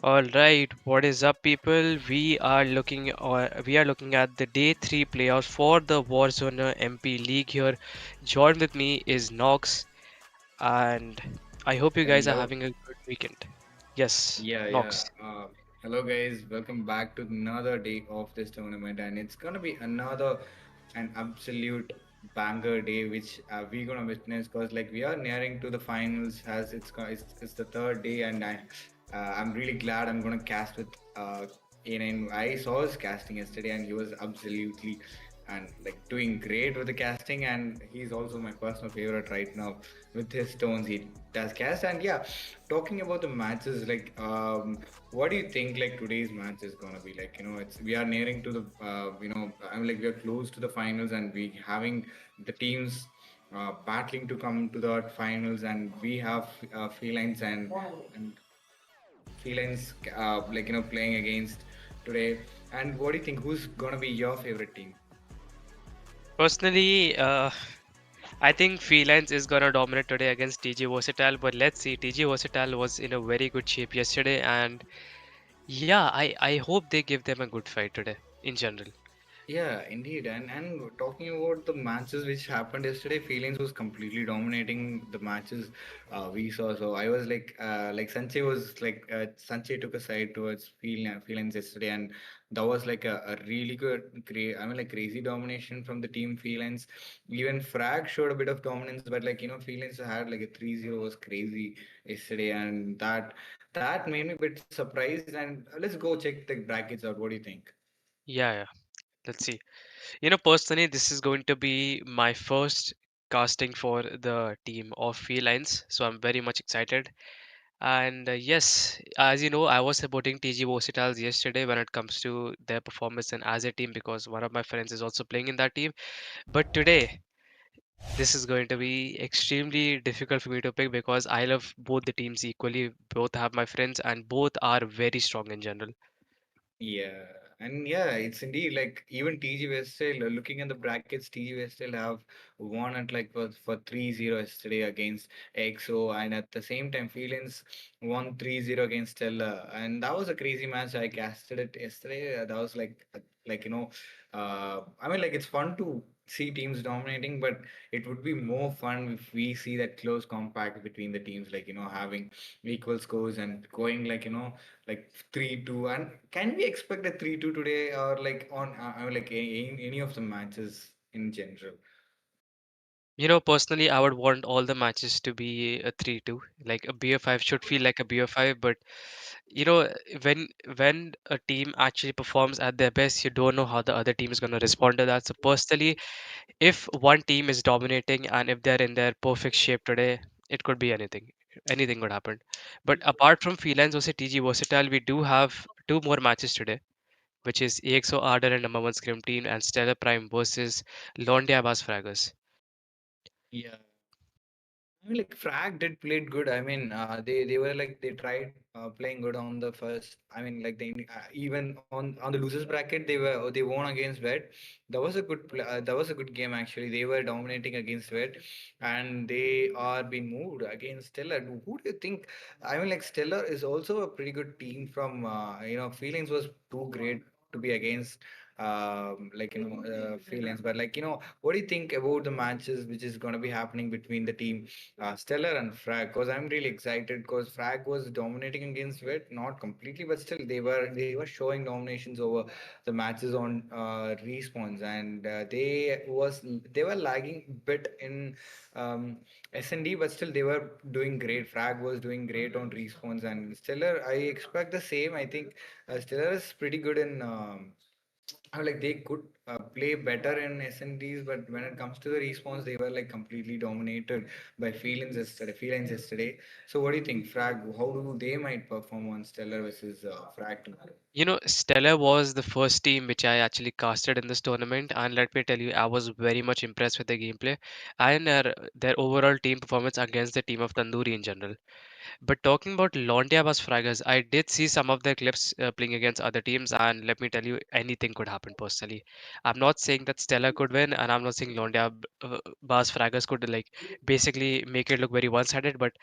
All right, what is up, people? We are looking at the day three playoffs for the Warzone MP League here. Join with me is Nox, and I hope you guys are Hello. having a good weekend. Yes, Yeah, yeah. Nox. Hello, guys. Welcome back to another day of this tournament, and it's gonna be another an absolute banger day, which we're gonna witness. Cause like we are nearing to the finals, as it's the third day, and I'm really glad I'm gonna cast with Ian. I saw his casting yesterday, and he was absolutely and like doing great with the casting, and he's also my personal favorite right now with his tones he does cast. And yeah, talking about the matches, like what do you think like today's match is gonna be like? It's we are nearing to the I'm like we are close to the finals, and we having the teams battling to come to the finals, and we have felines and felines playing against today. And what do you think, who's gonna be your favorite team? Personally, I think Felines is gonna dominate today against TG Versatile, but let's see. TG Versatile was in a very good shape yesterday, and yeah, I hope they give them a good fight today in general. Yeah, indeed. And talking about the matches which happened yesterday, Felines was completely dominating the matches we saw. So I was like Sanjay was Sanjay took a side towards Felines yesterday, and that was like a really I mean, like crazy domination from the team Felines. Even Frag showed a bit of dominance, but like Felines had like a 3-0 was crazy yesterday, and that made me a bit surprised. And let's go check the brackets out. What do you think? Yeah, yeah. Let's see. Personally, this is going to be my first casting for the team of Felines, so I'm very much excited. And yes, as you know, I was supporting TG Vocitals yesterday when it comes to their performance and as a team because one of my friends is also playing in that team. But today, this is going to be extremely difficult for me to pick because I love both the teams equally. Both have my friends and both are very strong in general. Yeah, and yeah, it's indeed like even TG Westdale, looking at the brackets, TG Westdale have won at like for 3-0 yesterday against EXO, and at the same time, Felins won 3-0 against Steller, and that was a crazy match. I casted it yesterday. That was like I mean, like it's fun to see teams dominating, but it would be more fun if we see that close compact between the teams, like having equal scores and going like 3-2. And can we expect a 3-2 today, or like on I mean, like any of the matches in general? Personally, I would want all the matches to be a 3-2. Like a BO5 should feel like a BO5, but you know, when a team actually performs at their best, you don't know how the other team is going to respond to that. So personally, if one team is dominating and if they're in their perfect shape today, it could be anything. Anything could happen. But apart from Felines versus TG Versatile, we do have two more matches today, which is EXO Ardor and number one Scrim Team and Stellar Prime versus Laundiyabazz Fraggers. Yeah. I mean, like Frag did played good. I mean, they were like they tried playing good on the first. I mean, like they even on the losers bracket they won against Wet. That was a that was a good game actually. They were dominating against Wet, and they are being moved against Stellar. Who do you think? I mean, like Stellar is also a pretty good team from Feelings was too great to be against Feelings, but what do you think about the matches which is going to be happening between the team Steller and Frag? Because I'm really excited because Frag was dominating against Wit, not completely, but still they were showing dominations over the matches on respawns, and they were lagging bit in S&D, but still they were doing great. Frag was doing great on respawns, and Steller I expect the same. I think Steller is pretty good in. Like they could play better in SNDs, but when it comes to the response, they were like completely dominated by Felines yesterday. So what do you think, Frag? How do they might perform on Stellar versus Frag tomorrow? Stellar was the first team which I actually casted in this tournament, and let me tell you, I was very much impressed with the gameplay and their overall team performance against the team of Tandoori in general. But talking about Laundiyabazz Fraggers, I did see some of their clips playing against other teams, and let me tell you, anything could happen personally. I'm not saying that Stella could win, and I'm not saying Laundiyabazz Fraggers could like basically make it look very one-sided, but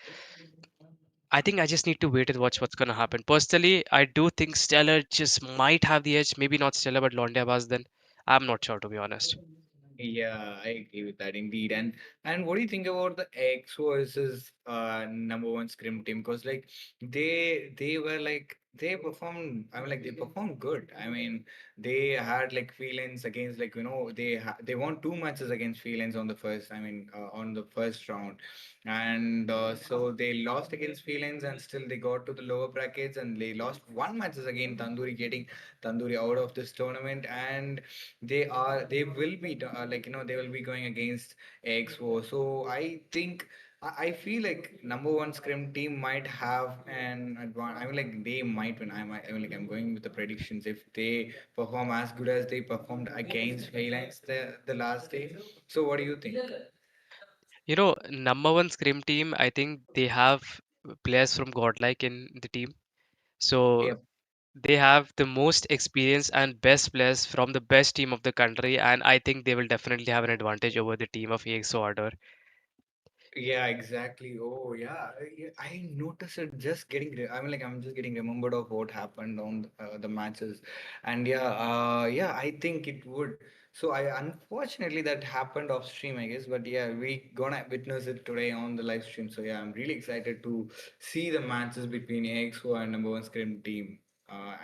I think I just need to wait and watch what's going to happen. Personally, I do think Stellar just might have the edge. Maybe not Stellar, but Laundiyabazz then. I'm not sure, to be honest. Yeah, I agree with that indeed. And what do you think about the X versus number one scrim team? Because like they were like they performed. I mean, like they performed good. I mean, they had like feelings against they won two matches against feelings on the first. I mean, on the first round, and so they lost against feelings, and still they got to the lower brackets, and they lost one matches again Tandoori, getting Tandoori out of this tournament. And they will be they will be going against EXO. So I think I feel like number one scrim team might have an advantage. I mean, like they might win. I mean, like I'm going with the predictions. If they perform as good as they performed against Felines the last day. So what do you think? Number one Scrim team, I think they have players from Godlike in the team. So Yep. they have the most experience and best players from the best team of the country, and I think they will definitely have an advantage over the team of EXO Ardor. Yeah, exactly. Oh, yeah. I noticed it just getting. I mean, like I'm just getting remembered of what happened on the matches, and yeah, yeah. I think it would. So I unfortunately that happened off stream, I guess. But yeah, we gonna witness it today on the live stream. So yeah, I'm really excited to see the matches between AXO and number one Scrim team.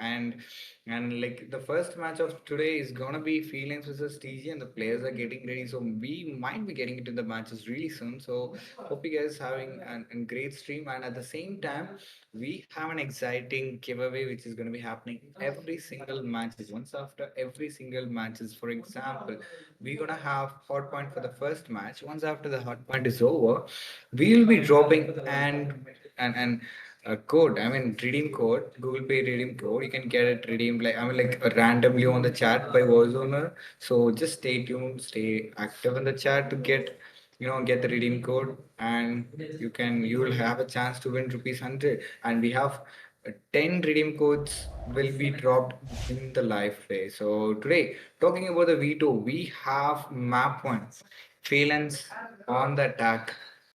And like the first match of today is gonna be Felines versus TG, and the players are getting ready. So we might be getting into the matches really soon. So hope you guys having a great stream. And at the same time, we have an exciting giveaway which is going to be happening every single matches. Once after every single matches. For example, we're gonna have hot point for the first match. Once after the hot point is over, we'll be dropping and a code. I mean, redeem code, Google Pay redeem code. You can get it redeemed like I mean, like randomly on the chat by Warzoner. So just stay tuned, stay active in the chat to get the redeem code, and you will have a chance to win rupees 100. And we have 10 redeem codes will be dropped in the live play. So today, talking about the V2, we have map one, Phalanx on the attack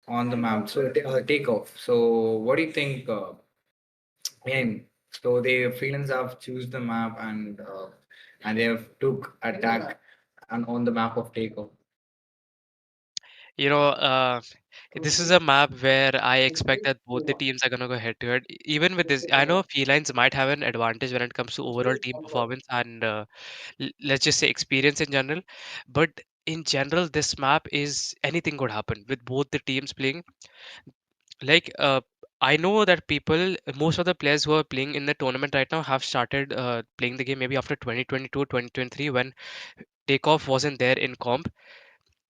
on the map. So take off. So what do you think? And so the Phalanx have choose the map and they have took attack on the map of takeoff. You know, this is a map where I expect that both the teams are gonna go head to head. Even with this, I know Felines might have an advantage when it comes to overall team performance and let's just say experience in general. But in general, this map is anything could happen with both the teams playing. Like, I know that most of the players who are playing in the tournament right now have started playing the game maybe after 2022, 2023 when Takeoff wasn't there in comp.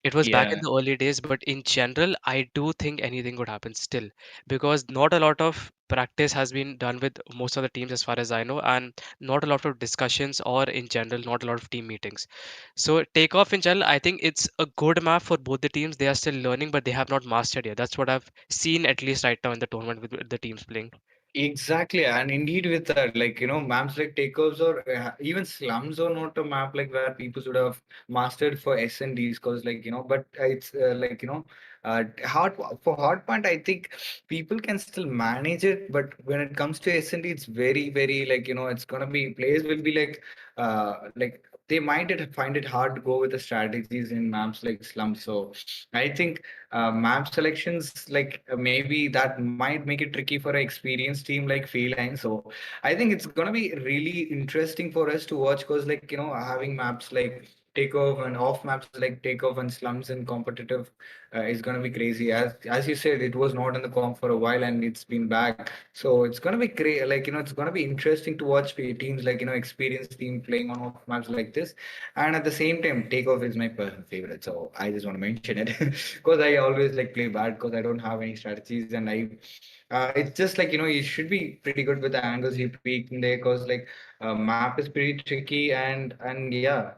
It was back in Yeah. the early days, but in general, I do think anything could happen still because not a lot of practice has been done with most of the teams, as far as I know, and not a lot of discussions or in general, not a lot of team meetings. So, takeoff in general, I think it's a good map for both the teams. They are still learning, but they have not mastered yet. That's what I've seen at least right now in the tournament with the teams playing. Exactly, and indeed with that, like maps like takeoffs or even slums are not a map like where people should have mastered for S&Ds, because like but it's like hard for hardpoint. I think people can still manage it, but when it comes to S&D, it's very very like it's gonna be players will be like they might find it hard to go with the strategies in maps like slums. So I think map selections maybe that might make it tricky for an experienced team like Feline. So I think it's gonna be really interesting for us to watch, because having maps like takeoff and off maps like takeoff and slums and competitive is gonna be crazy. As you said, it was not in the comp for a while and it's been back. So it's gonna be it's gonna be interesting to watch teams like experienced team playing on off maps like this. And at the same time, takeoff is my personal favorite. So I just want to mention it because I always like play bad because I don't have any strategies, and it's just like you should be pretty good with the angles you peek in there, because map is pretty tricky, and yeah,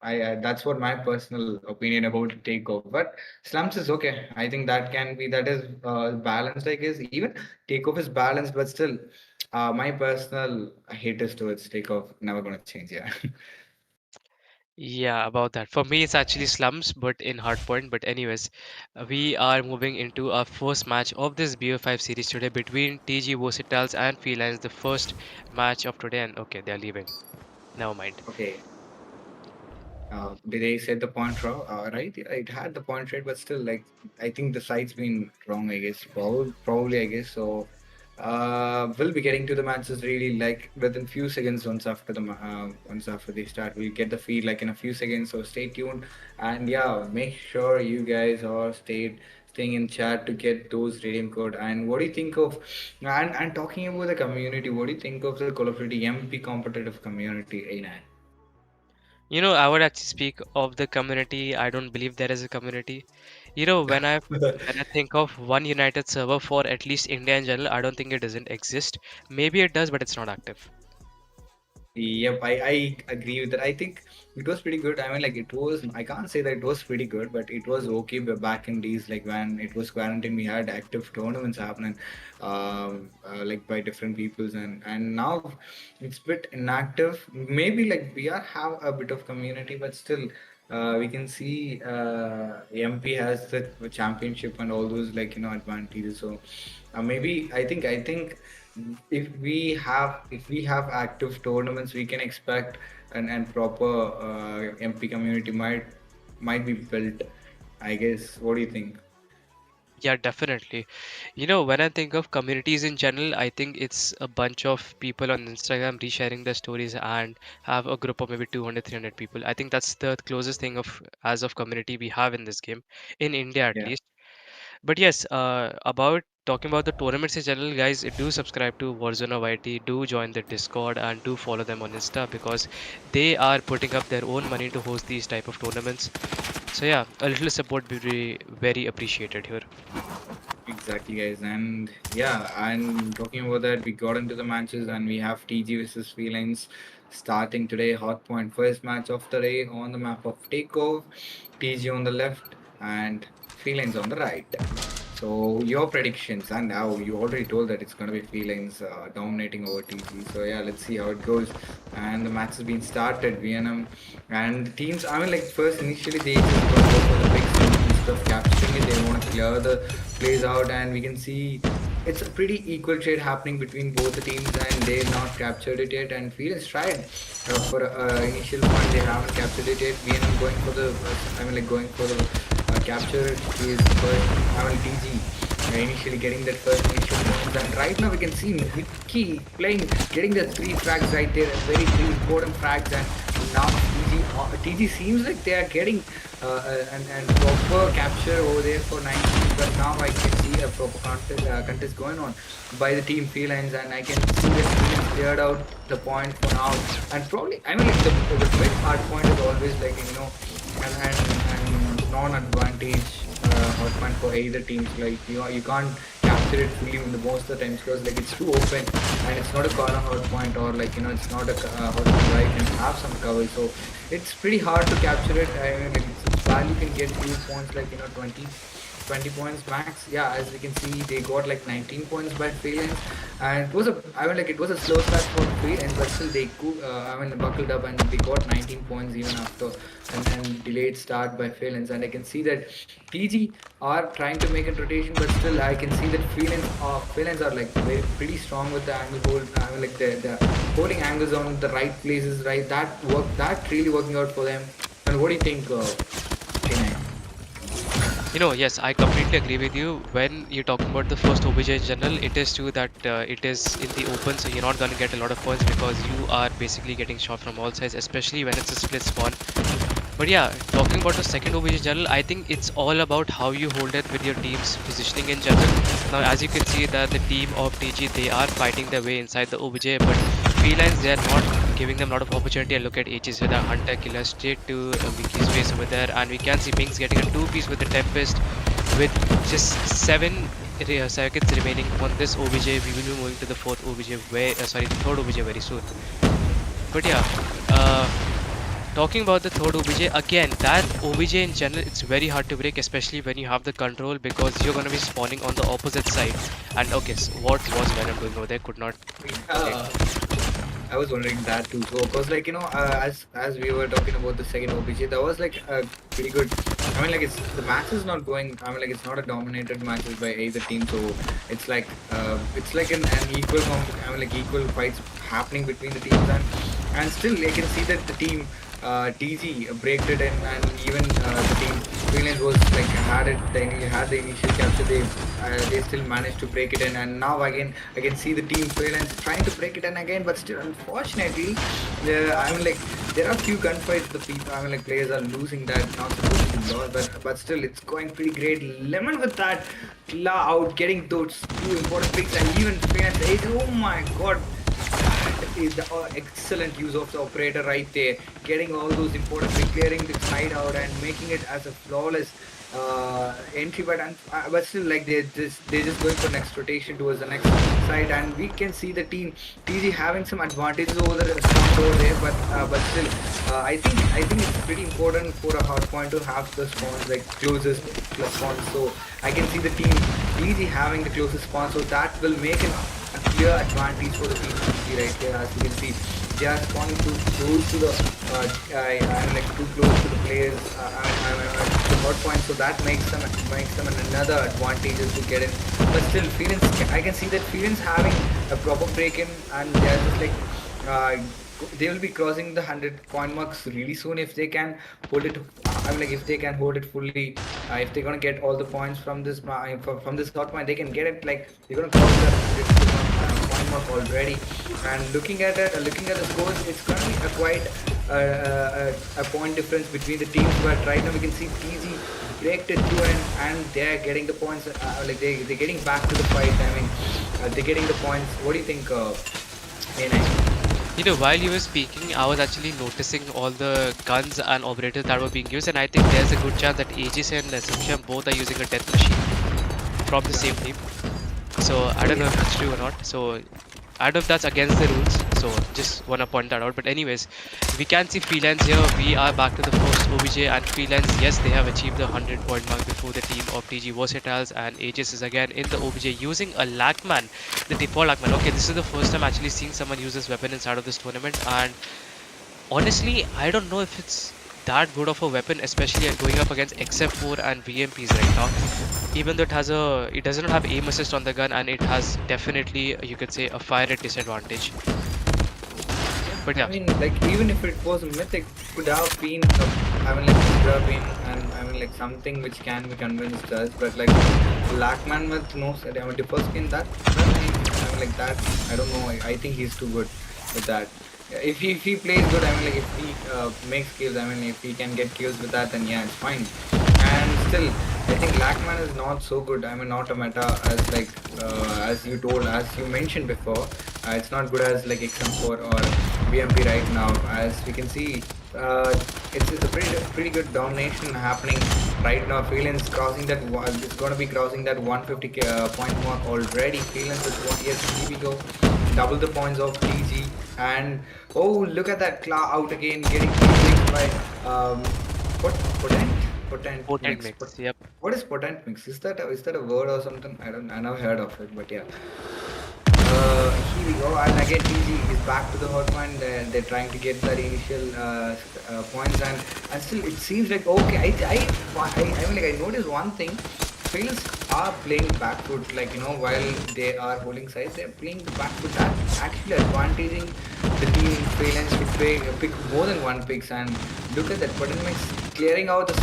I that's what my personal opinion about takeoff. But slums is okay. I think that is balanced. I guess even takeoff is balanced, but still, my personal hate is towards takeoff. Never gonna change. Yeah. Yeah, about that. For me, it's actually slums, but in hardpoint. But anyways, we are moving into our first match of this BO5 series today between TG Versatiles and Felines. The first match of today, and okay, they're leaving. Never mind. Okay. Did they set the point wrong? Right? Yeah, it had the point right, but still, like I think the site's been wrong. I guess probably I guess so. We'll be getting to the matches really like within few seconds. Once after they start, we'll get the feed like in a few seconds. So stay tuned, and yeah, make sure you guys are staying in chat to get those redeem code. And what do you think of and talking about the community? What do you think of the Call of Duty MP competitive community, Ainan? You know, I would actually speak of the community. I don't believe there is a community. You know, when I think of one united server for at least India in general, I don't think it doesn't exist. Maybe it does, but it's not active. Yep, I agree with that. I think it was pretty good. I mean, like it was, I can't say that it was pretty good, but it was okay. But back in days, like when it was quarantine, we had active tournaments happening, like by different peoples, and now it's a bit inactive. Maybe like we are have a bit of community, but still, we can see MP has the championship and all those advantages. So maybe I think if we have active tournaments, we can expect and proper MP community might be built. I guess. What do you think? Yeah, definitely. When I think of communities in general, I think it's a bunch of people on Instagram resharing their stories and have a group of maybe 200, 300 people. I think that's the closest thing of as of community we have in this game, in India at Yeah. least. But yes, about talking about the tournaments in general, guys, do subscribe to Warzone YT, do join the Discord, and do follow them on Insta because they are putting up their own money to host these type of tournaments. So yeah, a little support would be very appreciated here. Exactly, guys. And yeah, and talking about that, we got into the matches and we have TG versus Felines starting today. Hot point first match of the day on the map of Takeoff. TG on the left and Felines on the right. So your predictions, and now you already told that it's going to be Felines dominating over TG. So yeah, let's see how it goes. And the match has been started. VNM and the teams. I mean, like first initially they just want to go for the big swing instead of capturing it. They want to clear the plays out, and we can see it's a pretty equal trade happening between both the teams, and they've not captured it yet. And Felix tried for initial point, they haven't captured it yet. VNM going for the, going for the capture. He is first. TG. Initially getting that first initial points, and right now we can see Vicky playing, getting the three frags right there, very three important frags, and now TG seems like they are getting and proper capture over there for 19, but now I can see a proper contest going on by the team Felines, and I can see that Felines cleared out the point for now, and probably the big hard point is always and non-advantage hard point for either teams. Like you can't capture it fully in the most of the times because like it's too open and it's not a corner hard point, or it's not a hard point where you can have some cover. So it's pretty hard to capture it. I mean, like it's value can get few points, 20 points max. Yeah, as we can see, they got like 19 points by Felines, and it was a slow start for Felines, but still they buckled up and they got 19 points even after and delayed start by Felines. And I can see that TG are trying to make a rotation, but still I can see that Felines are like very pretty strong with the angle hold. The holding angles on the right places, right? That really working out for them. And what do you think, Chennai? Yes, I completely agree with you. When you're talking about the first OBJ in general, it is true that it is in the open, so you're not going to get a lot of points because you are basically getting shot from all sides, especially when it's a split spawn. But yeah, talking about the second OBJ in general, I think it's all about how you hold it with your team's positioning in general. Now, as you can see that the team of TG, they are fighting their way inside the OBJ, but Felines, they are not giving them a lot of opportunity. And look at H's with a Hunter Killer straight to Vicky's face over there. And we can see Mings getting a two-piece with the Tempest with just 7 seconds remaining on this OBJ. We will be moving to the the third OBJ very soon. But yeah, talking about the third OBJ, again, that OBJ in general, it's very hard to break, especially when you have the control because you're going to be spawning on the opposite side. And okay, so what was Venom doing over there? Could not predict. Yeah, I was wondering that too. So, cause as we were talking about the second OBJ, that was like pretty good. It's the match is not going. It's not a dominated matches by either team. So it's like an equal equal fights happening between the teams, and still I can see that the team TG braked it, and even the team Felines was like had the initial capture. They still managed to break it in, and now again I can see the team Felines trying to break it in again, but still unfortunately, there are few gunfights. The people players are losing that, not supposed to be lost, but still it's going pretty great. Lemon with that out getting those two important picks, and even Felines. Oh my god, is the excellent use of the operator right there, getting all those important clearing the side out and making it as a flawless entry. But still, like they just going for next rotation towards the next side, and we can see the team TG having some advantages over the spawns over there. But still, I think it's pretty important for a hard point to have the spawns like closest plus spawns. So I can see the team TG having the closest spawn, so that will make a clear advantage for the team right here. As you can see, they are spawning too close to the I'm like too close to the players. The hot point, so that makes them another advantages to get in. But still, Felines, I can see that Felines having a proper break in, and they are just like. Uh, they will be crossing the 100 point marks really soon if they can hold it. I mean, like if they can hold it fully, if they're gonna get all the points from this from this hot point, they can get it. Like they're gonna cross that 100 point mark already. And looking at the scores, it's gonna be a quite a point difference between the teams. But right now we can see TG break it through, and they're getting the points. Like they're getting back to the fight. I mean, they're getting the points. What do you think, A9? While you were speaking, I was actually noticing all the guns and operators that were being used, and I think there's a good chance that Aegis and Assumption both are using a death machine from the Yeah. same team. So I Oh don't know yeah. if that's true or not. So I don't know if that's against the rules. So just wanna point that out. But anyways, we can see Felines here. We are back to the first OBJ, and Felines, yes, they have achieved the 100-point mark before the team of TG Versatiles, and Aegis is again in the OBJ using a Lackman, the default Lackman. Okay, this is the first time actually seeing someone use this weapon inside of this tournament, and honestly, I don't know if it's that good of a weapon, especially going up against XF4 and VMPs right now. Even though it does not have aim assist on the gun, and it has definitely, you could say, a fire rate disadvantage. Yeah, But I yeah, mean, like even if it was a mythic, could have been, I mean, like could have been, and I mean, like something which can be convinced us. But like Lackman with no, I mean, the first skin I mean, like that, I don't know. I think he's too good with that. Yeah, if he plays good, I mean, like if he makes kills, I mean, if he can get kills with that, then yeah, it's fine. And still, I think Lackman is not so good. I mean, not a meta as you told, as you mentioned before. It's not good as like XM4 or BMP right now. As we can see, it's a pretty good domination happening right now. Felines crossing that it's going to be crossing that 150 point mark already. Felines is one. Yes, here we go. Double the points of TG, and oh, look at that Claw out again, getting flicked by what potent potent mix. mix. Yep. What is potent mix? Is that a word or something? I never heard of it, but yeah. Here we go, and again TG is back to the hot point. They're trying to get that initial points, and still it seems like okay. I mean, like I noticed one thing. Felines are playing back foot, like while they are holding sides, they're playing the back foot. That's actually advantaging the team Felines to pick more than one picks. And look at that, Button makes clearing out the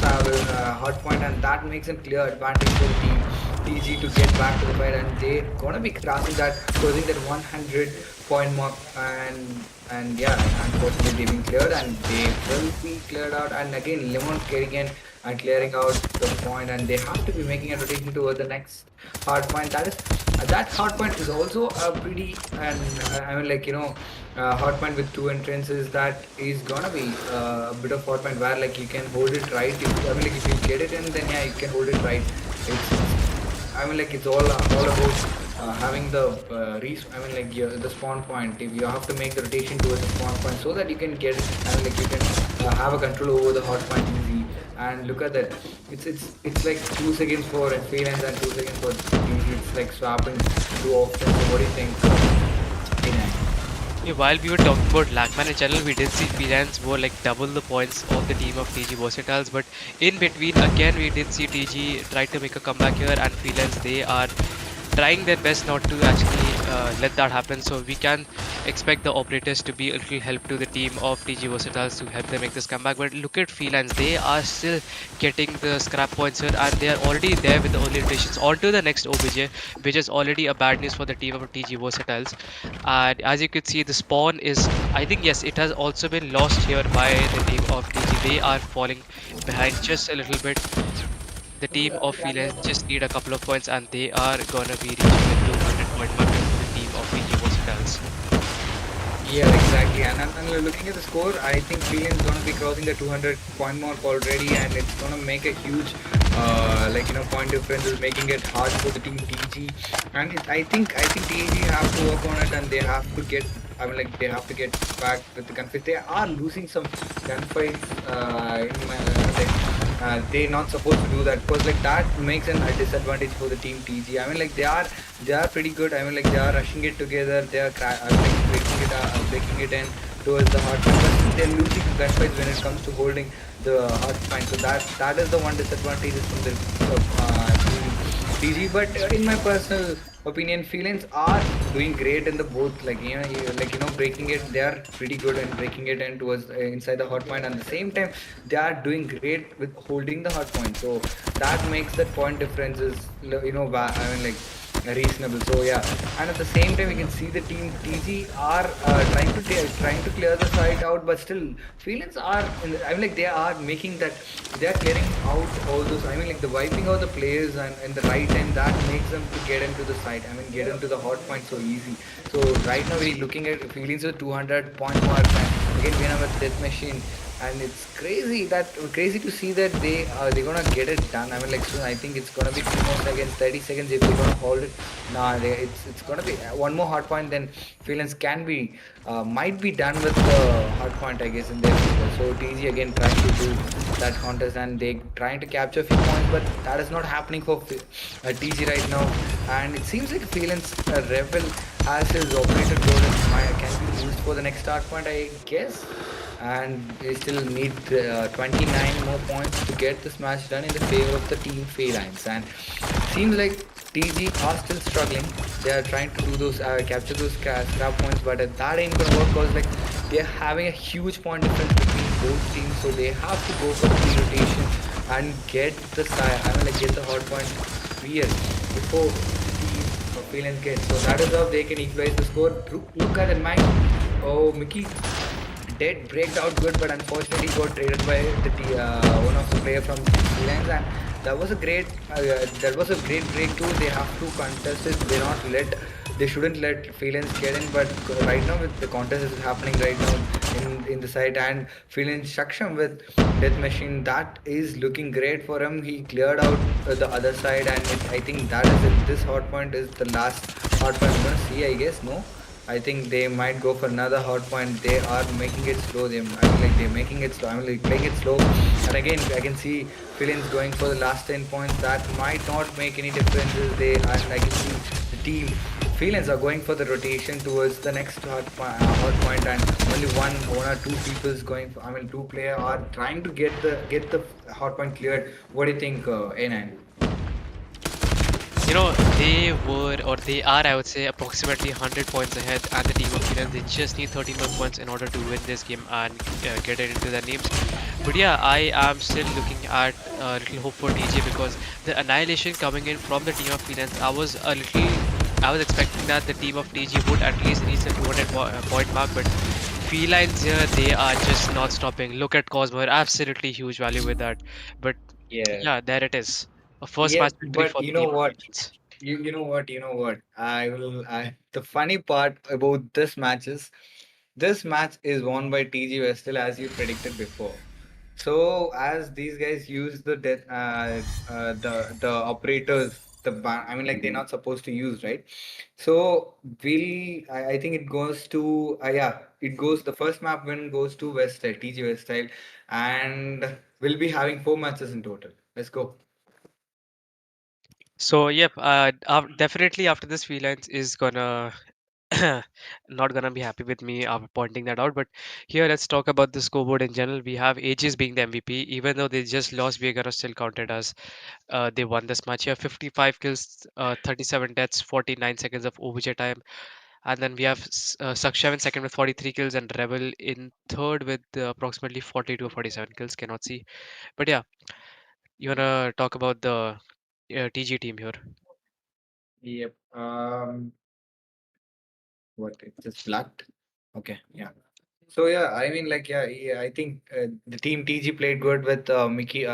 hot point, and that makes a clear advantage for the team TG to get back to the fight, and they're gonna be crossing that 100 point mark, and yeah, unfortunately they've been cleared, and they will be cleared out. And again, Lemon getting in and clearing out the point, and they have to be making a rotation toward the next hard point. That hard point is also a pretty, and I mean, like hard point with two entrances. That is gonna be a bit of hard point where like you can hold it right. I mean, like if you get it in, then yeah, you can hold it right. I mean, like it's all about having the I mean, like the spawn point. If you have to make the rotation towards the spawn point so that you can get it, and like you can have a control over the hot point easy. And look at that, it's like 2 seconds for Felines and 2 seconds for TG. It's like swapping too often. So what do you think? Yeah, while we were talking about Lackman in general, we did see Felines were like double the points of the team of TG Versatiles, but in between, again, we did see TG try to make a comeback here, and Felines, they are trying their best not to actually let that happen. So we can expect the operators to be a little help to the team of TG Versatiles to help them make this comeback. But look at Felines, they are still getting the scrap points here, and they are already there with the early rotations onto the next OBJ, which is already a bad news for the team of TG Versatiles. And as you could see, the spawn is, I think, yes, it has also been lost here by the team of TG. They are falling behind just a little bit. The team of Felines just need a couple of points, and they are gonna be reaching the 200 point mark with the team of PG Versatiles. Yeah, exactly. And looking at the score, I think Felines is gonna be crossing the 200 point mark already, and it's gonna make a huge, point difference, is making it hard for the team TG. And I think TG have to work on it, and they have to get. I mean, like they have to get back with the gunfight. They are losing some gunfights. They're not supposed to do that, because like that makes a disadvantage for the team TG. I mean, like they are pretty good. I mean, like they are rushing it together. They are I mean, like breaking it in, towards the hard point, but still they're losing gunfights when it comes to holding the hard point. So that is the one disadvantage from the team TG. But in my personal opinion, Felines are doing great in the both. Like breaking it. They are pretty good in breaking it and towards inside the hot point. And at the same time, they are doing great with holding the hot point. So that makes that point differences. I mean, like reasonable. So yeah, and at the same time, we can see the team TG are trying to clear the site out, but still, Feelings are. I mean, like they are making that they are clearing out all those. I mean, like the wiping out the players and in the right time that makes them to get into the site. I mean, get into the hot point so easy. So right now we're looking at Feelings with 200 point mark, and again we have a death machine, and it's crazy to see that they're gonna get it done. I mean, like soon I think it's gonna be 2 more seconds, 30 seconds if they're gonna hold it. Nah, it's gonna be one more hard point. Then Freelance can be might be done with the hard point, I guess, in their favor. So TG again trying to do that contest, and they trying to capture a few points, but that is not happening for TG right now. And it seems like Freelance Rebel has his operator code can be used for the next start point, I guess, and they still need 29 more points to get this match done in the favor of the team Felines. And seems like TG are still struggling. They are trying to do those capture those scrap points, but that ain't gonna work because like they're having a huge point difference between both teams, so they have to go for the rotation and get the I mean like get the hard point clear before team Felines get. So that is how they can equalize the score. Look at it, Mike. Oh, Mickey did break out good, but unfortunately got traded by one of the player from Felines, and that was a great breakthrough. They have to contest it. They shouldn't let Felines get in, but right now with the contest is happening right now in the side, and Felines Shaksham with Death Machine, that is looking great for him. He cleared out the other side, and I think that is it. This hot point is the last hot point we're gonna see, I guess. No. I think they might go for another hot point. They are making it slow. I mean, like they're making it slow. I mean, like playing it slow. And again, I can see Philins going for the last 10 points. That might not make any differences. And I can see the team Philins are going for the rotation towards the next hot point, and only one or two people is going. I mean, two player are trying to get the hot point cleared. What do you think, A9? You know, they were, or they are, I would say, approximately 100 points ahead, and the team of Finland, they just need 13 more points in order to win this game and get it into their names. But yeah, I am still looking at little hope for TJ because the annihilation coming in from the team of Finland, I was expecting that the team of TG would at least reach the 200 point mark, but felines here, they are just not stopping. Look at Cosmo, absolutely huge value with that. But Yeah. yeah, there it is. A first Yeah, match victory but for you the know team of what? felines. You know what? The funny part about this match is won by TG Vestal as you predicted before. So as these guys use the operators, I mean like they're not supposed to use, right? So I think it goes to it goes the first map win goes to Weststyle, TG Weststyle, and we'll be having 4 matches in total. Let's go. So yep, definitely after this freelance is gonna not gonna be happy with me pointing that out. But here let's talk about the scoreboard in general. We have Aegis being the MVP, even though they just lost. We're gonna still count it as they won this match here. 55 kills, 37 deaths, 49 seconds of OBJ time, and then we have Sakshav in second with 43 kills and Rebel in third with approximately 42 or 47 kills. Cannot see, but yeah, you wanna talk about the TG team here? Yep. What? It just blacked. Okay. Yeah. So yeah, I mean, like, I think the team TG played good with Mickey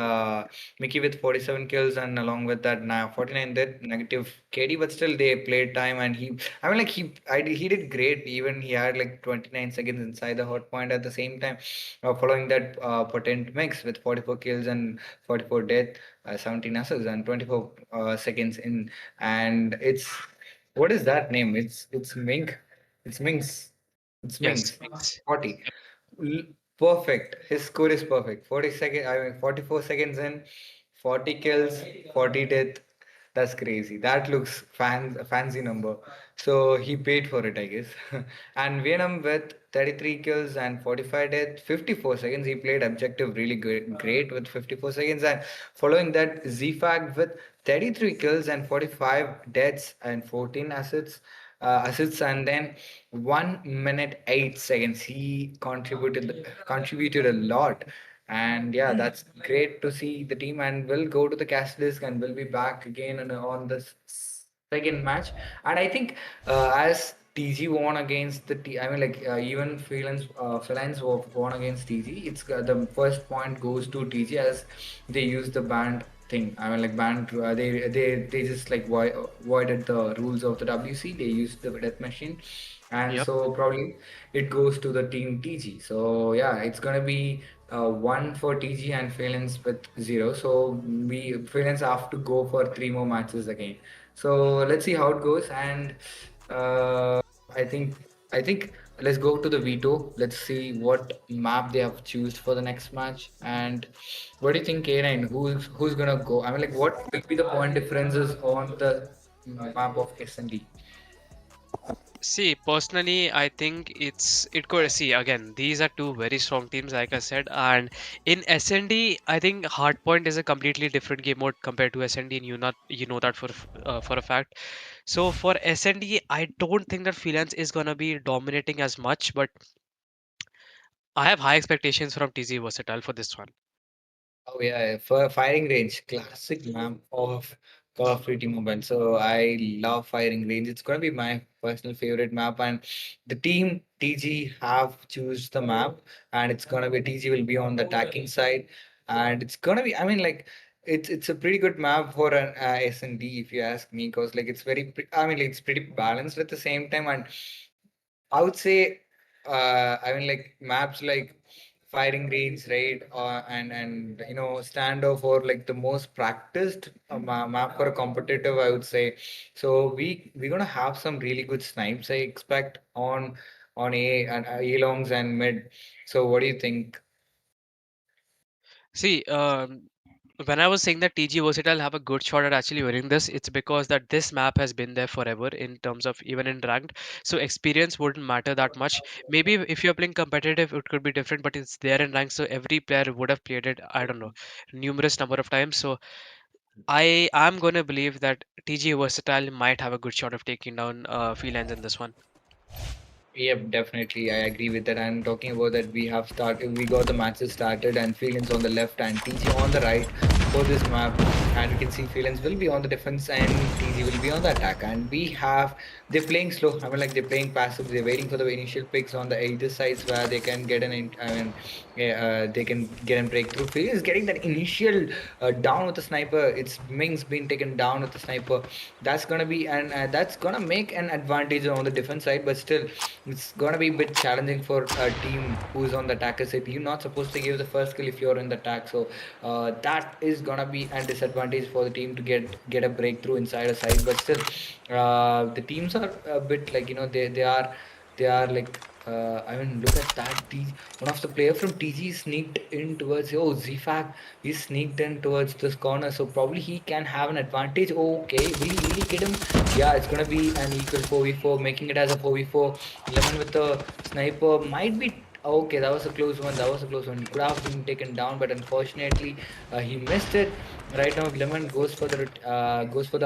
with 47 kills, and along with that, 49 death, negative KD, but still they played time, and I mean, like he did great. Even he had like 29 seconds inside the hot point at the same time, following that potent mix with 44 kills and 44 death, 17 assists, and 24 seconds in, and it's what is that name? It's Mink, it's Minx. It's Yes, Minx. thanks. 40. L- Perfect. His score is perfect. 40 seconds, I mean 44 seconds in, 40 kills, 40 death. That's crazy. That looks a fancy number. So he paid for it, I guess. And Venom with 33 kills and 45 deaths, 54 seconds. He played objective really great with 54 seconds. And following that, ZFAG with 33 kills and 45 deaths and 14 assists, and then 1 minute 8 seconds. He contributed a lot, and yeah, that's great to see the team. And we'll go to the cast list and we'll be back again on the second match. And I think as TG won against I mean, like even Felines won against TG. It's the first point goes to TG as they use the band thing. I mean, like band. They just like voided the rules of the WC. They used the death machine, and Yep. so probably it goes to the team TG. So yeah, it's gonna be one for TG and Felines with zero. So we Felines have to go for three more matches again. So let's see how it goes. And uh, I think I think let's go to the veto. Let's see what map they have choose for the next match. And what do you think, K9? Who's gonna go? I mean, like, what will be the point differences on the map of S&D? See, personally, I think it could see again. These are two very strong teams, like I said, and in SND, I think Hardpoint is a completely different game mode compared to SND, and you know that for a fact. So for SND, I don't think that Freelance is gonna be dominating as much, but I have high expectations from TZ Versatile for this one. Oh yeah, for firing range, classic map of Call of Duty Mobile. So I love firing range. It's gonna be my personal favorite map, and the team TG have choose the map, and it's gonna be TG will be on the attacking side, and it's gonna be. I mean, like it's a pretty good map for an S&D if you ask me, because like it's I mean, like, it's pretty balanced at the same time, and I would say, I mean, like maps like firing range, right? And standoff or like the most practiced map for a competitive, I would say. So we're gonna have some really good snipes, I expect on A longs and mid. So what do you think? See, when I was saying that TG Versatile have a good shot at actually winning this, it's because that this map has been there forever in terms of even in ranked. So experience wouldn't matter that much. Maybe if you're playing competitive, it could be different, but it's there in ranked, so every player would have played it, I don't know, numerous number of times. So I am gonna believe that TG Versatile might have a good shot of taking down Felines in this one. Yep, definitely. I agree with that. And talking about that, we got the matches started and Feelings on the left and TG on the right for this map. And we can see Feelings will be on the defense and TG will be on the attack. And they're playing slow. I mean, like they're playing passive. They're waiting for the initial picks on the either sides where they can get I mean, yeah, they can get a breakthrough. Feelings getting that initial down with the sniper. It's Ming's been taken down with the sniper. That's gonna make an advantage on the defense side, but still it's gonna be a bit challenging for a team who's on the attacker side. You're not supposed to give the first kill if you're in the attack, so that is gonna be a disadvantage for the team to get a breakthrough inside a side. But still, the teams are a bit like they are like. I mean, look at that. One of the player from TG sneaked in towards. Oh, Zfag, he sneaked in towards this corner, so probably he can have an advantage. Okay, will he get him? Yeah, it's gonna be an equal 4v4, making it as a 4v4. Lemon with the sniper might be okay. That was a close one. That was a close one. He could have been taken down, but unfortunately, he missed it. Right now, Lemon goes for the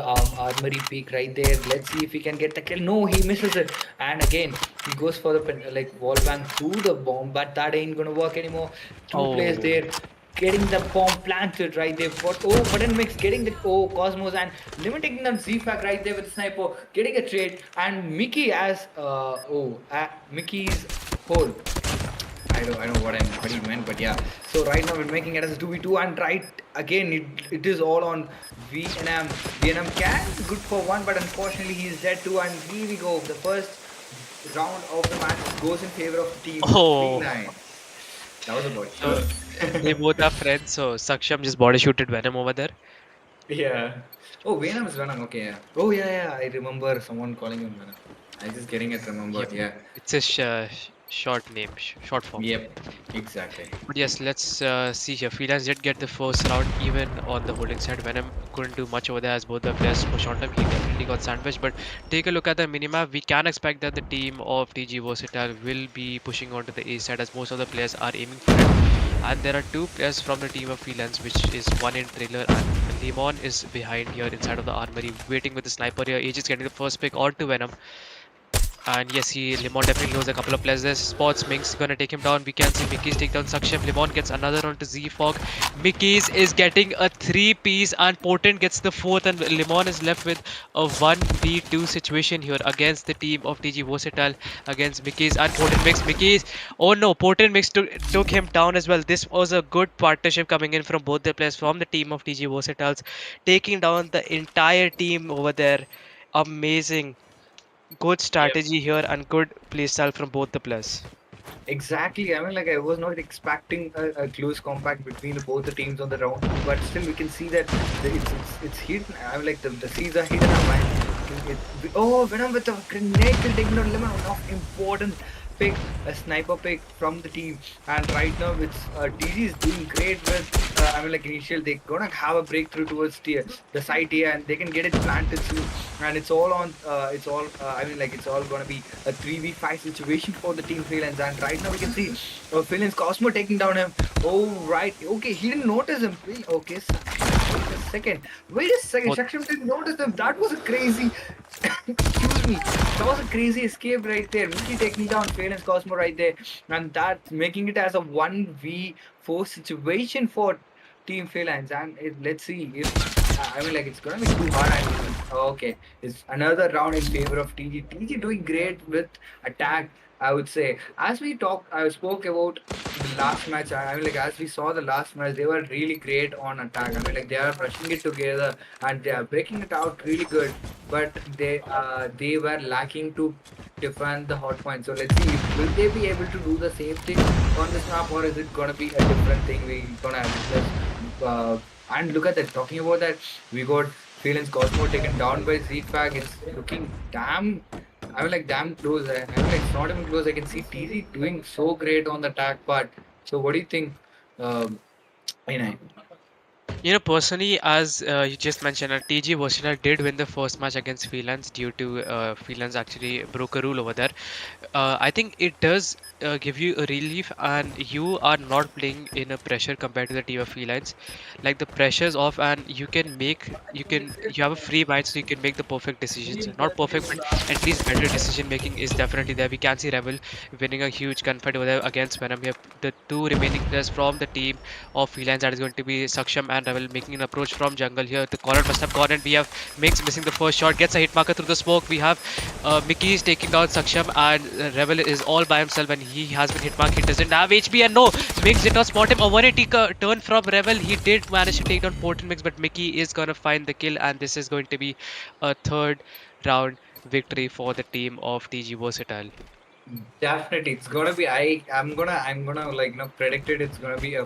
armory peak right there. Let's see if he can get the kill. No, he misses it, and again he goes for the like wall bang through the bomb, but that ain't gonna work anymore. Two players Oh, there getting the bomb planted right there. Button mix getting the Cosmos and limiting them Z-Fac right there with the sniper, getting a trade. And Mickey as Mickey's hole. I know what he meant, but yeah. So right now we're making it as a 2v2, and right again it is all on VNM. VNM can good for one, but unfortunately he's dead too. And here we go. The first round of the match goes in favor of the team oh. Felines. That was a body So shot. they both are friends. So Saksham just body shooted Venom over there. Yeah. Oh, Venom is Venom. Okay, yeah. Oh, yeah, yeah. I remember someone calling him Venom. I just getting it remembered. Yep. Yeah. It's a Short name, short form. Yep, exactly. But yes, let's see here. Felines did get the first round even on the holding side. Venom couldn't do much over there as both the players push on him. He definitely got sandwiched. But take a look at the minimap. We can expect that the team of TG Versatile will be pushing onto the A side as most of the players are aiming for it. And there are two players from the team of Felines, which is one in trailer and Limon is behind here inside of the armory, waiting with the sniper here. Aegis getting the first pick onto Venom. And yes, Limon definitely knows a couple of players there. Spots Minx gonna take him down. We can see Mickey's take down Saksham. Limon gets another on to Z Fog. Mickey's is getting a three-piece, and Potent gets the fourth, and Limon is left with a 1v2 situation here against the team of TG Versatile against Mickey's and Potent Mix. Mickey's, oh no, Potent Mix took him down as well. This was a good partnership coming in from both the players from the team of TG Versatiles, taking down the entire team over there. Amazing. Good Yep. strategy here and good playstyle from both the players. Exactly. I mean, like I was not expecting a close compact between both the teams on the round two, but still we can see that it's hidden. I mean, like the seeds are hidden. Oh, Venom with a grenade kill taking out Lemon. Of important pick, a sniper pick from the team, and right now it's TG is doing great with. I mean, like initial they're gonna have a breakthrough towards the side here, and they can get it planted soon. And it's all on. It's all. I mean, like it's all gonna be a 3v5 situation for the team Felines. And right now we can see Felines Cosmo taking down him. Oh, right. Okay, he didn't notice him. Okay, wait a second. Wait a second. Both Shaksham didn't notice him. That was a crazy. Excuse me. That was a crazy escape right there. Mickey taking down Felines Cosmo right there. And that making it as a 1v4 situation for Team Felines. And let's see if. I mean, like, it's gonna be too hard. Okay, it's another round in favor of TG. TG doing great with attack, I would say. As we talked, I spoke about the last match. I mean, like, as we saw the last match, they were really great on attack. I mean, like, they are rushing it together and they are breaking it out really good. But they were lacking to defend the hot point. So let's see, will they be able to do the same thing on this map, or is it gonna be a different thing? We gonna and look at that. Talking about that, we got Felines Cosmo taken down by Z-Fag. It's looking damn. I mean, like damn close. I mean, like it's not even close. I can see TZ doing so great on the attack part. So, what do you think? Um, Vinay? Personally, as you just mentioned, TG Versatile did win the first match against Felines due to Felines actually broke a rule over there. I think it does give you a relief, and you are not playing in a pressure compared to the team of felines. Like the pressure's off, and you have a free mind, so you can make the perfect decisions. Not perfect, but at least better decision making is definitely there. We can see Rebel winning a huge gunfight over there against Venom. We have the two remaining players from the team of felines, that is going to be Saksham and Rebel, making an approach from jungle here. The corner must have gone, and we have Mix missing the first shot, gets a hit marker through the smoke. We have Mickey is taking down Saksham, and Rebel is all by himself, and he has been hit marked. He doesn't have HP, and no, Mix did not spot him. A 180 turn from Rebel. He did manage to take down Porton Mix, but Mickey is gonna find the kill, and this is going to be a third round victory for the team of TG Versatile. Definitely, it's gonna be. I'm gonna like predict it. It's gonna be a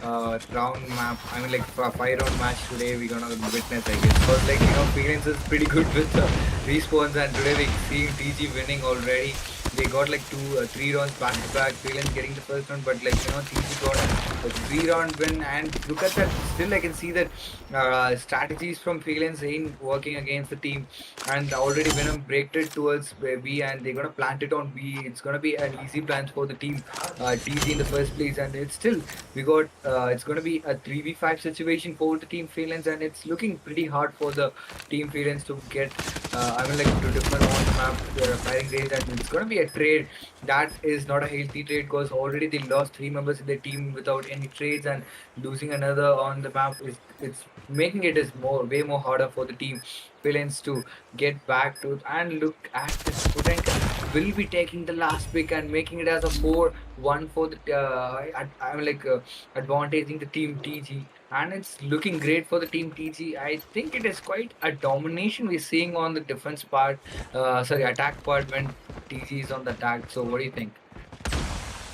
round map. I mean like for a 5 round match today. We're gonna witness, I guess. Because like Felix is pretty good with respawns, and today we seeing TG winning already. They got like 3 rounds back to back. Felix getting the first round, but like TG got a 3 round win. And look at that. Still, I can see that strategies from Felix ain't working against the team, and already Venom braked it towards B, and they're gonna plant it on B. It's gonna be an easy plant for the team TG in the first place, and it's still we got it's gonna be a 3v5 situation for the team Felines, and it's looking pretty hard for the team Felines to get I mean like to defend on the map their firing range, and it's gonna be a trade that is not a healthy trade because already they lost 3 members in their team without any trades, and losing another on the map is it's making it is way more harder for the team Felines to get back to. And look at this, Pudenka will be taking the last pick and making it as a 4-1 for the I mean like advantaging the team TG, and it's looking great for the team TG. I think it is quite a domination we're seeing on the defense part, sorry, attack part when TG is on the attack. So what do you think?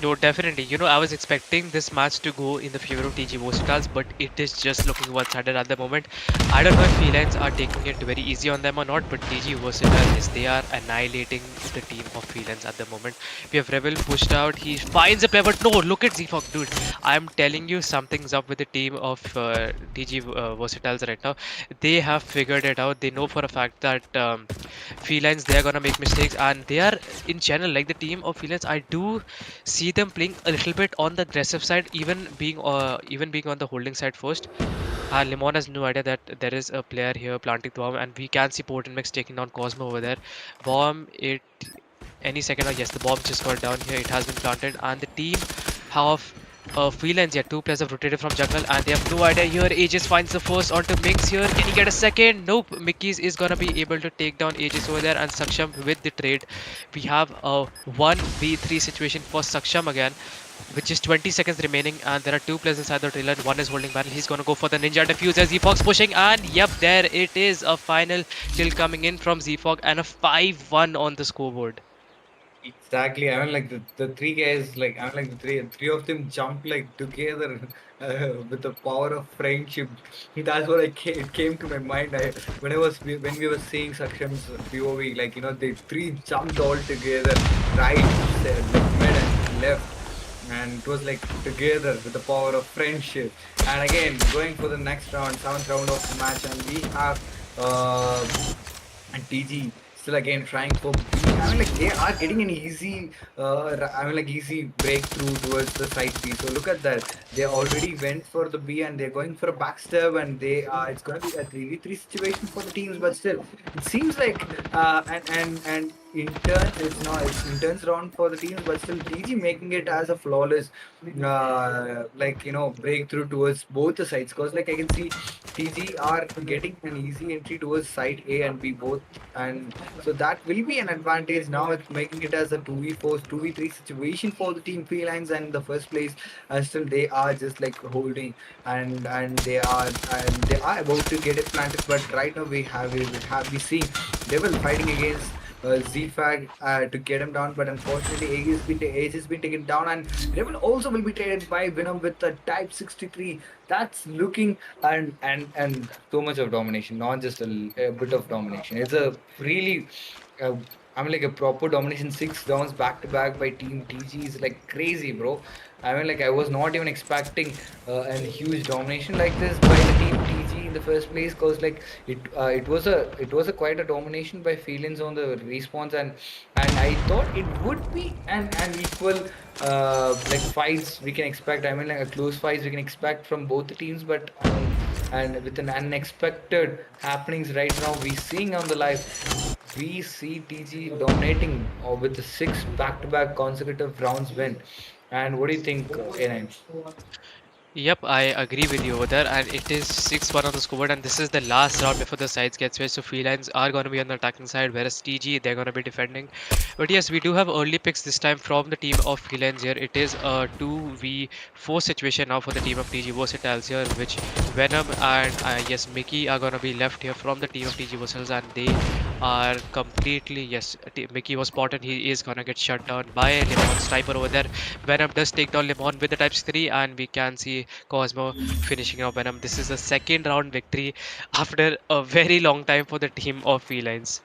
No, definitely. I was expecting this match to go in the favor of TG Volatiles, but it is just looking one-sided at the moment. I don't know if Felines are taking it very easy on them or not, but TG Versatile is they are annihilating the team of Felines at the moment. We have Rebel pushed out. He finds a player, but no, look at Zfog, dude. I'm telling you, something's up with the team of TG Versatiles right now. They have figured it out. They know for a fact that Felines they are gonna make mistakes, and they are in general like the team of Felines. I do see them playing a little bit on the aggressive side, even being on the holding side first. Limon has no idea that there is a player here planting the bomb, and we can see Porton Mix taking down Cosmo over there. Bomb it any second. Yes, the bomb just got down here. It has been planted, and the team have freelance here. Two players have rotated from jungle, and they have no idea here. Aegis finds the first onto Mix here. Can he get a second? Nope. Mickey's is gonna be able to take down Aegis over there, and Saksham with the trade. We have a 1v3 situation for Saksham again, with just 20 seconds remaining, and there are two players inside the trailer. One is holding battle. He's gonna go for the ninja defuse as Zfox pushing, and yep, there it is. A final kill coming in from Zfog and a 5-1 on the scoreboard. Exactly. I mean, like the three guys, like I mean, like the three of them jump like together with the power of friendship. That's what it came to my mind. When we were seeing Saksham's POV, like the three jumped all together, right, left, mid, and left, and it was like together with the power of friendship. And again, going for the next round, seventh round of the match, and we have. And TG still again trying for B. I mean, like they are getting an easy, easy breakthrough towards the side B. So look at that. They already went for the B and they're going for a backstab, and they are. It's going to be a 3v3 situation for the teams, but still, it seems like and in turn it's in turns round for the teams, but still TG making it as a flawless, breakthrough towards both the sides. Because like I can see TG are getting an easy entry towards side A and B both, and so that will be an advantage. Now it's making it as a 2v4, 2v3 situation for the team Felines, and in the first place, and still they are just like holding, and they are about to get it planted. But right now we see Devil fighting against Z-Fag to get him down, but unfortunately Age has been taken down, and Rebel also will be traded by Venom with a Type 63. That's looking, and so much of domination, not just a bit of domination. It's a really uh, I mean, like a proper domination, 6 rounds back to back by Team TG is like crazy, bro. I mean, like I was not even expecting a huge domination like this by the Team TG in the first place, cause like it was a quite a domination by Felines on the respawns, and I thought it would be an equal like fights we can expect. I mean, like a close fights we can expect from both the teams, but and with an unexpected happenings right now we seeing on the live, we see TG dominating with the 6 back-to-back consecutive rounds win. And what do you think, Aaron? Yep, I agree with you over there, and it is 6-1 on the scoreboard, and this is the last round before the sides get switched. So Felines are going to be on the attacking side, whereas TG they're going to be defending. But yes, we do have early picks this time from the team of Felines here. It is a 2v4 situation now for the team of TG Versatiles here, which Venom and yes Mickey are going to be left here from the team of TG Versatiles, and they are completely yes. Mickey was spotted. He is going to get shut down by Lemon Sniper over there. Venom does take down Lemon with the types 3, and we can see Cosmo finishing off Venom. This is a second round victory after a very long time for the team of Felines.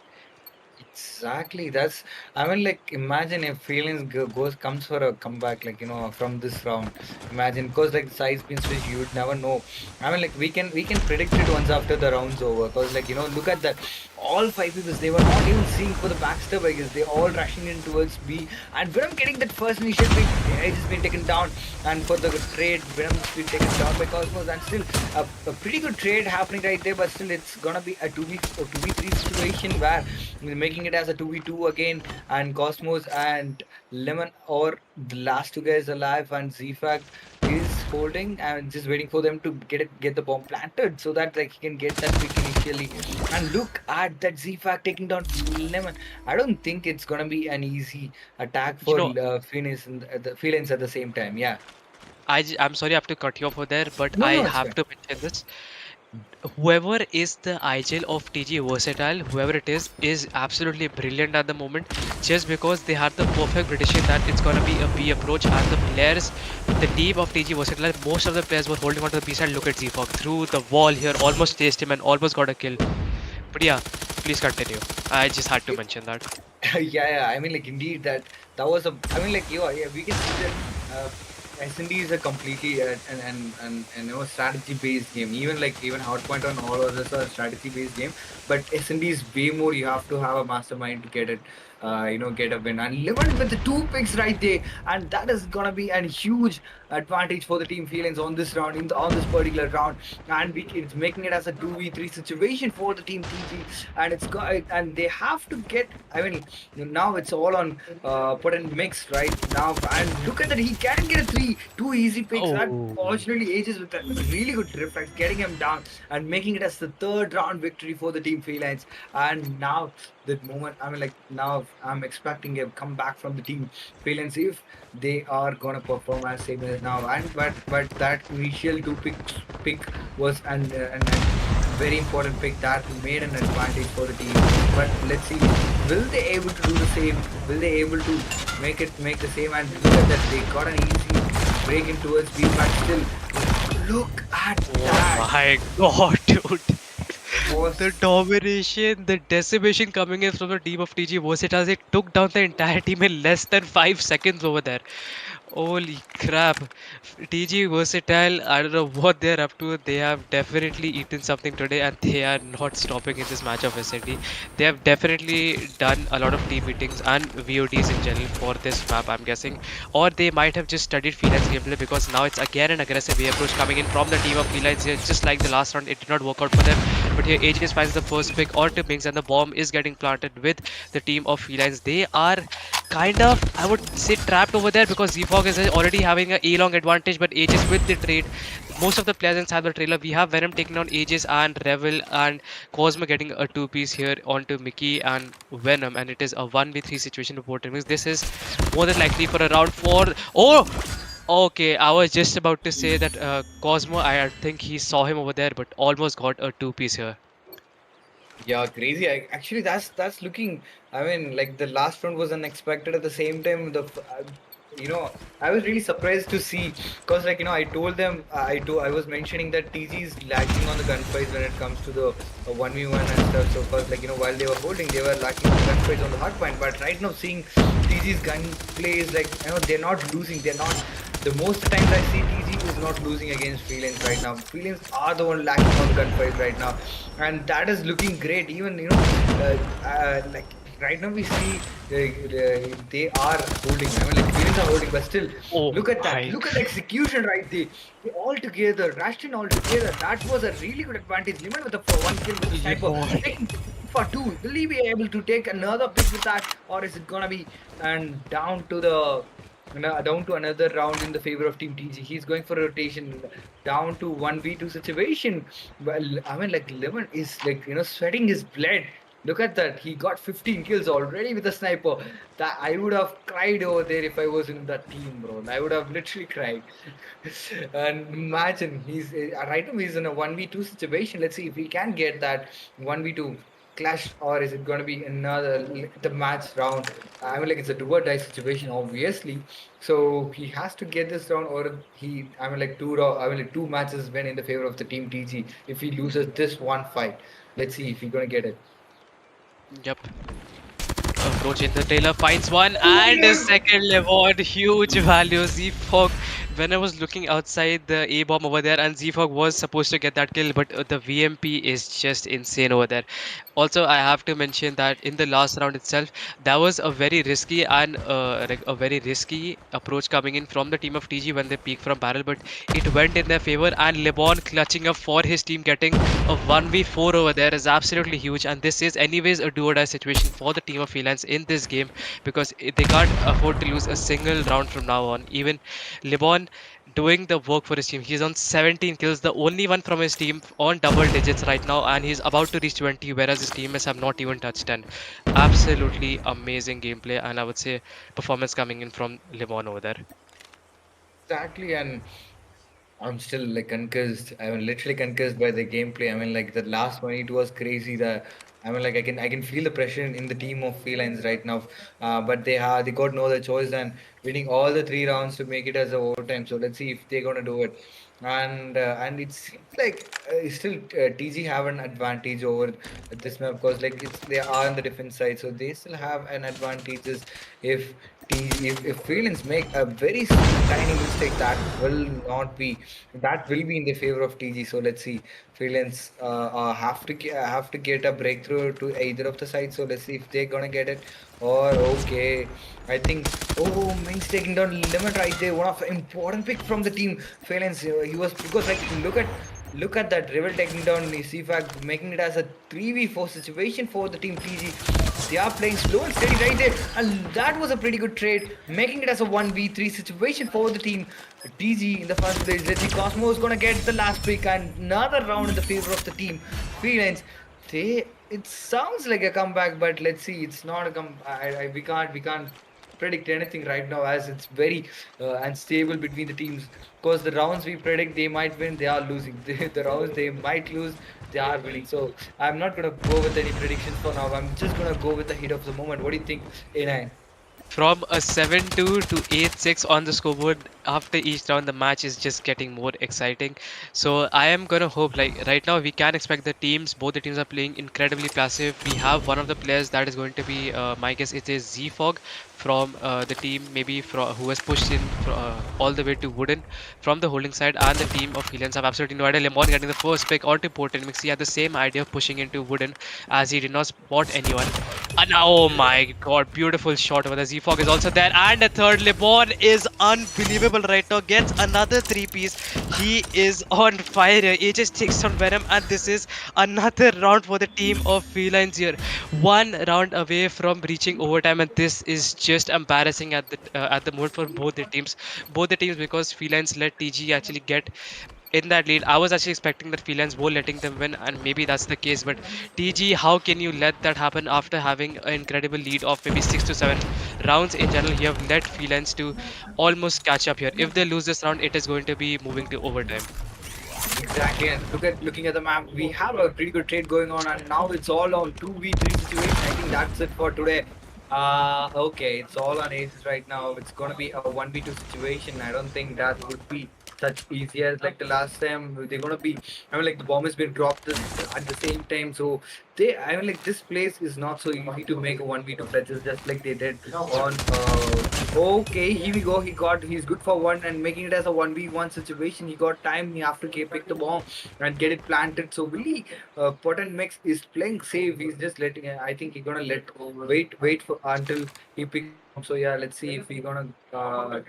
Exactly. That's. I mean, like, imagine if feelings goes comes for a comeback, like from this round. Imagine, because like the size been switched, you would never know. I mean, like we can predict it once after the round's over. Because like look at that. All 5 people they were not even seeing for the backstab. I guess they all rushing in towards B, and Venom getting that first initiative. Edge has been taken down, and for the trade, Venom's been taken down by Cosmos, and still a pretty good trade happening right there. But still, it's gonna be a 2v3 situation where making it as a 2v2 again, and Cosmos and Lemon or the last two guys alive, and Zfag is holding and just waiting for them to get the bomb planted so that like he can get that pick initially. And look at that Zfag taking down Lemon. I don't think it's gonna be an easy attack You for know, Phoenix and the Feelings at the same time. Yeah. I'm sorry I have to cut you off over there, but No, I no, it's have fine. to mention this. Whoever is the IGL of TG Versatile, whoever it is absolutely brilliant at the moment. just because they had the perfect prediction that it's gonna be a B approach, and the players, the team of TG Versatile, most of the players were holding on to the B side. Look at Zfog through the wall here, almost chased him and almost got a kill. But yeah, please continue. I just had to mention that. Yeah. I mean, like indeed that was a. I mean, like yeah, we can see that S&D is a completely and strategy based game. Even Hardpoint on all others are strategy based game, but S&D is way more. You have to have a mastermind to get it. Get a win. And Levin with the two picks right there, and that is gonna be a huge advantage for the team feelings on this round on this particular round, and it's making it as a 2v3 situation for the team TG, and and they have to get. I mean, now it's all on put in mix right now, and look at that, he can get a two easy picks. Oh, Unfortunately, Ages with a really good reflex, getting him down and making it as the third round victory for the team Felines. And now that moment, I mean, like now I'm expecting a comeback from the team Felines if they are gonna perform as same as now. And but that initial pick was and very important pick that made an advantage for the team. But let's see, will they able to do the same? Will they able to make the same? And look at that, they got an easy break in towards B, but still, look at oh that. my god, dude. The Was domination, the decimation coming in from the team of TG Versatiles, it took down the entire team in less than 5 seconds over there. Holy crap. TG Versatile, I don't know what they're up to. They have definitely eaten something today and they are not stopping in this match of SND. They have definitely done a lot of team meetings and VODs in general for this map, I'm guessing. Or they might have just studied Felines gameplay because now it's again an aggressive A approach coming in from the team of Felines here. Just like the last round, it did not work out for them. But here Aegis finds the first pick onto Mings and the bomb is getting planted with the team of Felines. They are kind of, I would say, trapped over there because Zfog is already having a A-long advantage, but Aegis with the trade. Most of the players inside the trailer, we have Venom taking on Aegis and Revel and Cosmo getting a two-piece here onto Mickey and Venom, and it is a 1v3 situation reported. Means this is more than likely for a round 4. Oh! Okay, I was just about to say that Cosmo, I think he saw him over there, but almost got a two-piece here. yeah, crazy. Actually, that's looking. I mean, like the last round was unexpected. At the same time, I was really surprised to see because, like, I told them, I was mentioning that TG is lacking on the gunfights when it comes to the 1v1 and stuff. So, first, like, while they were holding, they were lacking on the gunfights on the hard point. But right now, seeing TG's gunplay is like, they're not losing. They're not. The most times I see TG is not losing against Freelance right now. Freelance are the one lacking on the gunfight right now, and that is looking great. Even like right now we see they are holding. I mean, like Freelance are holding, but still, Oh look at that. my Look at the execution right there. They all together, Rashton all together. That was a really good advantage. Limit with the for one kill with the sniper. god. Taking for two. Will he be able to take another pick with that, or is it gonna be and down to the down to another round in the favor of Team TG. He's going for a rotation down to 1v2 situation. Well, I mean, like, Lemon is like, sweating his blood. Look at that. He got 15 kills already with a sniper. That I would have cried over there if I was in that team, bro. I would have literally cried. And imagine right now he's in a 1v2 situation. Let's see if he can get that 1v2 clash, or is it going to be another the match round. I mean, like, it's a do or die situation, obviously. So he has to get this round, or I mean, like two matches win in the favor of the team TG. If he loses this one fight, let's see if he's gonna get it. Yep. Approach in the trailer finds one Oh and a yes. second Levon. Huge value. Zfog, when I was looking outside the A bomb over there, and Zfog was supposed to get that kill, but the VMP is just insane over there. Also, I have to mention that in the last round itself, that was a very risky and like a very risky approach coming in from the team of TG when they peaked from barrel, but it went in their favor. And Lebon clutching up for his team, getting a 1v4 over there is absolutely huge. And this is, anyways, a do or die situation for the team of Felines in this game because they can't afford to lose a single round from now on. Even Lebon doing the work for his team. He's on 17 kills, the only one from his team on double digits right now, and he's about to reach 20, whereas his teammates have not even touched 10. Absolutely amazing gameplay, and I would say performance coming in from Limon over there. Exactly, and I'm still like concussed. I mean, literally concussed by the gameplay. I mean, like the last one, it was crazy. The I mean, like I can feel the pressure in the team of Felines right now, but they got no other choice than winning all the 3 rounds to make it as a overtime. So let's see if they're gonna do it, and it seems like still TG have an advantage over this map because like they are on the defense side, so they still have an advantages if. If Felines make a very tiny mistake, that will be in the favor of TG. So let's see. Freelance have to get a breakthrough to either of the sides. So let's see if they're gonna get it. Or okay, I think Ming's taking down Limit right there. One of the important pick from the team. Freelance, he was because like look at that Rival taking down CFAC, making it as a 3v4 situation for the team TG. They are playing slow and steady right there, and that was a pretty good trade, making it as a 1v3 situation for the team TG in the first place. Let's see, Cosmo is gonna get the last pick and another round in the favor of the team. Felines, it sounds like a comeback, but let's see, it's not a come. We can't predict anything right now as it's very unstable between the teams because the rounds we predict they might win, they are losing. The rounds they might lose, they are winning. So I'm not gonna go with any predictions for now. I'm just gonna go with the hit of the moment. What do you think, A9? From a 7-2 to 8-6 on the scoreboard after each round, the match is just getting more exciting. So I am gonna hope, like right now we can expect both the teams are playing incredibly passive. We have one of the players that is going to be my guess it is ZFog from the team, maybe who has pushed in all the way to Wooden from the holding side, and the team of Helians have absolutely no idea. Lemon getting the first pick onto Portal Mix. He had the same idea of pushing into Wooden as he did not spot anyone. And oh my god, beautiful shot over the Z-Fog is also there. And a third, Lebon is unbelievable right now. Gets another 3-piece. He is on fire here. He just takes on Venom, and this is another round for the team of Felines here. One round away from reaching overtime, and this is just embarrassing at the moment for both the teams. Both the teams, because Felines let TG actually get in that lead. I was actually expecting that Felines were letting them win, and maybe that's the case. But TG, how can you let that happen after having an incredible lead of maybe 6 to 7 rounds in general? You have let Felines to almost catch up here. If they lose this round, it is going to be moving to overtime. Exactly, and looking at the map, we have a pretty good trade going on, and now it's all on 2v3 situation. I think that's it for today. Okay, it's all on aces right now. It's gonna be a 1v2 situation. I don't think that would be such easy as like the last time. They're gonna be. I mean, like the bomb has been dropped at the same time, so I mean, like this place is not so easy to make a 1v2 pledges just like they did on. Okay, here we go. He's good for one and making it as a 1v1 situation. He got time. He have to pick the bomb and get it planted. So really, Potent Mix is playing safe. He's just letting. I think he's gonna wait for until he picks the bomb. So yeah, let's see if he's gonna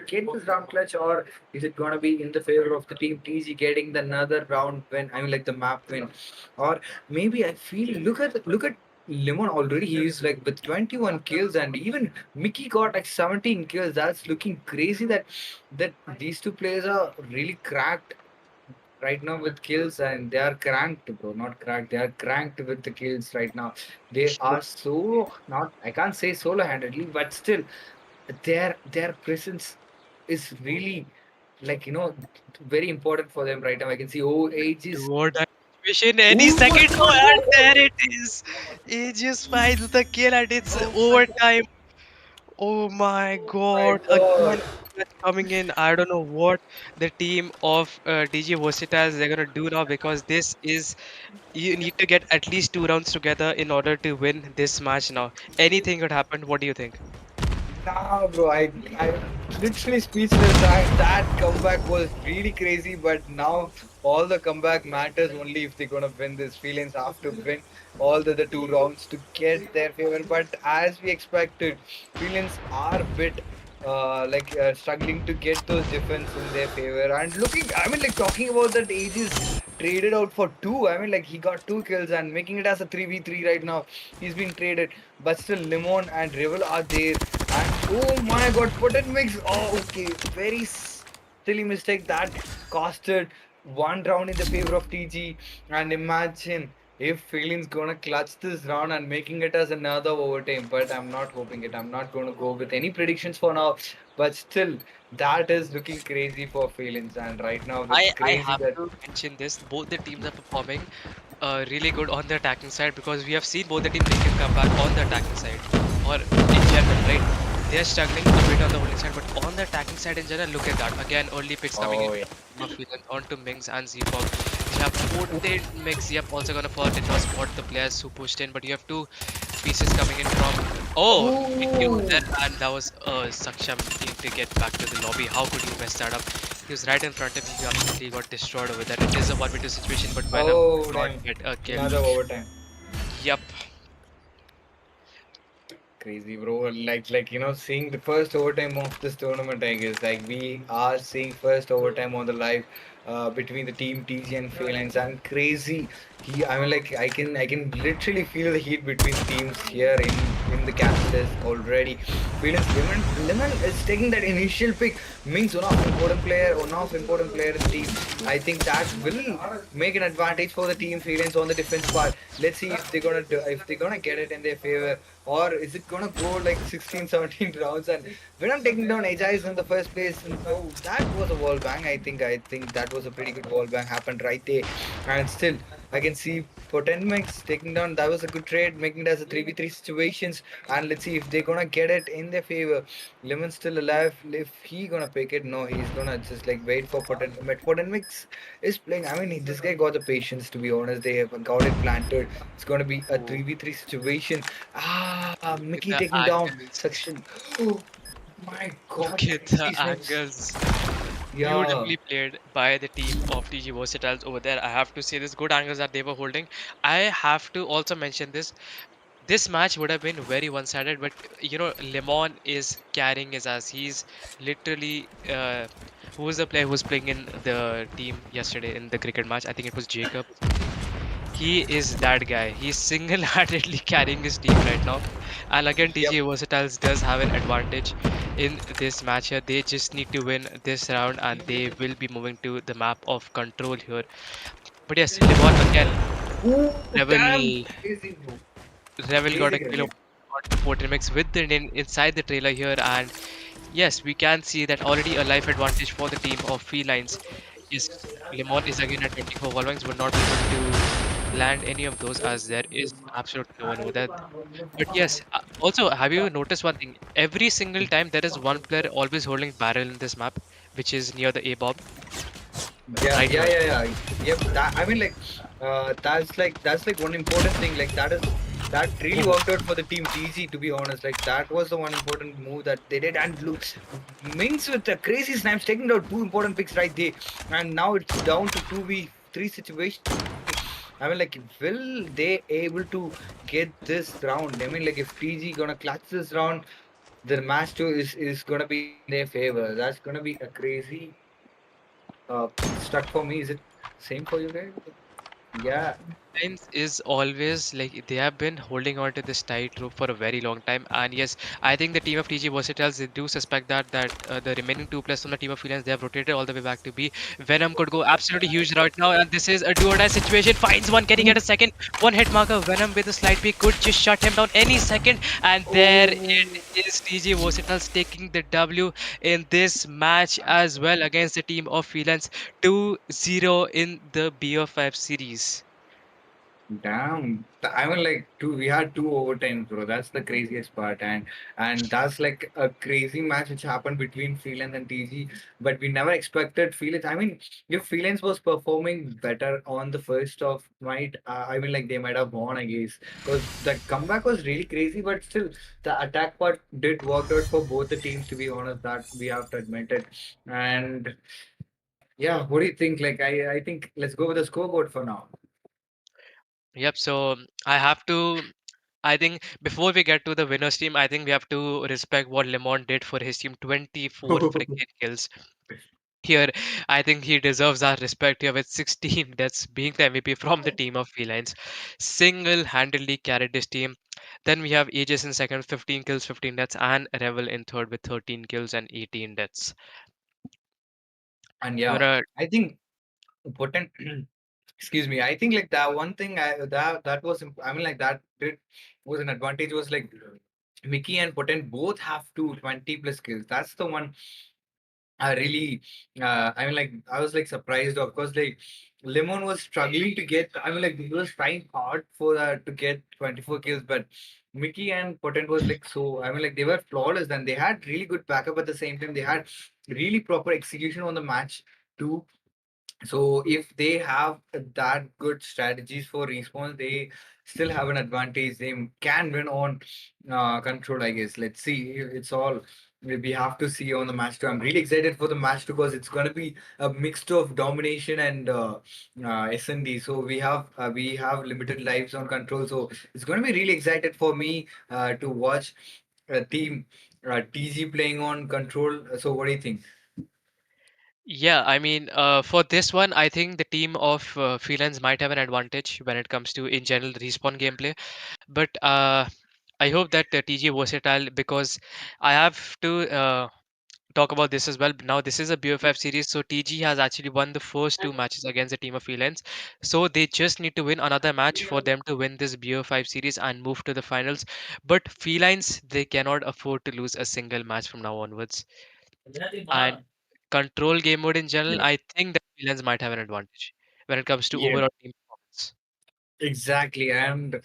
get this round clutch or is it gonna be in the favor of the team TG getting the another round win. I mean like the map win, or maybe I feel look at Lemon already. He's like with 21 kills, and even Mickey got like 17 kills. That's looking crazy. That these two players are really cracked right now with kills, and they are cranked, bro. Not cracked. They are cranked with the kills right now. They are so not. I can't say solo-handedly, but still, their presence is really like very important for them right now. I can see ages. Overtime situation any Oh my second. Oh, and god! there it is. He just finds the kill, and it's Oh my god! overtime. Oh my Oh my god, god! again that's coming in. I don't know what the team of DG Versatiles they're gonna do now, because this is, you need to get at least 2 rounds together in order to win this match now. Anything could happen. What do you think? Nah, bro, I literally speechless. That comeback was really crazy, but now all the comeback matters only if they're gonna win this. Feelings have to win all the 2 rounds to get their favor. But as we expected, feelings are a bit struggling to get those defense in their favor. And looking, I mean, like talking about that, Aegis traded out for two. I mean, like he got 2 kills and making it as a 3v3 right now. He's being traded, but still Limon and Rival are there. And oh my god, Potent Mix. Oh, okay. Very silly mistake that costed one round in the favor of TG. And imagine if Feeling's gonna clutch this round and making it as another overtime. But I'm not hoping it. I'm not gonna go with any predictions for now. But still, that is looking crazy for Feelings. And right now, it's I crazy have that to mention this. Both the teams are performing really good on the attacking side because we have seen both the team making comeback on the attacking side or in general, right? They are struggling a bit on the holding side, but on the attacking side in general, look at that. Again, early picks coming in Oh from yeah. the team of Felines onto Mings and Zfog. You have potent Mix. Yep, also gonna fall. Did not spot the players who pushed in, but you have two pieces coming in from. Oh, hit you Oh. there, and that was Saksham needing to get back to the lobby. How could you mess that up? He was right in front of him. He absolutely got destroyed over there. It is a 1v2 situation, but Venom Oh did not damn. get a kill. Another overtime. Yep. Crazy, bro. Seeing the first overtime of this tournament, I guess. Like we are seeing first overtime on the live between the team TG and Felines, and crazy. I can literally feel the heat between the teams here in the capital already. Felines Lemon is taking that initial pick. Means one of important player in the team. I think that will make an advantage for the team Felines on the defense part. Let's see if they're gonna get it in their favor, or is it gonna go like 16, 17 rounds? And we're not taking down Ajax in the first place. And oh, that was a wall bang. I think that was a pretty good wall bang happened right there. And still, I can see Potenmix taking down. That was a good trade, making it as a 3v3 situations. And let's see if they're gonna get it in their favor. Lemon's still alive. If he gonna pick it, no, he's gonna just like wait for Potenmix is playing. I mean, this guy got the patience, to be honest. They have got it planted. It's gonna be a Oh, 3v3 situation. Ah, look Mickey at the taking down angles. section. Oh my Look god, at the crazy snipes. angles. Yeah. Beautifully played by the team of TG Versatiles over there. I have to say this good angles that they were holding. I have to also mention this. This match would have been very one-sided, but Lemon is carrying his ass. He's literally who was the player who was playing in the team yesterday in the cricket match? I think it was Jacob or something. He is that guy. He's single-handedly carrying his team right now. And again, Yep. TG Versatiles does have an advantage in this match here. They just need to win this round and they will be moving to the map of control here. But yes, Lemon again, Ooh, damn. Revel Crazy, bro. Revel got Crazy a kill again. onto Potenmix with the inside the trailer here, and yes, we can see that already a life advantage for the team of Felines. Yes, Lemon is again at 24 wallbangs, but not able to land any of those as there is absolutely no one over there. But yes, also, have you noticed one thing? Every single time there is one player always holding barrel in this map, which is near the A bomb, Yeah, right yeah, here. yeah, yeah. Yep. That's like one important thing. Like that really Oh, worked out for the team TG. To be honest, like that was the one important move that they did. And look, Minx with the crazy snaps taking out two important picks right there. And now it's down to 2v3 situation. I mean, like, will they able to get this round? I mean, like, if TG gonna clutch this round, the match two is gonna be in their favor. That's gonna be a crazy stuck for me. Is it same for you guys? Yeah. Lines is always like they have been holding on to this tightrope for a very long time, and yes, I think the team of TG Versatiles they do suspect that the remaining two players from the team of Felines they have rotated all the way back to B. Venom could go absolutely huge right now, and this is a do or die situation. Finds one, can he get a second? One hit marker. Venom with a slight peek could just shut him down any second, and there Oh, it is. TG Versatiles taking the W in this match as well against the team of Felines 2-0 in the BO5 series. damn. I mean, like, we had two overtimes, bro. That's the craziest part, and that's like a crazy match which happened between Freelance and TG. But we never expected Freelance. I mean, if Freelance was performing better on the first of night, I mean, like, they might have won, I guess, because the comeback was really crazy. But still, the attack part did work out for both the teams. To be honest, that we have to admit it. And yeah, what do you think? Like, I think let's go with the scoreboard for now. Yep. So I have to. I think before we get to the winners team, I think we have to respect what Lemon did for his team. 24 freaking kills here. I think he deserves our respect here with 16 deaths, being the MVP from the team of Felines. Single-handedly carried this team. Then we have Aegis in second, 15 kills, 15 deaths, and Revel in third with 13 kills and 18 deaths. And You yeah, wanna I think potent. Excuse me. I think like that one thing that was I mean like that did was an advantage was like Mickey and Potent both have 20 plus kills. That's the one I really I mean like I was like surprised of course like Lemon was struggling to get. I mean, like he was trying hard for to get 24 kills, but Mickey and Potent was like so. I mean, like they were flawless. And they had really good backup at the same time. They had really proper execution on the match too. So if they have that good strategies for response, they still have an advantage. They can win on control, I guess. Let's see. It's all we have to see on the match too. I'm really excited for the match too, because it's gonna be a mix of domination and SND. So we have limited lives on control. So it's gonna be really excited for me to watch a team TG playing on control. So what do you think? Yeah, I mean, for this one, I think the team of Felines might have an advantage when it comes to, in general, respawn gameplay. But I hope that TG versatile, because I have to talk about this as well. Now, this is a BO5 series, so TG has actually won the first two matches against the team of Felines. So they just need to win another match for them to win this BO5 series and move to the finals. But Felines, they cannot afford to lose a single match from now onwards. And control game mode in general, Yeah. I think that Felines might have an advantage when it comes to Yeah. overall team performance. Exactly, and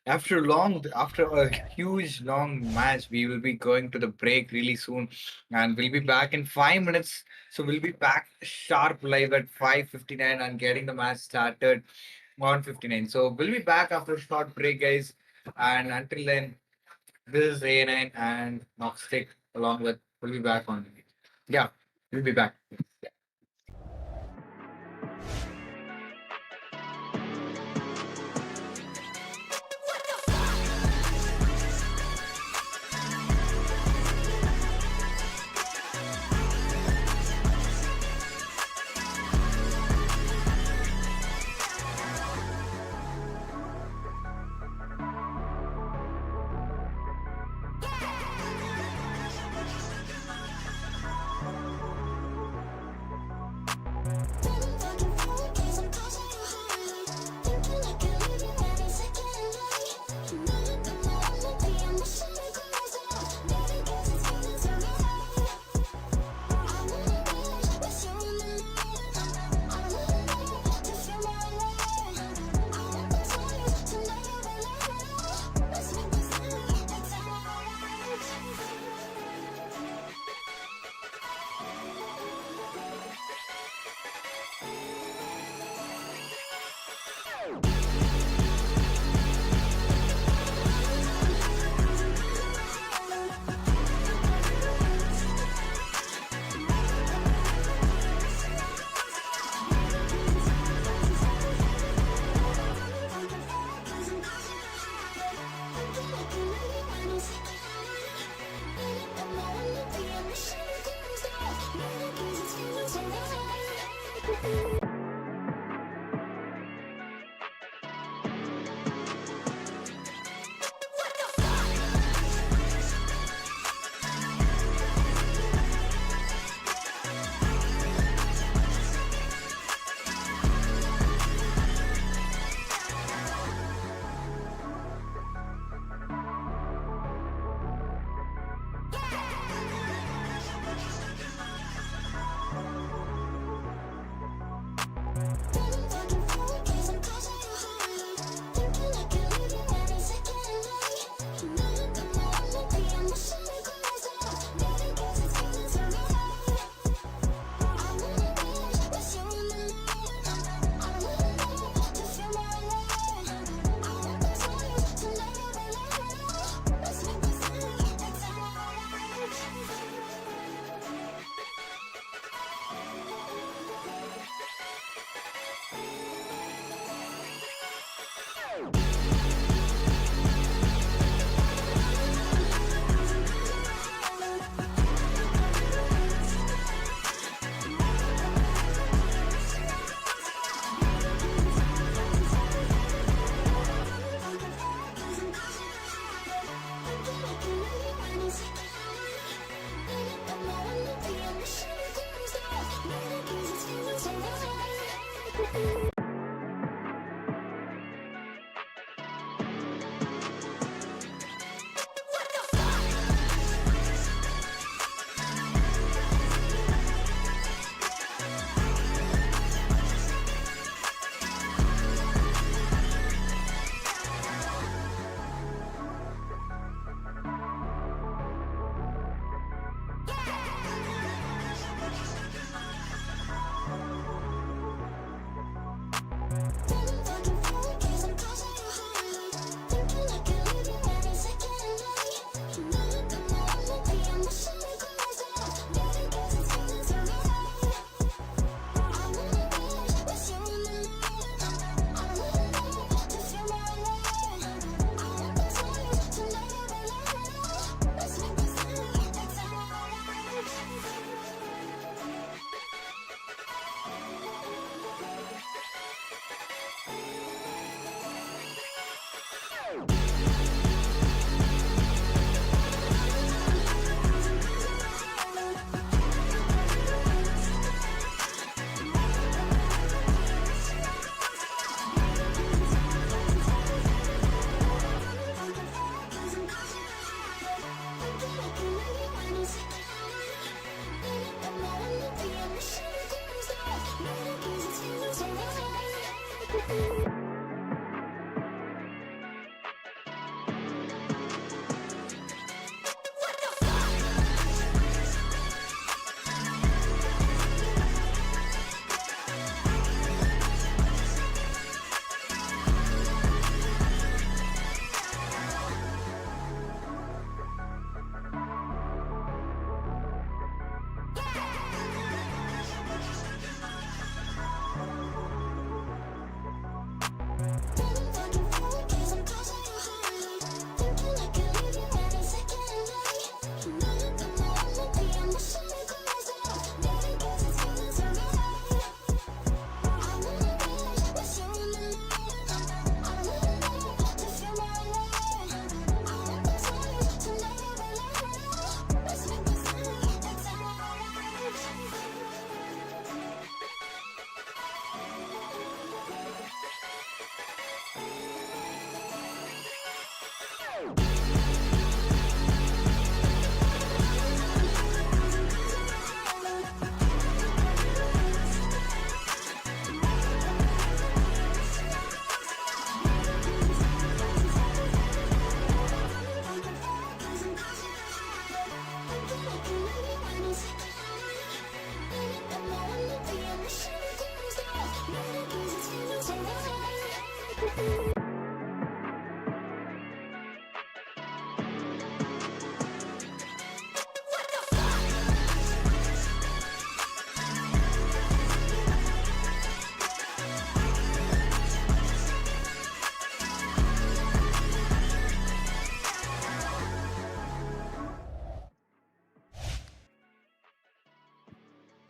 after a huge long match, we will be going to the break really soon, and we'll be back in 5 minutes. So we'll be back sharp live at 5:59 and getting the match started on 59. So we'll be back after a short break, guys. And until then, this is A9 and Knockstick along with. We'll be back on. Yeah, we'll be back.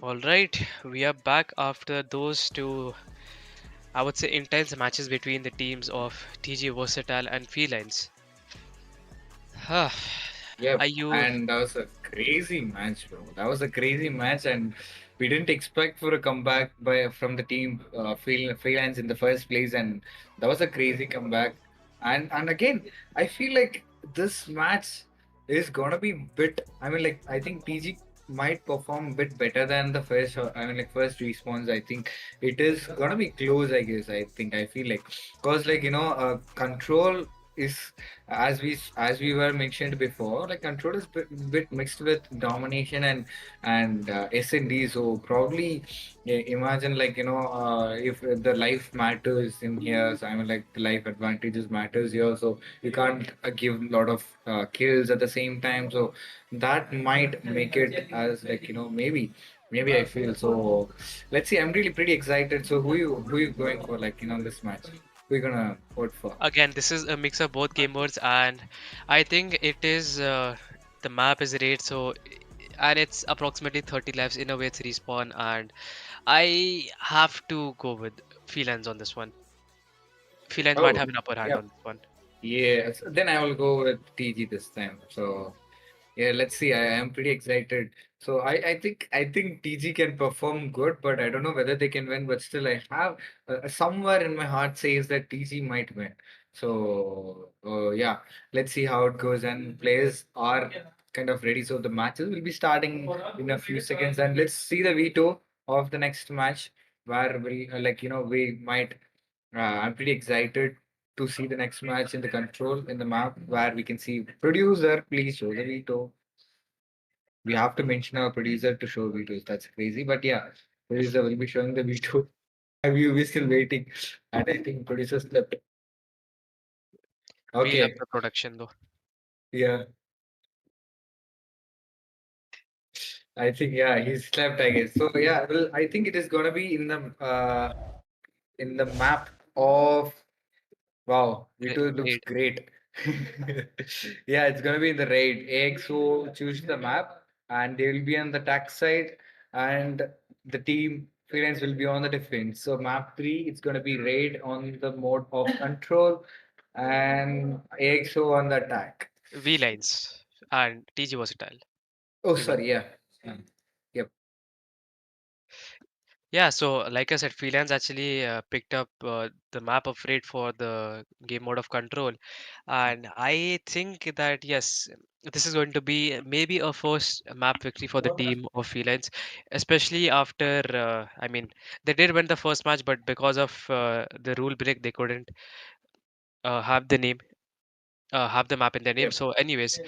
All right, we are back after those two, I would say, intense matches between the teams of TG Versatile and Felines. Are Yep, you and that was a crazy match, bro. That was a crazy match, and we didn't expect for a comeback by from the team freelance in the first place, and that was a crazy comeback. And again, I feel like this match is gonna be bit. I mean, like I think TG might perform a bit better than the first. I mean, like first response. I think it is gonna be close. I guess. I feel like because control is as we were mentioned before, like control is bit mixed with domination and S&D. So probably, yeah, imagine if the life matters in here. So I mean, like the life advantages matters here. So you can't give a lot of kills at the same time. So that might make it as maybe I feel so. Let's see. I'm really pretty excited. So who you going for this match? Who you gonna vote for? again? This is a mix of both game modes, and I think it is the map is raid, so and it's approximately 30 lives in a way it's respawn, and I have to go with Felines on this one. Felines might Oh, have an upper hand yeah. on this one. Yes. Then I will go with TG this time. So yeah, let's see. I am pretty excited. So I think TG can perform good, but I don't know whether they can win. But still, I have somewhere in my heart says that TG might win. So yeah, let's see how it goes. And players are kind of ready. So the matches will be starting in a few seconds, and let's see the veto of the next match where we might. I'm pretty excited to see the next match in the control in the map where we can see producer. Please show the veto. We have to mention our producer to show vetoes. That's crazy, but yeah, producer will be showing the veto. We still waiting, and I think producer slept. We love Okay, the production though. yeah, I think yeah he slept. I guess so. Yeah, well, I think it is gonna be in the map of. Wow, V2 looks Raid. great. Yeah, it's gonna be in the raid. AXO choose the map and they will be on the attack side and the team Freelance will be on the defense. So map 3, it's gonna be raid on the mode of control and AXO on the attack. V lines and TG versatile. Oh, We mean. sorry, yeah. Yep. Yeah, so like I said, Freelance actually picked up the map of raid for the game mode of control, and I think that yes, this is going to be maybe a first map victory for the team of Freelance, especially after I mean they did win the first match, but because of the rule break, they couldn't have the name. Have the map in their name. Yep. So, anyways,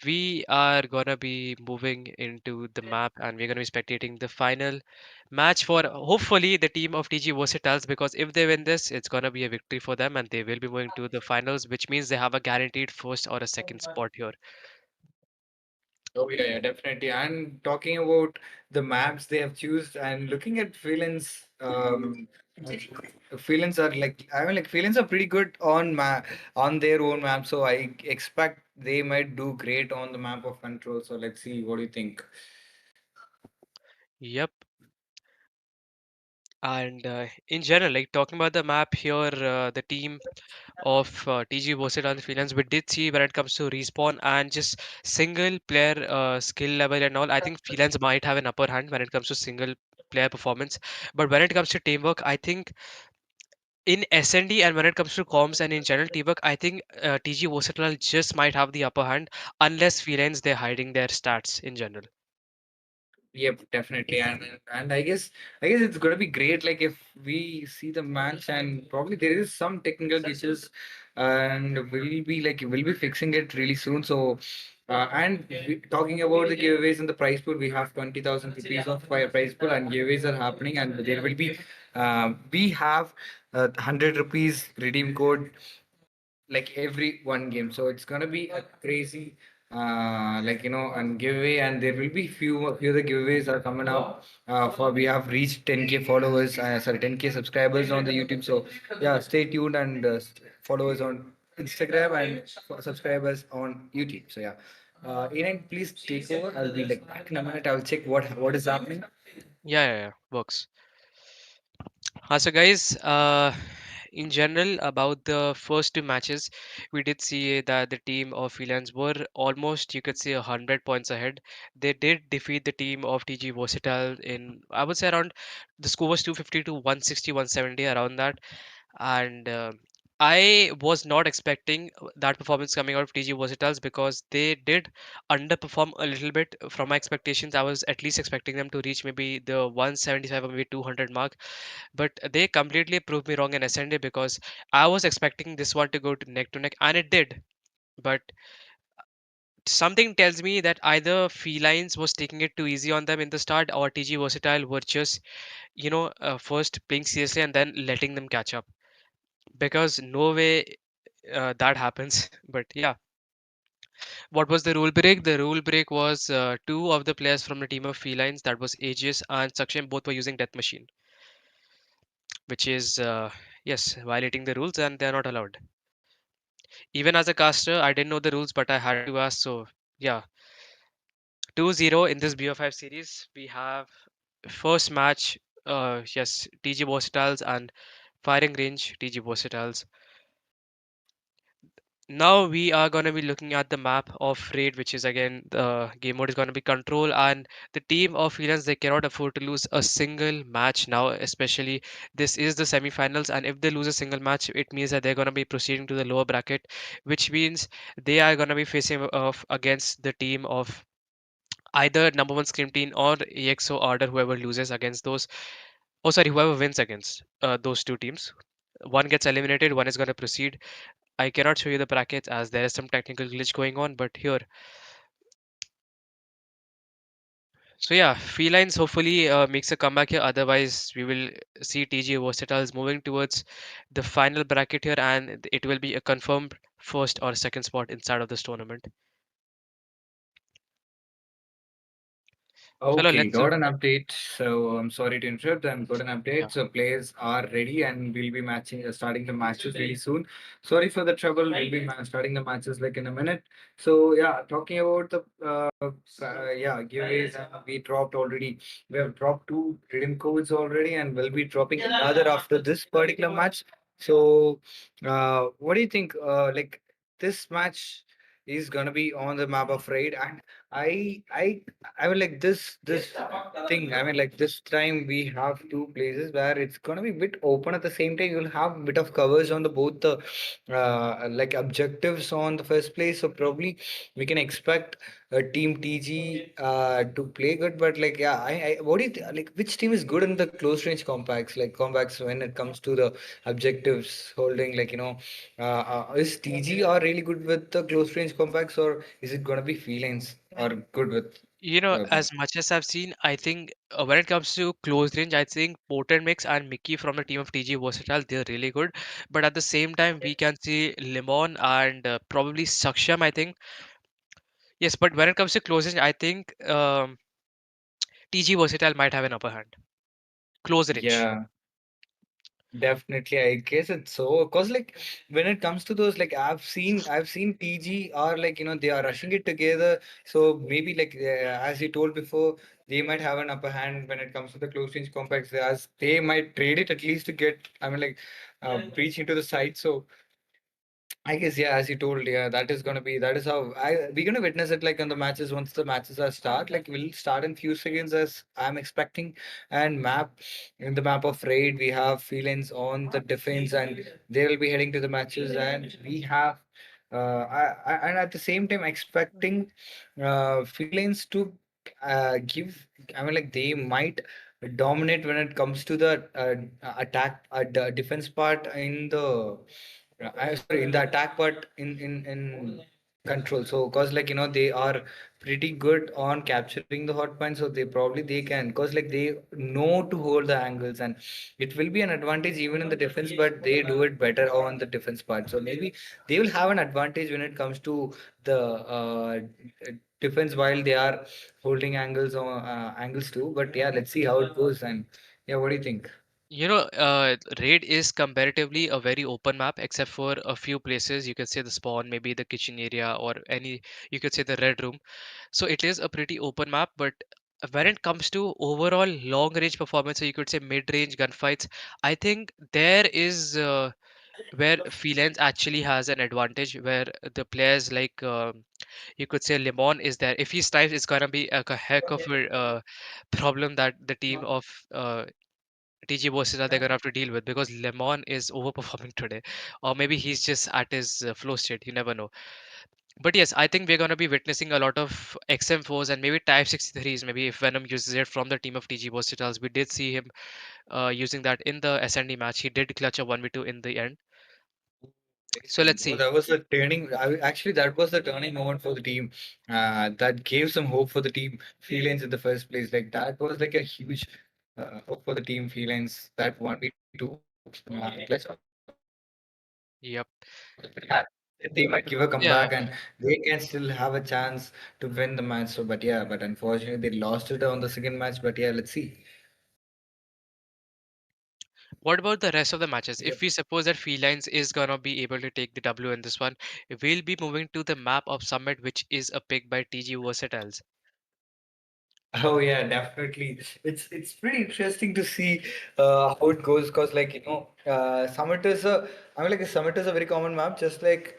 we are gonna be moving into the map and we're gonna be spectating the final match for hopefully the team of TG Versatiles, because if they win this, it's gonna be a victory for them and they will be moving to the finals, which means they have a guaranteed first or a second spot here. Oh yeah, definitely. And talking about the maps they have chosen and looking at freelance, freelance are freelance are pretty good on their own map. So I expect they might do great on the map of control. So let's see. What do you think? Yep. And in general, like talking about the map here, the team of TG Versatile and Freelance, we did see when it comes to respawn and just single player skill level and all. I think Freelance might have an upper hand when it comes to single player performance. But when it comes to teamwork, I think in S&D and when it comes to comms and in general teamwork, I think TG Versatile just might have the upper hand unless Freelance they're hiding their stats in general. Yep, definitely, and I guess it's gonna be great. Like if we see the match, and probably there is some technical issues, and we'll be fixing it really soon. So, talking about the giveaways and the prize pool, we have 20,000 rupees of prize pool, and giveaways are happening, and there will be, we have 100 rupees redeem code like every one game. So it's gonna be a crazy and giveaway, and there will be few other giveaways are coming up. For we have reached 10K followers, sorry, 10K subscribers on the YouTube. So yeah, stay tuned and follow us on Instagram and subscribers on YouTube. So yeah, Ian, please take over. I'll be like back in a minute. I'll check what is happening. Yeah, works. So guys, in general, about the first two matches, we did see that the team of Felines were almost, you could say, 100 points ahead. They did defeat the team of TG Versatile in, I would say, around the score was 250 to 160, 170, around that. And I was not expecting that performance coming out of TG Versatiles because they did underperform a little bit from my expectations. I was at least expecting them to reach maybe the 175 or maybe 200 mark, but they completely proved me wrong in SND because I was expecting this one to neck, and it did. But something tells me that either Felines was taking it too easy on them in the start, or TG Versatile were just, first playing seriously and then letting them catch up. Because no way that happens. But yeah, what was the rule break? The rule break was two of the players from the team of Felines, that was Aegis and Saksham, both were using Death Machine, which is, yes, violating the rules and they're not allowed. Even as a caster, I didn't know the rules, but I had to ask. So yeah, 2-0 in this BO5 series. We have first match, yes, TG Versatiles and firing range TG Versatiles. Now we are going to be looking at the map of raid, which is again the game mode is going to be control, and the team of Felines, they cannot afford to lose a single match now, especially this is the semi-finals, and if they lose a single match, it means that they're going to be proceeding to the lower bracket, which means they are going to be facing off against the team of either number 1 scrim team or EXO Ardor, whoever loses against those, oh sorry, whoever wins against those two teams. One gets eliminated, one is going to proceed. I cannot show you the brackets as there is some technical glitch going on, but here. So yeah, Felines hopefully makes a comeback here. Otherwise, we will see TG Versatiles moving towards the final bracket here, and it will be a confirmed first or second spot inside of this tournament. So Okay, let's got an update. So I'm sorry to interrupt. I'm got an yeah. update. So players are ready and we'll be starting the matches really soon. Sorry for the trouble. We'll be starting the matches like in a minute. So yeah, talking about the yeah giveaways, we dropped already. We have dropped two redeem codes already, and we'll be dropping another after this particular match. So what do you think? Like this match is gonna be on the map of raid, and I I I mean, like this thing. I mean, like this time we have two places where it's gonna be a bit open at the same time. You'll have a bit of covers on the both the like objectives on the first place. So probably we can expect team TG to play good. But like yeah, I what do you like? Which team is good in the close range compacts? Like compacts when it comes to the objectives holding. Like is TG are really good with the close range compacts, or is it gonna be felines are good with As much as I've seen, I think when it comes to close range, I think Potent Mix and Mickey from the team of TG Versatile, they're really good. But at the same time, we can see Limon and probably Saksham, I think. Yes, but when it comes to close range, I think TG Versatile might have an upper hand. Close range. yeah. Definitely, I guess it's so. Cause like when it comes to those, like I've seen TG are like they are rushing it together. So maybe like as you told before, they might have an upper hand when it comes to the close range compacts. As they might trade it at least to get, I mean like, breach into the site. So I guess yeah, as you told, yeah, that is how we're gonna witness it like on the matches once the matches are start. Like we'll start in few seconds as I'm expecting, and map in the map of raid we have feelings on the defense, and they will be heading to the matches, and we have and at the same time expecting feelings to give. I mean like they might dominate when it comes to the attack defense part in the sorry, in the attack part in control. So, cause like they are pretty good on capturing the hot points, so they can, cause like they know to hold the angles, and it will be an advantage even in the defense, but they do it better on the defense part. So maybe they will have an advantage when it comes to the defense while they are holding angles too. But yeah, let's see how it goes. And yeah, what do you think? Raid is comparatively a very open map, except for a few places. You can say the spawn, maybe the kitchen area, or any, you could say the red room. So it is a pretty open map, but when it comes to overall long range performance, or you could say mid range gunfights, I think there is where Felines actually has an advantage, where the players like you could say Lemon is there. If he snipes, it's gonna be a heck of a problem that the team of TG bosses are they gonna have to deal with, because Lemon is overperforming today, or maybe he's just at his flow state. You never know. But yes, I think we're gonna be witnessing a lot of XM4s and maybe Type 63s. Maybe if Venom uses it from the team of TG Versatiles, we did see him using that in the SND match. He did clutch a 1v2 in the end. So let's Oh, see. that was the turning. Actually, that was the turning moment for the team. That gave some hope for the team Felines in the first place. Like that was like a huge hope for the team Felines. That 1v2. Yep. They might give a Yeah. comeback and they can still have a chance to win the match. So, but yeah, but unfortunately they lost it on the second match. But yeah, let's see. What about the rest of the matches? Yep. If we suppose that Felines is gonna be able to take the W in this one, we'll be moving to the map of Summit, which is a pick by TG Versatiles. Oh yeah, definitely. It's pretty interesting to see how it goes because Summit is a Summit is a very common map. Just like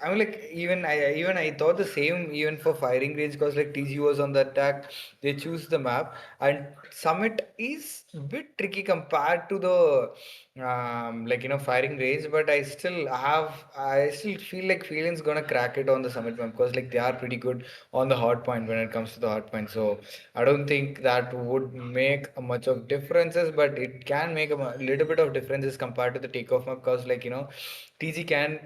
unlike even I thought the same even for firing range because like TG was on the attack, they choose the map and Summit is a bit tricky compared to the firing range. But I still feel like Feeling's gonna crack it on the Summit map because like they are pretty good on the hard point when it comes to the hard point. So I don't think that would make a much of differences, but it can make a little bit of differences compared to the takeoff map because TG can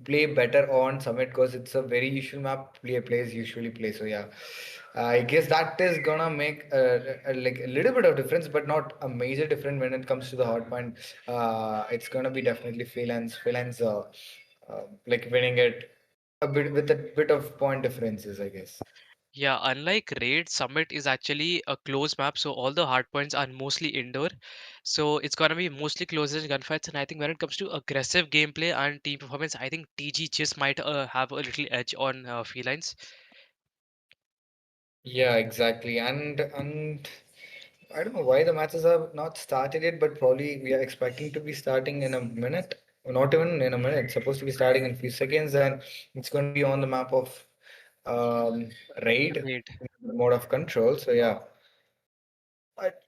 play better on Summit because it's a very usual map players usually play. So yeah. I guess that is gonna make like a little bit of difference, but not a major difference when it comes to the hard point. It's gonna be definitely freelance, like winning it a bit with a bit of point differences, I guess. Yeah, unlike Raid, Summit is actually a close map, so all the hard points are mostly indoor. So it's gonna be mostly close range gunfights, and I think when it comes to aggressive gameplay and team performance, I think TG just might have a little edge on Felines. Yeah, exactly. And I don't know why the matches have not started yet, but probably we are expecting to be starting in a minute. Not even in a minute. It's supposed to be starting in a few seconds, and it's going to be on the map of um, raid Raid. mode of control. So yeah, but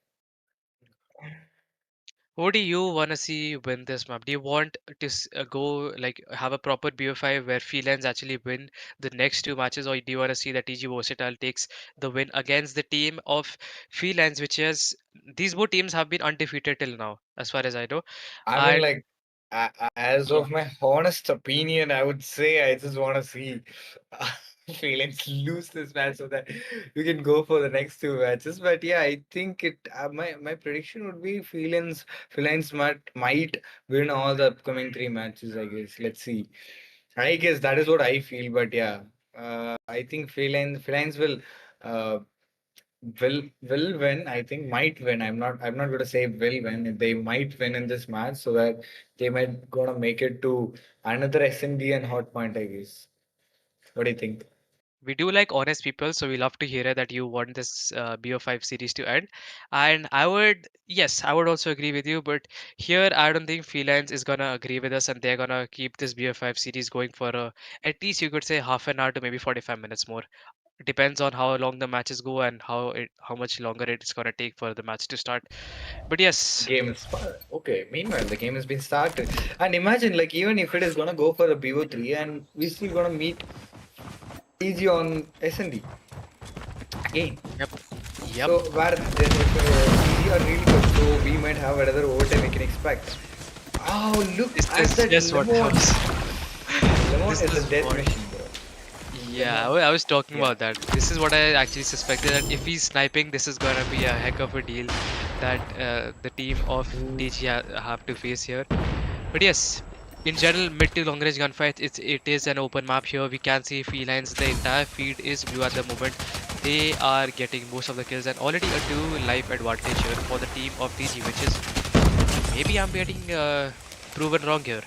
Who do you want to see win this map? Do you want to go like have a proper BO5 where Felines actually win the next two matches, or do you want to see that TG Versatile takes the win against the team of Felines, which is these both teams have been undefeated till now, as far as I know. I mean, And like, as yeah, of my honest opinion, I would say I just want to see Felix lose this match so that we can go for the next two matches. But yeah, I think my prediction would be Felix might win all the upcoming three matches. I guess. Let's see. I guess that is what I feel. But yeah, I think Felix uh, will win. I think might win. I'm not gonna say will win. They might win in this match so that they might gonna make it to another SMD and hot point, I guess. What do you think? we do like honest people, so we love to hear that you want this BO5 series to end. And I would, yes, I would also agree with you, but here I don't think Felines is gonna agree with us, and they're gonna keep this BO5 series going for at least you could say half an hour to maybe 45 minutes more. Depends on how long the matches go and how much longer it's gonna take for the match to start. But yes, Game is okay. Meanwhile, the game has been started. And imagine, like, even if it is gonna go for a BO3 and we still gonna meet easy on SND again. yep, yep. So where easy are really good, so we might have another overtime we can expect. Oh, look This at is that just what I Lemon. was. Lemon This is a is death what. machine, bro. Yeah, Lemon. I was talking Yeah. about that. This is what I actually suspected, that if he's sniping, this is gonna be a heck of a deal that the team of TG have to face here. But yes, in general, mid to long range gunfights, it is an open map here. We can see felines. The entire field is blue at the moment. They are getting most of the kills and already a 2 life advantage here for the team of TG, which is maybe I'm getting proven wrong here.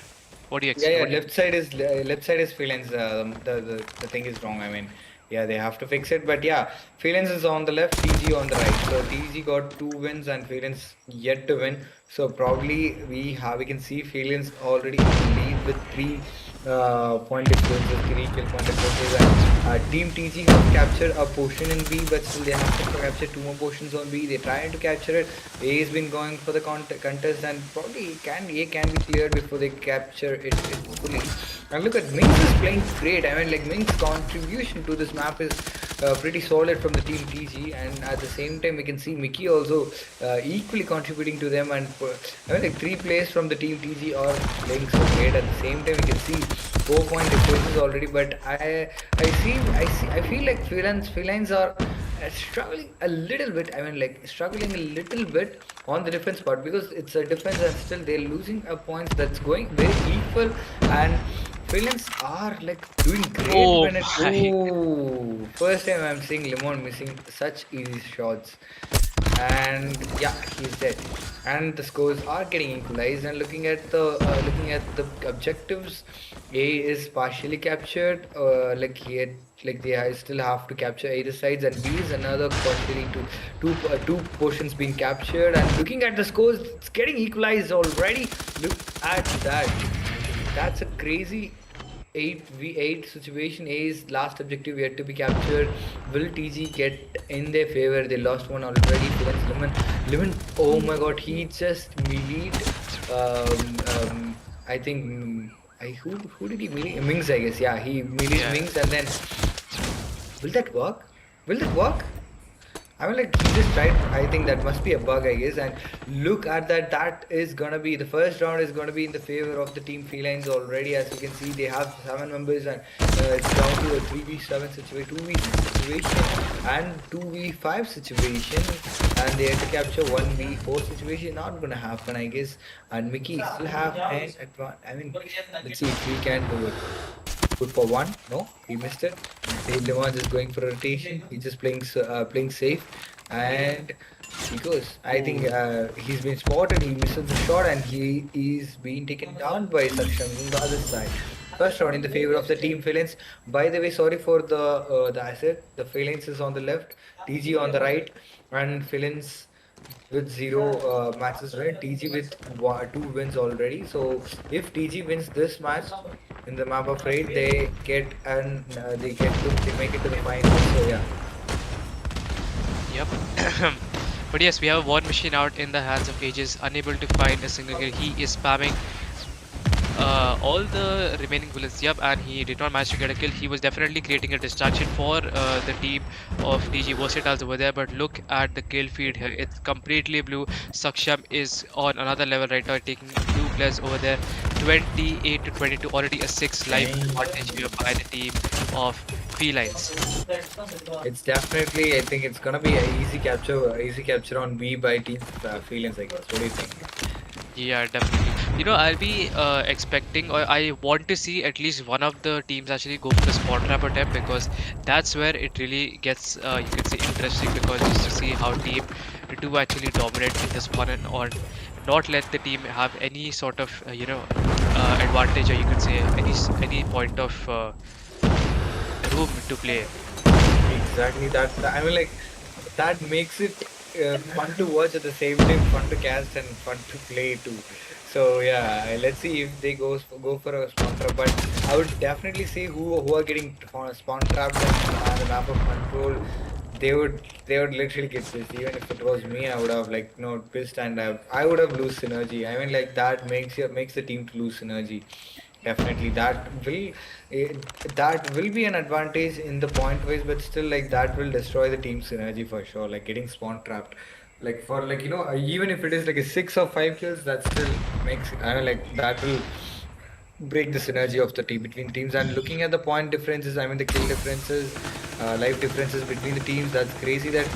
What do you Yeah, what yeah. do you think? Left side is freelance. The thing is wrong. I mean, Yeah, they have to fix it. But yeah, Felines is on the left, TG on the right. So TG got 2 wins and Felines yet to win. So probably we can see Felines already in the lead with 3 point differences, 3 kill point differences, and Team TG have captured a portion in B, but still they have to capture 2 more portions on B. They're trying to capture it. A has been going for the contest, and probably A can be cleared before they capture it fully. And look at Mings is playing great. I mean, like Mings' contribution to this map is pretty solid from the team TG, and at the same time we can see Mickey also equally contributing to them. And I mean, like 3 players from the team TG are playing so great. At the same time, we can see 4 point differences already. But I feel like Felines are struggling a little bit. I mean, like struggling a little bit on the defense part because it's a defense and still they're losing points that's going very equal. And Felines are like doing great Oh when it. my. Oh, first time I'm seeing Lemon missing such easy shots. And yeah, he's dead. And the scores are getting equalized. And looking at the objectives, A is partially captured. Like they still have to capture either sides, and B is another partially two portions being captured. And looking at the scores, it's getting equalized already. Look at that. That's a crazy 8v8 situation. A's last objective yet to be captured. Will TG get in their favor? They lost one already. Against Lemon, oh my god, he just meleeed. I think. Who did he melee? Mings, I guess. Yeah, he meleeed Yeah. Mings, and then will that work? Will that work? I mean, like, he just tried. I think that must be a bug, I guess. And look at that. That is gonna be the first round is gonna be in the favor of the team Felines already. As you can see, they have 7 members, and it's down to a 3v7 situation, 2v6 situation, and 2v5 situation. And they have to capture 1v4 situation. Not gonna happen, I guess. And Mickey still have an advantage. I mean, let's see if we can do it. Good for one. No, he missed it. Levan is going for a rotation. He's just playing safe, and he goes. I think he's been spotted. He misses the shot, and he is being taken down by Saksham on the other side. First round in the favor of the team Felines. By the way, sorry for the asset. The Felines is on the left, TG on the right, and Felines with 0 matches, right? TG with 2 wins already. So if TG wins this match in the map of raid, they make it to the final. So yeah. Yep. But yes, we have one machine out in the hands of Aegis, unable to find a single kill. He is spamming all the remaining bullets. Yep, and he did not manage to get a kill. He was definitely creating a distraction for the team of DG Versatiles over there. But look at the kill feed here. It's completely blue. Saksham is on another level right now, taking 2 players over there. 28 to 22, already a 6 life advantage here by the team of Felines. It's definitely. I think it's gonna be an easy capture on B by team Felines. I guess. What do you think? Yeah, definitely. You know, I'll be expecting, or I want to see at least one of the teams actually go for the spot trap attempt, because that's where it really gets, you can say, interesting, because just to see how team do actually dominate in this one, and or not let the team have any sort of, advantage, or you could say any point of room to play. Exactly that. I mean, like that makes it fun to watch at the same time, fun to cast and fun to play too. So yeah, let's see if they go for a spawn trap. But I would definitely say who are getting spawn trapped on the map of control. They would literally get pissed. Even if it was me, I would have like pissed, and I would have lose synergy. I mean, like that makes the team to lose synergy. Definitely, eh, that will be an advantage in the point wise, but still, like that will destroy the team synergy for sure. Like getting spawn trapped, like for like even if it is like a 6 or 5 kills, that still makes I mean like that will break the synergy of the team between teams. And looking at the point differences, I mean the kill differences, life differences between the teams, that's crazy that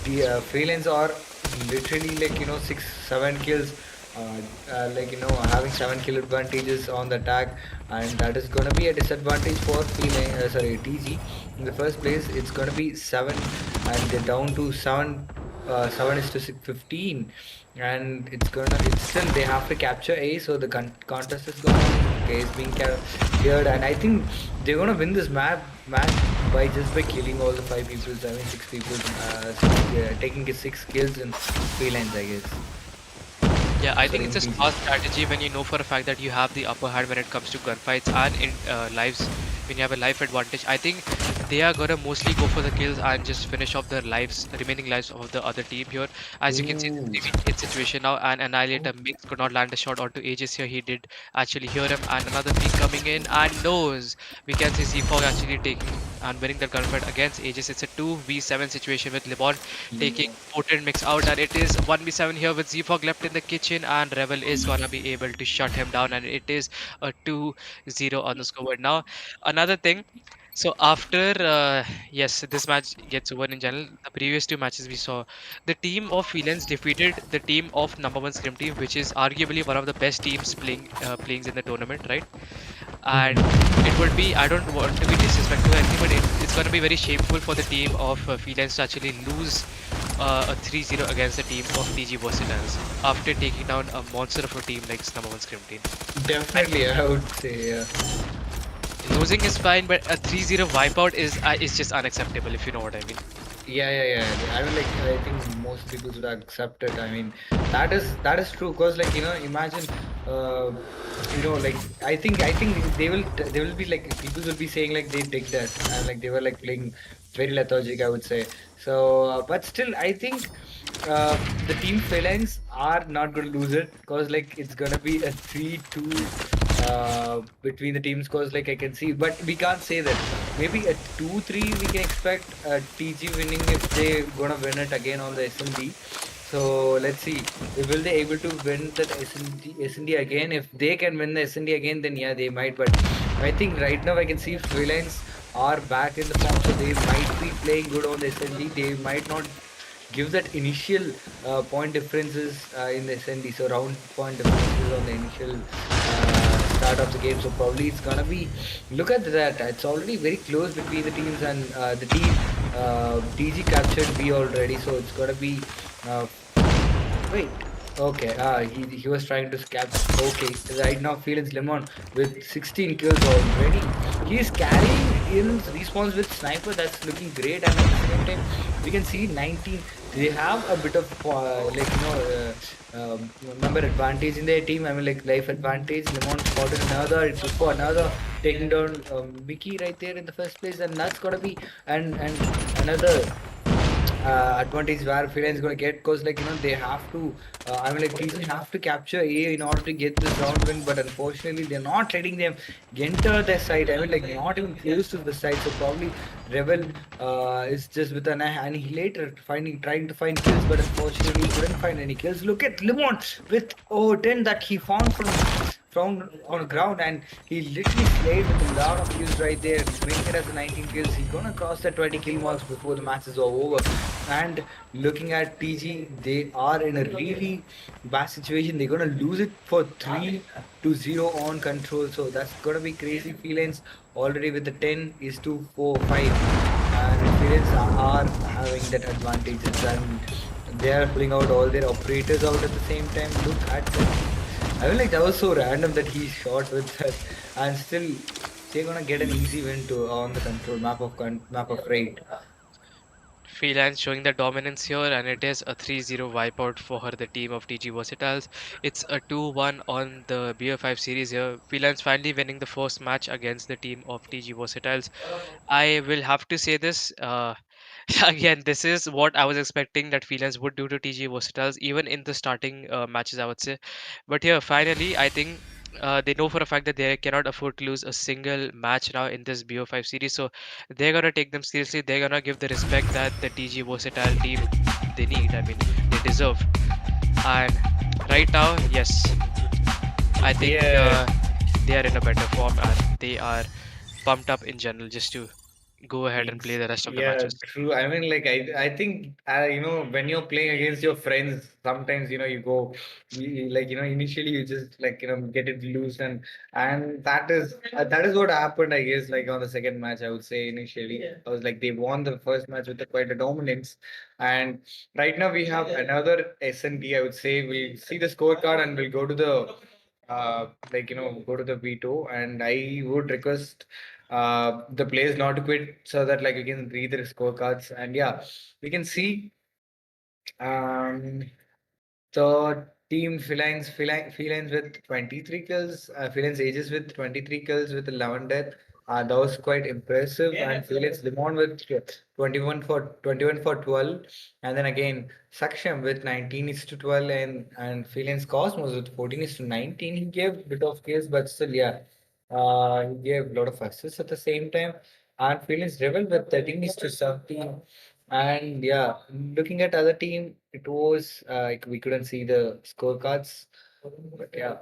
the Felines are literally like 6 7 kills, having 7 kill advantages on the attack, and that is gonna be a disadvantage for TG. In the first place, it's gonna be 7, and they're down to 7 is to 15, and it's still they have to capture A, so the contest is going on. A is being cleared, and I think they're gonna win this match by just by killing all the five people, I mean six people, taking his six kills in Felines, I guess. Yeah, I think Sorry, it's in a PG. smart strategy when you know for a fact that you have the upper hand when it comes to gunfights and in lives. When you have a life advantage, I think they are gonna mostly go for the kills and just finish off the lives, remaining lives of the other team here. As you can see, Ooh. the 3v8 situation now, and Annihilator Mix could not land a shot onto Aegis here. He did actually hear him, and another peek coming in, and knows. We can see Z-Fog actually taking and winning the gunfight against Aegis. It's a 2v7 situation with Limon taking potent mix out, and it is 1v7 here with Zfog left in the kitchen, and Rebel is gonna be able to shut him down, and it is a 2-0 on the scoreboard. Now another thing, so after yes, this match gets over in general. The previous two matches we saw, the team of Felines defeated the team of No1ScrimTeam, which is arguably one of the best teams playing in the tournament, right? And it would be, I don't want to be disrespectful or anything, but it's going to be very shameful for the team of Felines to actually lose a 3-0 against the team of TG Versatiles after taking down a monster of a team like No1ScrimTeam. I Definitely, I would say, yeah. Losing is fine, but a 3-0 wipeout is just unacceptable, if you know what I mean. Yeah. I mean, like, I think most people should accept it. I mean, that is true. Cause, like, imagine, uh, like, I think they will be like, people will be saying like they dig that, and like they were like playing very lethargic, I would say. So, but still, I think, the team Felines are not going to lose it, cause like it's gonna be a 3-2 between the teams, cause like I can see, but we can't say that. Maybe a 2-3 we can expect TG winning if they gonna win it again on the SND. So let's see. Will they able to win that SND again? If they can win the SND again, then yeah, they might. But I think right now I can see Freelines are back in the form, so they might be playing good on the SND. They might not give that initial point differences in the SND. So round point differences on the initial start of the game. So probably it's gonna be. Look at that. It's already very close between the teams, and the team DG captured B already. So it's gonna be. Wait. Okay. He was trying to capture. Okay. Right now, Felix Lemon with 16 kills already. He is carrying in response with sniper. That's looking great. And at the same time, we can see 19. They have a bit of number advantage in their team. I mean, like life advantage. Lemon spotted another. It's for another taking down Mickey right there in the first place, and that's gonna be and another advantage where Finland is going to get, because like they have to I mean like TG have to capture A in order to get this round win, but unfortunately they're not letting them enter their side. I mean like not even close to the side. So probably Rebel is just with an annihilator trying to find kills, but unfortunately he couldn't find any kills. Look at Lemon with 10 that he found from on the ground, and he literally slayed with a lot of kills right there, making it as a 19 kills. He's gonna cross the 20 kill marks before the match is all over. And looking at TG, they are in a really bad situation. They're gonna lose it for 3-0 on control. So that's gonna be crazy feelings already with the 10 is to 4-5. And Feelings are having that advantages, and they are pulling out all their operators out at the same time. Look at that. I feel like that was so random that he shot with that, and still they're gonna get an easy win to on the control map of raid. Freelance showing the dominance here, and it is a 3-0 wipeout for the team of TG Versatiles. It's a 2-1 on the BO5 series here. Freelance finally winning the first match against the team of TG Versatiles. I will have to say this. Again, this is what I was expecting that Freelance would do to TG Versatiles, even in the starting matches, I would say. But here, finally, I think they know for a fact that they cannot afford to lose a single match now in this BO5 series. So they're gonna take them seriously. They're gonna give the respect that the TG Versatile team they need. I mean, they deserve. And right now, yes, I think Yeah, they are in a better form and they are pumped up in general just to go ahead and play the rest of the Yeah, matches. true. I mean, like I think when you're playing against your friends, sometimes you go, like initially you just like get it loose, and that is what happened, I guess. Like on the second match, I would say initially I was like they won the first match with quite a dominance, and right now we have another SND. I would say we'll see the scorecard and we'll go to the go to the veto, and I would request. the players not to quit so that like we can read their scorecards. And yeah, we can see um so team Felines with 23 kills, Felines Ages with 23 kills with 11 death. That was quite impressive. Yeah, and Felix Limon with 21 for 12. And then again, Saksham with 19 is to 12 and Felix Cosmos with 14 is to 19. He gave bit of kills, but still, yeah. He gave a lot of assists at the same time. And Felix Rebel with 13 is to 17. And yeah, looking at other team, it was like we couldn't see the scorecards, but yeah.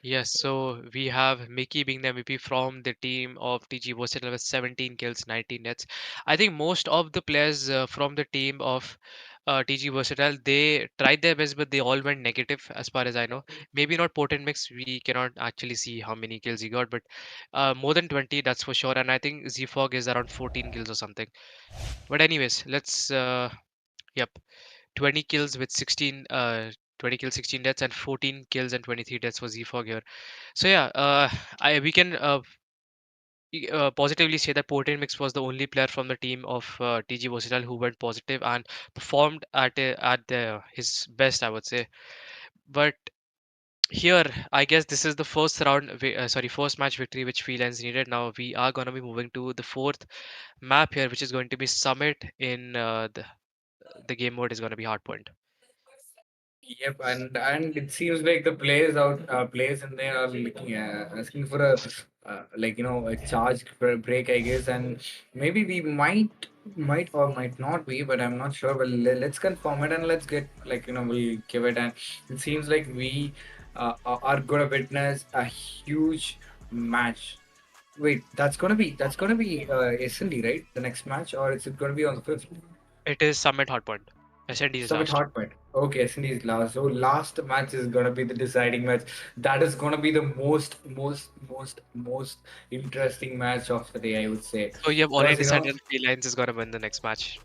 Yes, so we have Mickey being the MVP from the team of TG Versatile with 17 kills, 19 nets. I think most of the players from the team of TG Versatile, they tried their best, but they all went negative as far as I know. Maybe not Potent Mix, we cannot actually see how many kills he got, but more than 20, that's for sure. And I think Z-Fog is around 14 kills or something. But anyways, let's, yep, 20 kills with 16, 20 kills, 16 deaths, and 14 kills and 23 deaths for Z-Fog here. So yeah, we can positively say that Portain Mix was the only player from the team of TG Versatile who went positive and performed at his best, I would say. But here, I guess this is the first first match victory which Felines needed. Now we are gonna be moving to the fourth map here, which is going to be Summit in the game mode is gonna be Hardpoint. Yep, and it seems like the players in there are looking asking for a a charge break, I guess, and maybe we might or might not be, but I'm not sure. Well, let's confirm it and let's get we'll give it. And it seems like we are gonna witness a huge match. Wait, that's gonna be S&D, right? The next match, or is it gonna be on the fifth? It is Summit Hardpoint. SND is Summit last. Hotpoint. Okay, SND is last. So last match is gonna be the deciding match. That is gonna be the most interesting match of the day, I would say. So you have already Because decided Felines is gonna win the next match.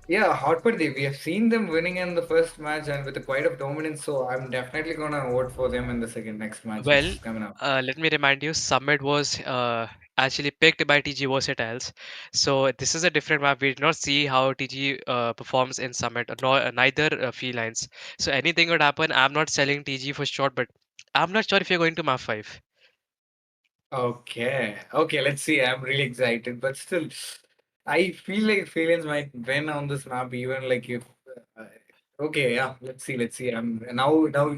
yeah, Hotpoint we have seen them winning in the first match and with a quite of dominance. So I'm definitely gonna vote for them in the second next match, which Well, is coming up. let me remind you, Summit was actually picked by TG Versatiles. So this is a different map. We did not see how TG performs in Summit, nor neither Felines. So anything could happen. I'm not selling TG for sure, but I'm not sure if you're going to map 5. Okay, okay, let's see. I'm really excited, but still, I feel like Failings might win on this map, even like if. Uh, okay, yeah, let's see. Now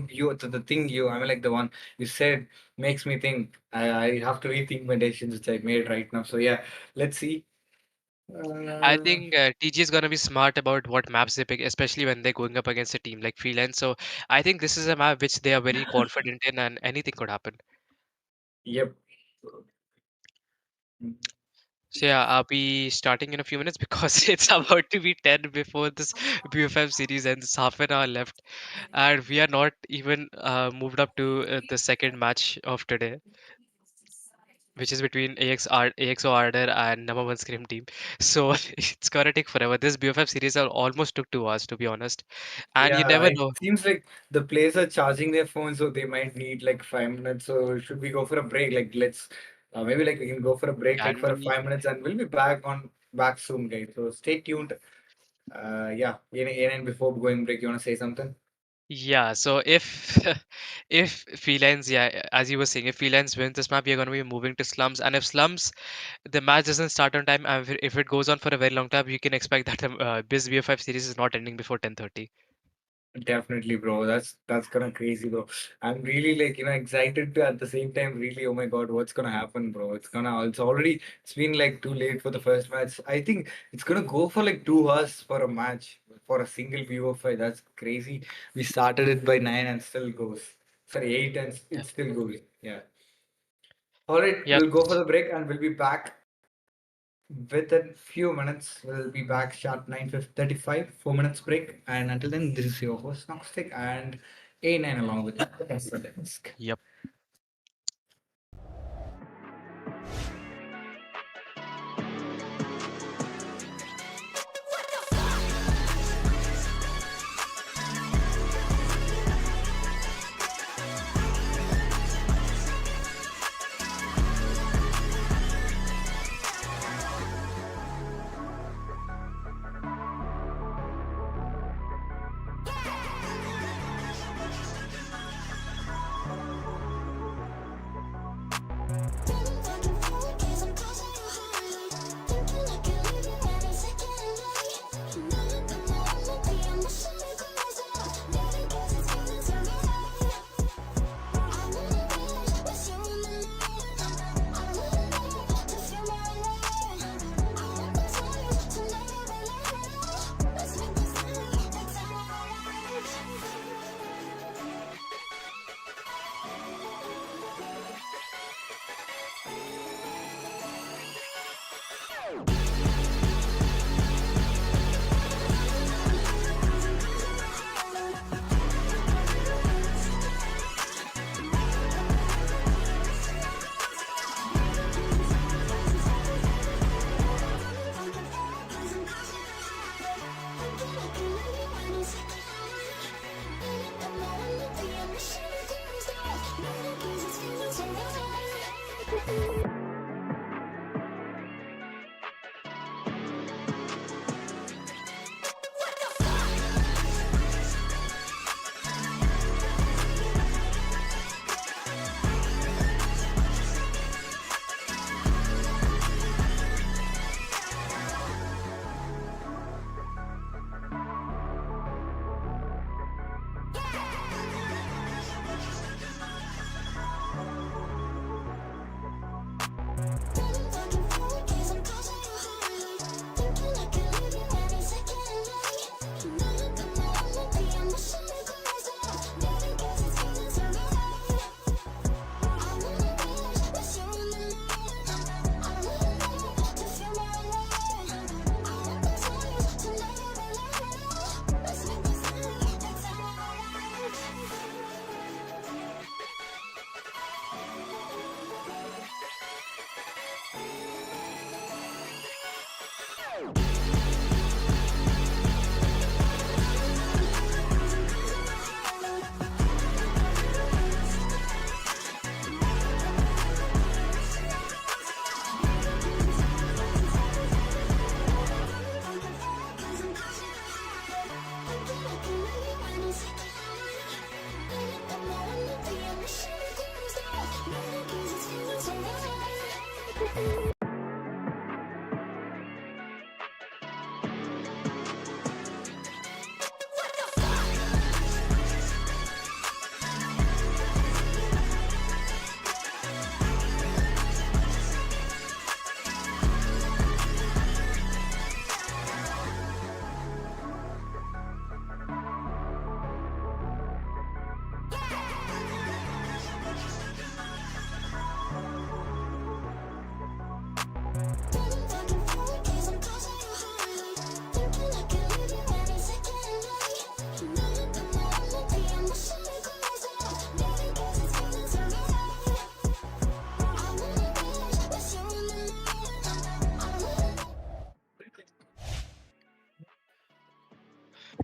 you the thing you I'm like the one you said makes me think. I have to rethink my decisions which I made right now. So yeah, let's see. I Uh, think TG is gonna be smart about what maps they pick, especially when they're going up against a team like Felines. So I think this is a map which they are very confident in, and anything could happen. yep. So yeah, I'll be starting in a few minutes because it's about to be 10 before this BFM series ends. Half an hour left, and we are not even moved up to the second match of today, which is between AXO Ardor and No1ScrimTeam. So it's gonna take forever. This BFF series almost took 2 hours, to be honest, and you Yeah, never it know. seems like the players are charging their phones, so they might need like 5 minutes. So should we go for a break? Like let's maybe like we can go for a break like Can for a we? 5 minutes, and we'll be back soon, guys. So stay tuned. Yeah, and before going break, you wanna say something? Yeah, so if if Felines, yeah, as you were saying, if Felines wins this map, you're gonna be moving to slums, and if slums the match doesn't start on time, and if it goes on for a very long time, you can expect that the this BO5 series is not ending before 10:30. Definitely, bro. That's kind of crazy, bro. I'm really like excited to at the same time. Really, oh my god, what's gonna happen, bro? It's been like too late for the first match. I think it's gonna go for like 2 hours for a match for a single VO5. That's crazy. We started it by 9 and still goes. Sorry, 8 and Yeah. it still goes. Yeah. All right, Yes. we'll go for the break and we'll be back within few minutes. We'll be back sharp 9:35. 4 minutes break. And until then, this is your host Noxtic and A9 along with the desk. Yep.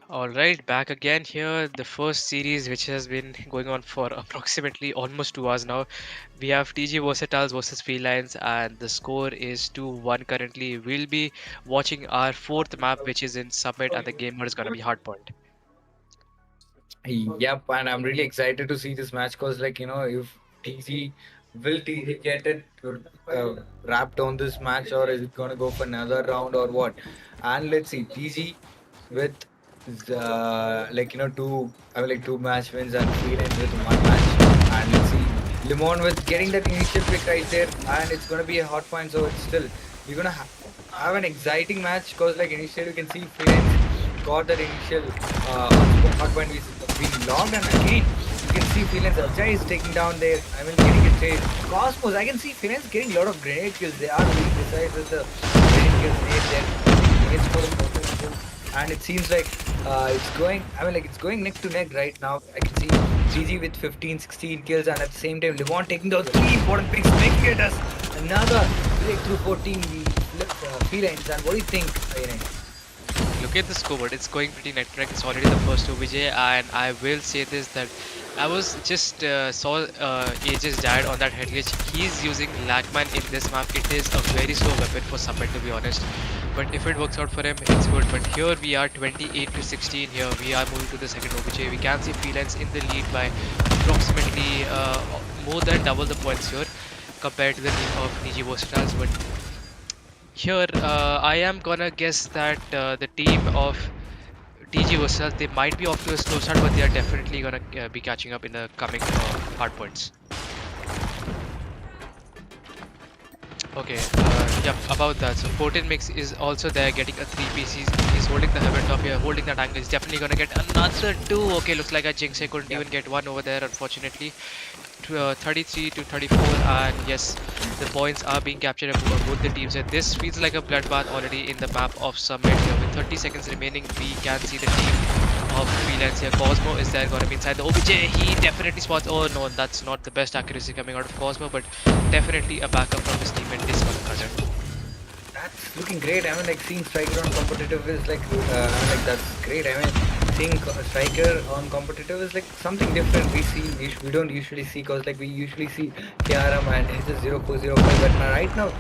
All right, back again here. The first series, which has been going on for approximately almost 2 hours now. We have TG Versatiles versus Felines, and the score is 2-1 currently. We'll be watching our fourth map, which is in Summit, and the gamer is gonna be Hardpoint. Yep, and I'm really excited to see this match because, like, if TG will TG get it wrapped on this match, or is it gonna go for another round or what? And let's see, TG with two match wins and Freelance with one match, and let's see Limon with getting that initial pick right there, and it's gonna be a hot point. So it's still we're gonna have an exciting match because, like, initially you can see Freelance got that initial hot point being logged, and again you can see Freelance Ajay is taking down there. I mean, getting it straight. Cosmos, I can see Freelance getting a lot of grenade kills. They are really precise with the grenade kills made there. Grenades for the person, and it seems like it's going. I mean, like, it's going neck to neck right now. I can see GG with 15, 16 kills, and at the same time, Levon taking those 3 important picks, making it as another breakthrough 14 felines. And what do you think, Irene? Look at the scoreboard, it's going pretty neck to neck. It's already the first OBJ, and I will say this that I was just saw Aegis died on that head glitch. He's using Lagman in this map. It is a very slow weapon for Summit, to be honest. But if it works out for him, it's good. But here we are 28 to 16. Here we are moving to the second OBJ. We can see Felines in the lead by approximately more than double the points here compared to the team of TG Versatiles. But here, I am gonna guess that the team of TG Versatiles, they might be off to a slow start, but they are definitely gonna be catching up in the coming hard points. Okay, yep, about that. So 14 Mix is also there getting a 3 piece. He's holding the heaven top here, holding that angle. He's definitely gonna get another 2. Okay, looks like a Jinx couldn't even get one over there, unfortunately. 33 to 34, and yes, the points are being captured on both the teams, and this feels like a bloodbath already in the map of Summit here. With 30 seconds remaining, we can see the team of Freelance here. Cosmo is there, gonna be inside the OBJ. He definitely spots. Oh no, that's not the best accuracy coming out of Cosmo, but definitely a backup from his teammate. This one cutter. That's looking great. I mean, like, seeing Striker on competitive is like that's great. I mean, seeing Striker on competitive is like something different. We don't usually see, because like we usually see KRM and it's a 0405. But right now,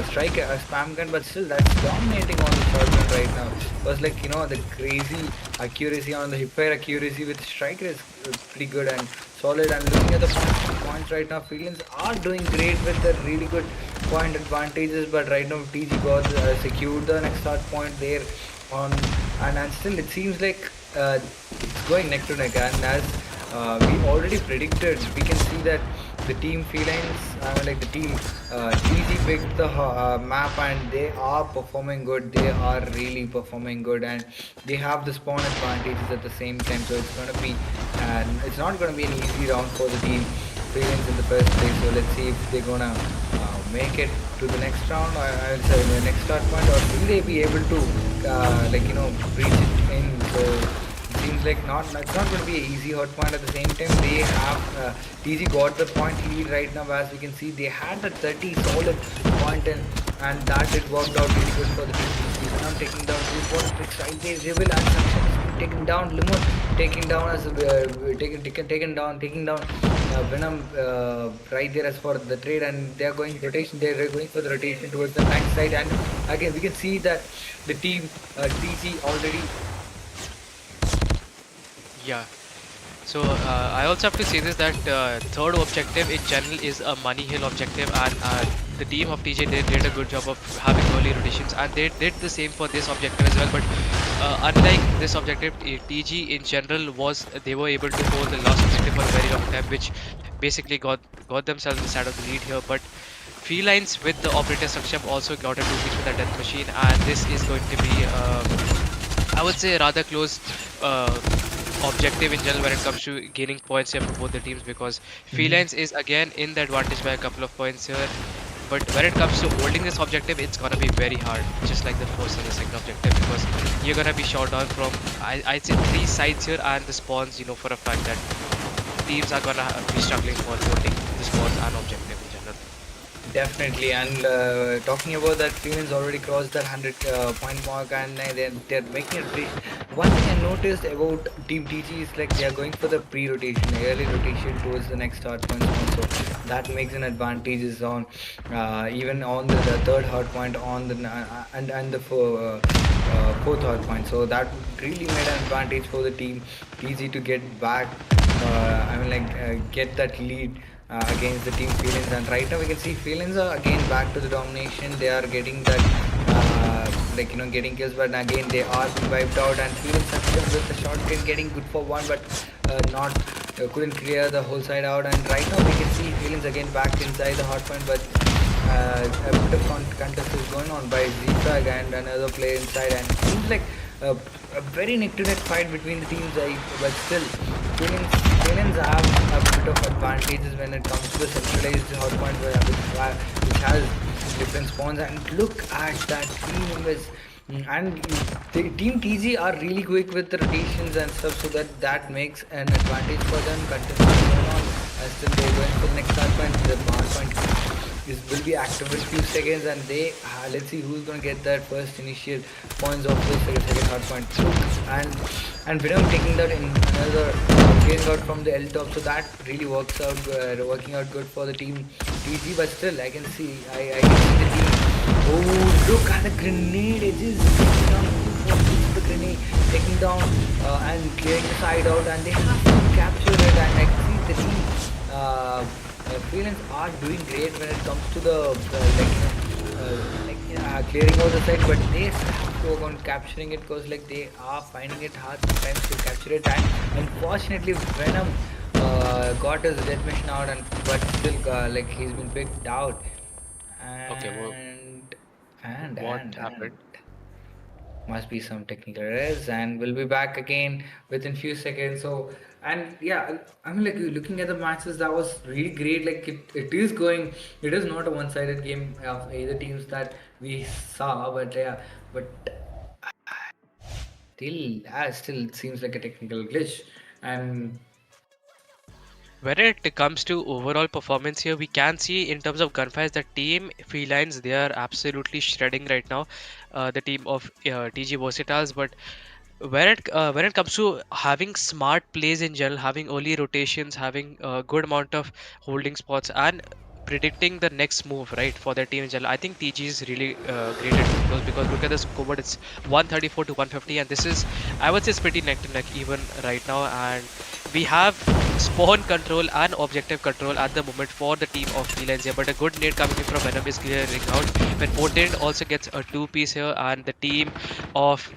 Striker a spam gun, but still that's dominating on the shotgun right now. Because, like, the crazy accuracy on the hip fire accuracy with Striker is pretty good and solid. And looking at the points right now, Felines are doing great with the really good point advantages, but right now TG got secured the next start point there on, and still it seems like it's going neck to neck. And as we already predicted, we can see that the team Felines, like the team TG picked the map, and they are performing good. They are really performing good, and they have the spawn advantages at the same time. So it's gonna be, and it's not gonna be an easy round for the team Felines in the first place. So let's see if they're gonna make it to the next round, or I'll say the next start point, or will they be able to reach it in. So it seems like it's not going to be an easy hot point. At the same time, they have TG got the point lead right now. As we can see, they had the 30 solid point, and that it worked out really good for the team. Now taking down 2 picks right there. Reveal and Sanction taking down Limon, taking down as taking down Venom right there as for the trade, and they are going rotation. They are going for the rotation towards the back side, and again we can see that the team TG already. Yeah. So I also have to say this that third objective in general is a money hill objective, and the team of TJ did a good job of having early rotations, and they did the same for this objective as well. But unlike this objective, TG in general was they were able to hold the last objective for a very long time, which basically got themselves on the side of the lead here. But Felines with the operator structure also got a two piece with the death machine, and this is going to be I would say rather close uh, objective in general when it comes to gaining points here for both the teams, because Mhm. Felines is again in the advantage by a couple of points here. But when it comes to holding this objective, it's gonna be very hard, just like the first and the second objective, because you're gonna be shot down from I'd say three sides here, and the spawns. You know for a fact that teams are gonna be struggling for holding the spawns and objective in general. Definitely, and talking about that, Felines already crossed that 100 point mark, and they're making it. One thing I noticed about Team TG is like they are going for the pre-rotation, early rotation towards the next hard point zone, so that makes an advantage on even on the third hard point on the and the fourth hard point. So that really made an advantage for the team TG to get back. Get that lead against the team Felines, and right now we can see Felines are again back to the domination. They are getting that getting kills, but again they are being wiped out, and Felines succeeded with the shotgun getting good for one, but not couldn't clear the whole side out. And right now we can see Felines again back inside the hard point, but a bit of contest is going on by Zfrag and another player inside, and it seems like a very neck-to-neck fight between the teams. But still, Felines have a bit of advantages when it comes to the centralized hotpoint, which has different spawns. And look at that team members. And the team TG are really quick with the rotations and stuff, so that makes an advantage for them. Contest is going on, and still they're going for the next hard point. The hard point this will be active in few seconds, and they let's see who's gonna get that first initial points of the second hard point. And Venom taking that in another getting out from the L top, so that really working out good for the team TG. But still, I can see the team. Oh, look at the grenade edges taking down the grenade, taking down and clearing the side out, and they have to capture it. And I can see the team. Freelance are doing great when it comes to the clearing out the site, but they have to work on capturing it, because like they are finding it hard sometimes to capture it. And unfortunately, Venom got his death mission out, and but still like he's been picked out. Okay, well, And what happened? must be some technical errors, and we'll be back again within few seconds. So, and yeah, I mean, like looking at the matches, that was really great. Like it is going, it is not a one-sided game of either teams that we saw, but yeah, but still it seems like a technical glitch. And When it comes to overall performance here, we can see in terms of gunfires the team Felines, they are absolutely shredding right now. The team of TG Versatiles, but when it comes to having smart plays in general, having early rotations, having a good amount of holding spots, and predicting the next move right for their team in general, I think TG is really great at doing those, because look at the scoreboard, it's 134 to 150, and this is, I would say, it's pretty neck to neck even right now. And we have spawn control and objective control at the moment for the team of Felines here, but a good nade coming in from Venom is clearing out. When Potent also gets a two piece here, and the team of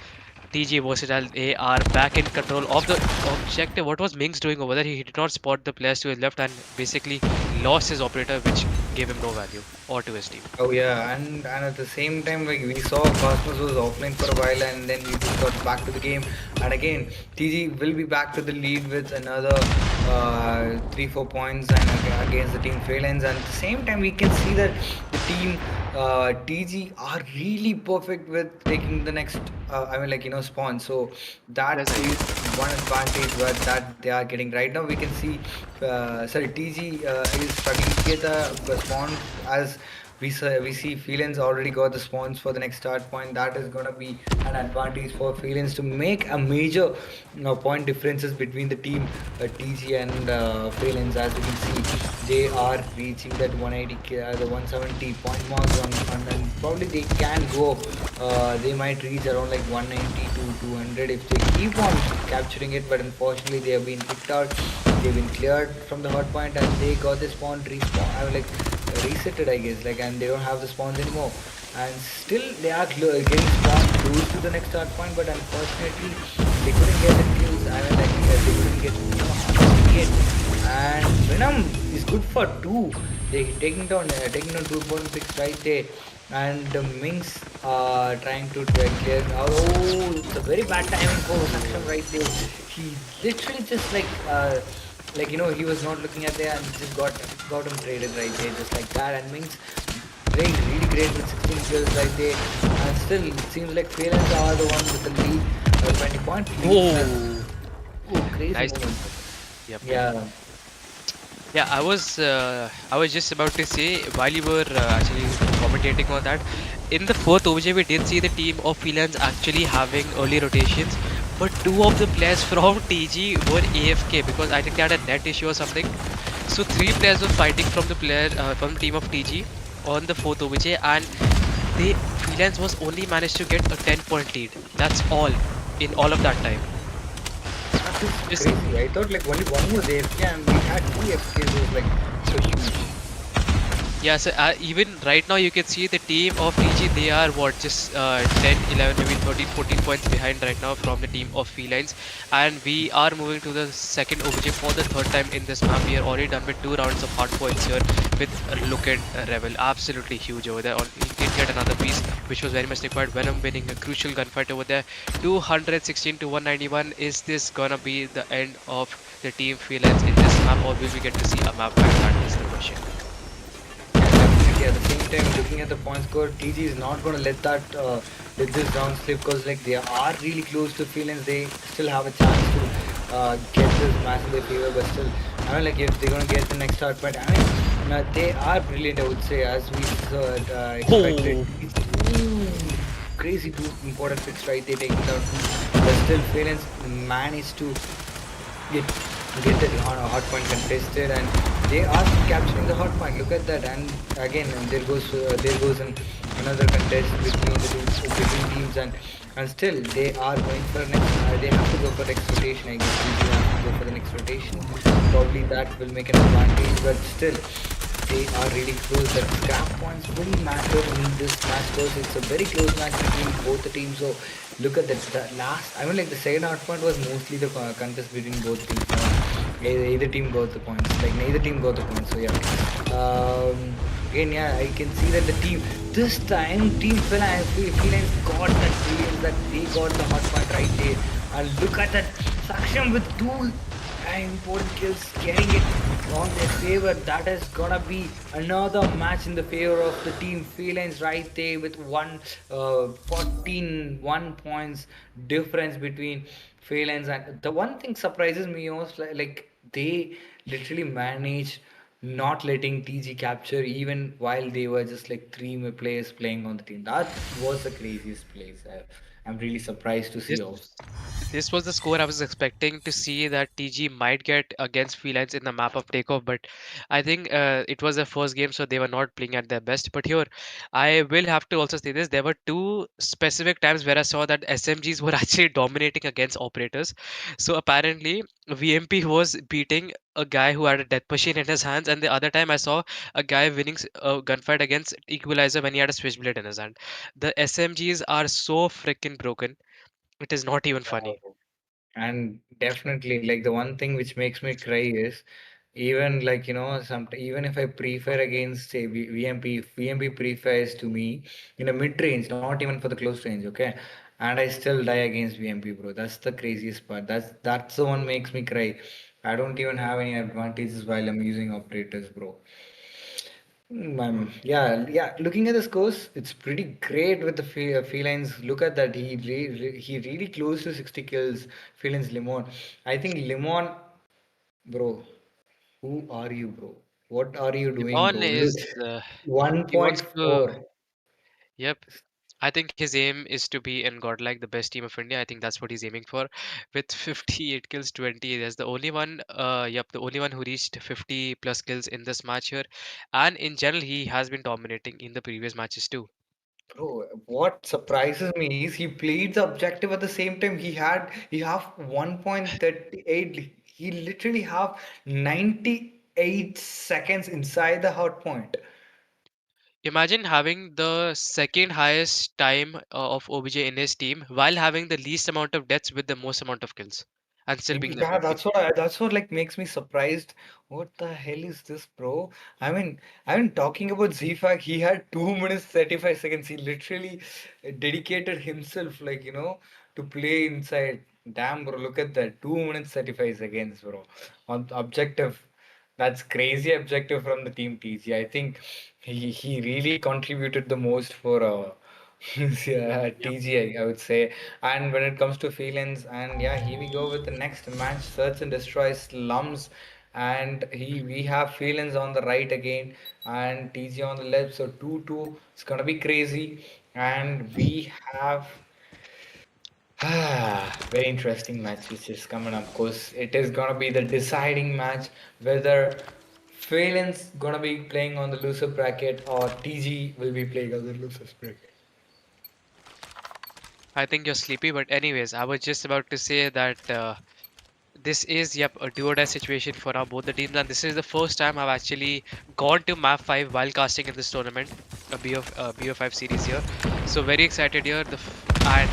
TG Versatile, they are back in control of the objective. What was Mings doing over there? He did not spot the players to his left and basically lost his operator, which gave him no value or to his team. oh yeah, and at the same time, like we saw Cosmos was offline for a while, and then he just got back to the game. And again, TG will be back to the lead with another 3-4 points, and against the team Felines. And at the same time, we can see that the team TG are really perfect with taking the next. Spawn. So that Yes, I is one advantage that they are getting right now. We can see, TG is struggling to get the spawn, as we see Felines already got the spawns for the next start point. That is gonna be an advantage for Felines to make a major point differences between the team TG and Felines. As we can see, they are reaching that 180 the 170 point mark and probably they can go. They might reach around like 190 to 200 if they keep on capturing it, but unfortunately they have been picked out. They've been cleared from the hot point, and they got the spawn respawn. I mean, like resetted, I guess, like, and they don't have the spawns anymore. And still, they are getting spawned close to the next start point, but unfortunately, they couldn't get the kills. I mean, like, they couldn't get, hard hit. And Venom is good for two. They taking down 2.6 right there. And the Minx are trying to clear. Oh, it's a very bad timing for Saksham Oh. right there. He literally just like he was not looking at there and just got him traded right there just like that. And Minx playing really great with 16 kills right there. And still, it seems like Felines are the one with the lead, 20-point lead. Oh, Oh, crazy nice. moment. Yep, yep. Yeah. Yeah, I was just about to say while you were actually commentating on that, in the fourth OVJ we did see the team of Felines actually having early rotations, but two of the players from TG were AFK because I think they had a net issue or something. So three players were fighting from the team of TG on the fourth OVJ, and they Felines was only managed to get a 10-point lead. That's all in all of that time. That is Just crazy. I thought like only one was AFK and we had two AFKs. It was like so huge. yeah, so even right now you can see the team of TG, they are what, just 10, 11, maybe 13, 14 points behind right now from the team of Felines. And we are moving to the second OBJ for the third time in this map. We are already done with 2 rounds of hard points here with Look at Rebel. Absolutely huge over there. He did get another piece, which was very much required. Venom winning a crucial gunfight over there. 216 to 191. Is this gonna be the end of the team Felines in this map, or will we get to see a map back? That is the question. Yeah, definitely. At the same time, looking at the point score, TG is not going to let this round slip because like they are really close to feelings. They still have a chance to get this match in their favor. But still, I mean, like if they're going to get the next start, but I mean, they are brilliant. I would say, as we expected. Oh, Ooh, crazy two important picks right there, taking down two. But still, feelings managed to get get the hot point contested and they are capturing the hot point. Look at that, and again there goes another contest between the between teams, and still they are going for next. They have to go for next rotation. I guess they have to go for the next rotation. Probably that will make an advantage, but still they are really close. The scrap points will matter in this match because it's a very close match between both the teams. So look at that. The last, I mean, like the second hard point was mostly the contest between both teams. Either team got the points. Like neither team got the points. So yeah. Again, yeah, I can see that the team this time team Felines got that brilliance that they got the hot point right there. And look at that Saksham with two important kills, getting it on their favor. That is gonna be another match in the favor of the team Felines right there with 14 1 points difference between Felines. And the one thing surprises me most like they literally managed not letting TG capture even while they were just like three players playing on the team. That was the craziest place. I'm really surprised to see this also. this was the score I was expecting to see that TG might get against Felines in the map of takeoff, but I think it was their first game, so they were not playing at their best. But here, I will have to also say this: there were two specific times where I saw that SMGs were actually dominating against operators. So apparently, VMP was beating a guy who had a death machine in his hands, and the other time I saw a guy winning a gunfight against Equalizer when he had a switchblade in his hand. The SMGs are so freaking broken. It is not even funny. And definitely, like the one thing which makes me cry is even like some even if I prefer against say VMP, if VMP prefers to me in a mid range, not even for the close range, okay, and I still die against VMP, bro. That's the craziest part. That's the one makes me cry. I don't even have any advantages while I'm using operators, bro. Yeah, yeah. Looking at the scores, it's pretty great with the felines. Look at that. He really close to 60 kills. Felines Limon. I think Limon, bro. Who are you, bro? What are you doing, Limon bro? Look, is he wants to. 1.4. Yep. I think his aim is to be in Godlike, the best team of India. I think that's what he's aiming for. With 58 kills, 20. There's the only one. Yep, the only one who reached 50 plus kills in this match here. And in general, he has been dominating in the previous matches too. Bro, what surprises me is he played the objective at the same time. He have 1.38. He literally have 98 seconds inside the hard point. Imagine having the second highest time of OBJ in his team while having the least amount of deaths with the most amount of kills and still being the Yeah, MVP. that's what like makes me surprised. What the hell is this, bro? I mean, talking about ZFAC, he had 2 minutes 35 seconds. He literally dedicated himself, like to play inside. Damn, bro, look at that, 2 minutes 35 seconds, bro. On objective, that's crazy objective from the team TG. I think he really contributed the most for yeah, Yep. TG, I would say. And when it comes to feelings, and yeah, here we go with the next match, Search and Destroy Slums. And we have feelings on the right again, and TG on the left. So 2-2. It's gonna be crazy. And we have very interesting match which is coming up. Cause it is gonna be the deciding match whether Phelan's gonna be playing on the loser bracket or TG will be playing on the loser's bracket. I think you're sleepy, but anyways, I was just about to say that this is, yep, a do or die situation for now both the teams, and this is the first time I've actually gone to map 5 while casting in this tournament, a BO5 series here. So very excited here. And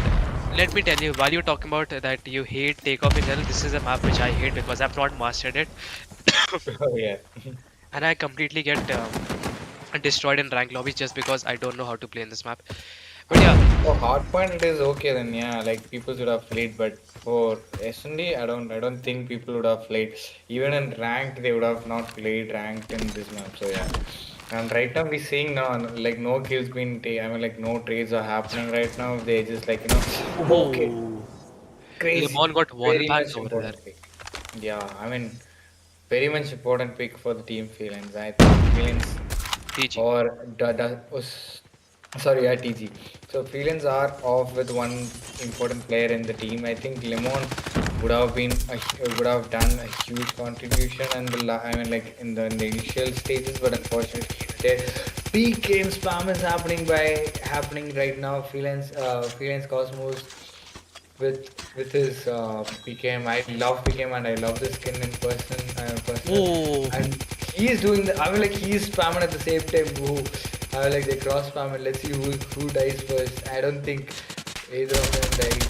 let me tell you, while you're talking about that you hate takeoff in general, this is a map which I hate because I've not mastered it, Oh yeah. and I completely get destroyed in rank lobbies just because I don't know how to play in this map. But yeah, For hardpoint it is okay then, yeah, like people should have played, but for S&D I don't think people would have played. Even in ranked they would have not played ranked in this map. So yeah. And right now we're seeing now like no kills been I mean like no trades are happening right now. They just like okay. oh, Crazy. Lemon got wall Very banged much over there. important pick. Yeah, I mean very much important pick for the team feelings. I think feelings TG. or sorry, yeah, TG. So Felines are off with one important player in the team. I think Lemon would have done a huge contribution and I mean like in the initial stages, but unfortunately there peak game spam is happening right now. Felines Cosmos with his PKM. I love PKM and I love the skin in personal. Oh, And he is doing the. I mean, like he is spamming at the same time. Who, I mean, like they cross spam and let's see who dies first. I don't think either of them dies.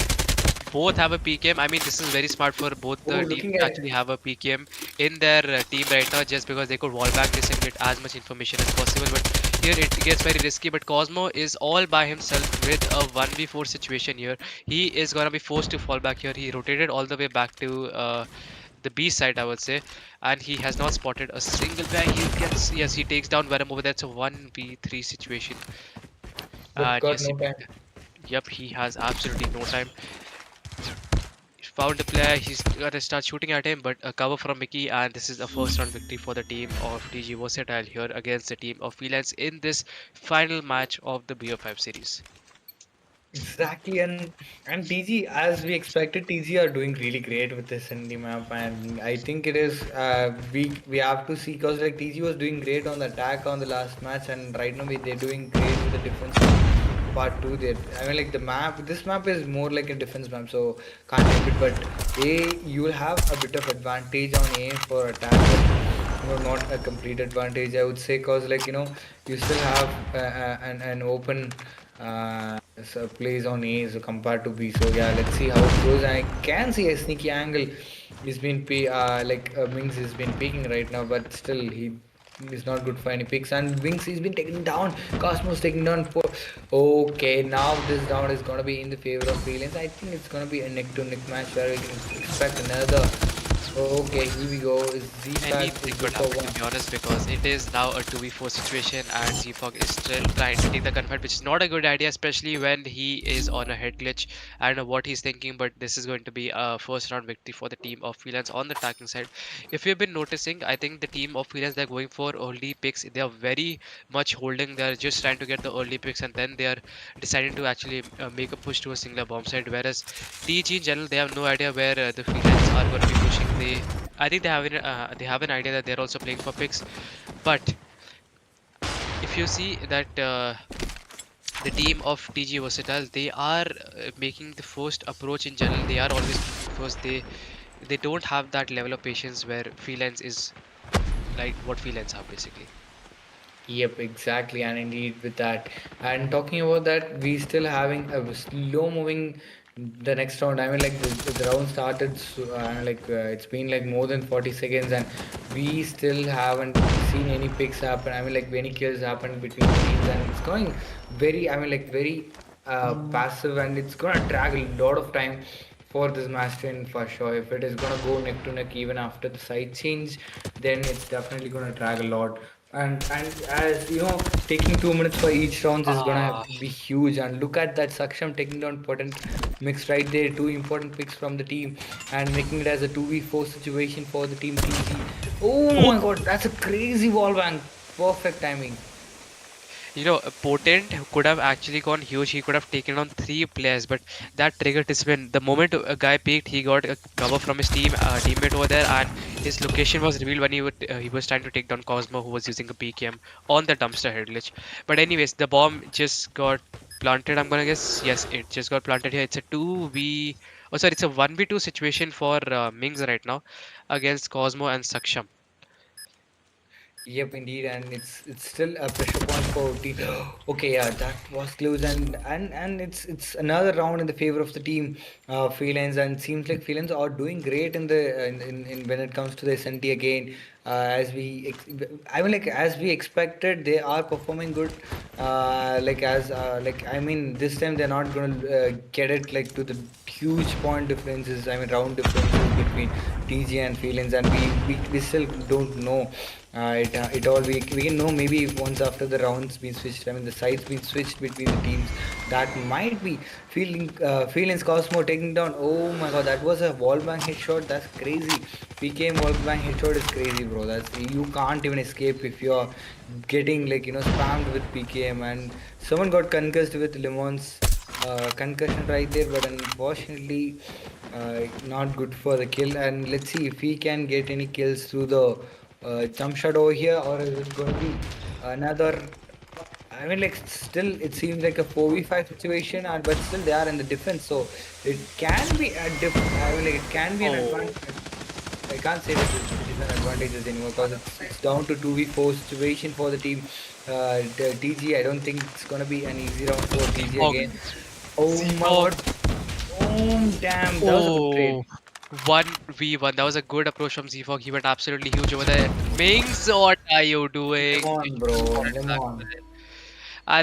both have a PKM. I mean, this is very smart for both Oh, the teams looking to at actually have a PKM in their team right now, just because they could wall back this and get as much information as possible. But here it gets very risky. But Cosmo is all by himself with a 1v4 situation here. He is gonna be forced to fall back here. He rotated all the way back to the B side, I would say, and he has not spotted a single guy. He gets, yes, he takes down Venom over there. It's a 1v3 situation, but and got yes, no time. yep, he has absolutely no time. Found a player, he's gonna start shooting at him, but a cover from Mickey, and this is a first round victory for the team of TG Versatile here against the team of Felines in this final match of the BO5 series. Exactly, and TG, as we expected, TG are doing really great with this indie map, and I think it is we have to see because like TG was doing great on the attack on the last match, and right now they're doing great with the defense part two. There, I mean like the map, this map is more like a defense map, so can't help it. But you will have a bit of advantage on A for attack, but not a complete advantage, I would say, cause like you still have an open. Plays on A so compared to B. So yeah, let's see how it goes. I can see a sneaky angle. He's been Mings has been peeking right now, but still he is not good for any picks. And Wings he's been taken down. Cosmos taken down. Okay, now this down is gonna be in the favor of Feelings. I think it's gonna be a neck to neck match where we can expect another. Okay, here we go. Z-Pack Anything is good could for happen, one. to be honest, because it is now a 2v4 situation and Zfog is still trying to take the gunfight, which is not a good idea, especially when he is on a head glitch. I don't know what he's thinking, but this is going to be a first round victory for the team of Freelance on the attacking side. If you've been noticing, I think the team of Freelance, they're going for early picks. They are very much holding. They're just trying to get the early picks and then they are deciding to actually make a push to a singular bomb side. Whereas TG in general, they have no idea where the Freelance are going to be pushing. I think they have an idea that they're also playing for picks, but if you see that the team of TG Versatile, they are making the first approach in general. They are always picking first. They don't have that level of patience where freelance is like what freelance have basically. Yep, exactly, and indeed with that. And talking about that, we still having a slow moving the next round. I mean, like the round started, it's been like more than 40 seconds, and we still haven't seen any picks happen. I mean, like any kills happen between the teams, and it's going very, I mean, like very passive, and it's gonna drag a lot of time for this match to end for sure. If it is gonna go neck to neck even after the side change, then it's definitely gonna drag a lot. And as you know, taking 2 minutes for each round is gonna Ah, be huge. And look at that Saksham taking down potent mix right there. Two important picks from the team and making it as a 2v4 situation for the team TG. Oh oh, my god, that's a crazy wall bang. Perfect timing. Potent could have actually gone huge. He could have taken on three players, but that triggered his win. The moment a guy peeked, he got a cover from his teammate over there, and his location was revealed when he was trying to take down Cosmo, who was using a PKM on the dumpster head glitch. But anyways, the bomb just got planted. I'm gonna guess yes, it just got planted here. It's a it's a 1v2 situation for Mings right now against Cosmo and Saksham. Yep, indeed, and it's still a pressure point for team. Okay, yeah, that was close, and it's another round in the favor of the team, Felines, and seems like Felines are doing great in the in when it comes to the SNT again. I mean, like as we expected, they are performing good. I mean, this time they're not gonna get it like to the huge point differences. I mean, round differences between TG and Felines, and we still don't know. It all we can know maybe once after the rounds been switched. I mean the sides been switched between the teams. That might be feelings Cosmo taking down. Oh my god, that was a wall bang headshot. That's crazy. PKM wall bang headshot is crazy, bro. That's you can't even escape if you're getting like spammed with PKM. And someone got concussed with Lemon's concussion right there, but unfortunately, not good for the kill. And let's see if he can get any kills through the jump shot over here, or is it going to be another? I mean, like, still, it seems like a 4v5 situation, and but still, they are in the defense, so it can be I mean, like, it can be an Oh, advantage. I can't say that it is an advantage anymore because it's down to 2v4 situation for the team. The TG, I don't think it's gonna be an easy round for TG Zfog, again. Oh my Zfog. god! Oh damn! That was a good Oh, trade. 1v1. That was a good approach from Zfog. He went absolutely huge over there. Mings, what are you doing? Lemon, bro, lemon.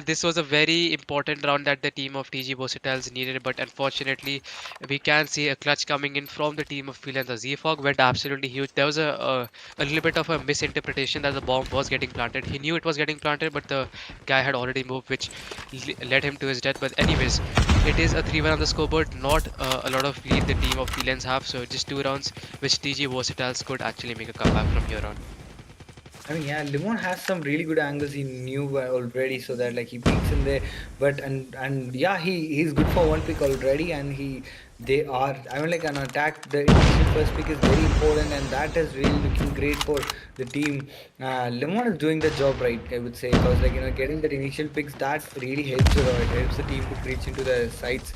This was a very important round that the team of TG Versatiles needed, but unfortunately, we can see a clutch coming in from the team of Phil. The Z-Fog went absolutely huge. There was a little bit of a misinterpretation that the bomb was getting planted. He knew it was getting planted, but the guy had already moved, which led him to his death. But anyways, it is a 3-1 on the scoreboard. Not a lot of lead the team of Philens have, so just two rounds, which TG Versatiles could actually make a comeback from here on. I mean, yeah, Limon has some really good angles he knew already, so that like he peeks in there. But and yeah, he's good for one pick already, and they are. I mean, like an attack. The initial first pick is very important, and that is really looking great for the team. Limon is doing the job right, I would say, because like getting that initial picks that really helps a lot. It helps the team to breach into the sites,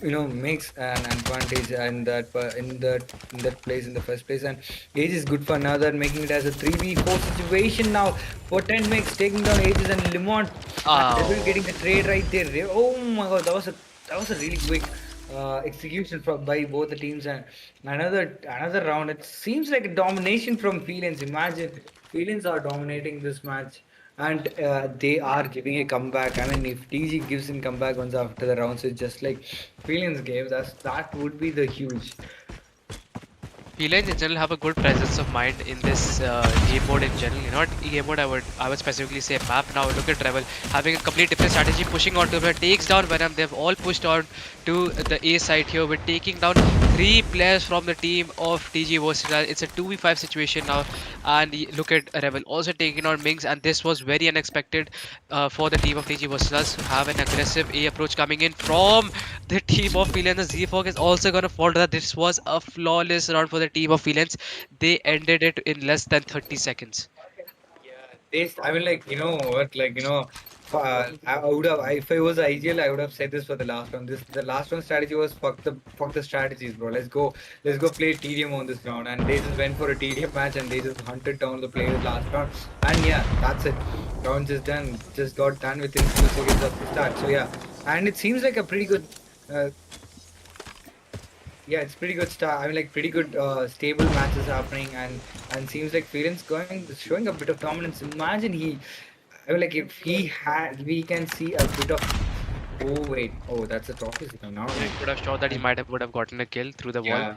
makes an advantage and that in that place in the first place. And Age is good for another, making it as a 3v4 situation now. Potent makes taking down Ages and Limon, and Rebel getting Oh, the trade right there. Oh my god, that was a really quick execution from by both the teams. And another round, it seems like a domination from Felines. Imagine Felines are dominating this match, and they are giving a comeback. I mean, if TG gives in comeback once after the rounds, it's just like Felines gave. That would be the huge. Felines in general have a good presence of mind in this game mode in general. Not game mode, I would specifically say map. Now look at Rebel having a complete different strategy, pushing on to takes down Venom. They've all pushed on to the A side here. We're taking down three players from the team of TG Versatile. It's a 2v5 situation now, and look at Rebel also taking on Mings, and this was very unexpected for the team of TG Versatile to have an aggressive A approach coming in from the team of Felines. The Z-Fog is also going to fall to that. This was a flawless round for the team of Felines. They ended it in less than 30 seconds. This, I mean, like, what, like, I would have, if I was IGL, I would have said this for the last round. The last round strategy was fuck the strategies, bro. Let's go play TDM on this round. And they just went for a TDM match and they just hunted down the players last round. And yeah, that's it. round just done, just got done within few seconds of the start. So yeah, and it seems like a pretty good. Uh, yeah, it's pretty good start. I mean, like pretty good stable matches happening, and seems like Felines going showing a bit of dominance. Imagine he, I mean, like if he had, we can see a bit of. Oh wait, oh that's a trophy system. Never Yeah, you mind. could have shot that he And might have would have gotten a kill through the wall. yeah,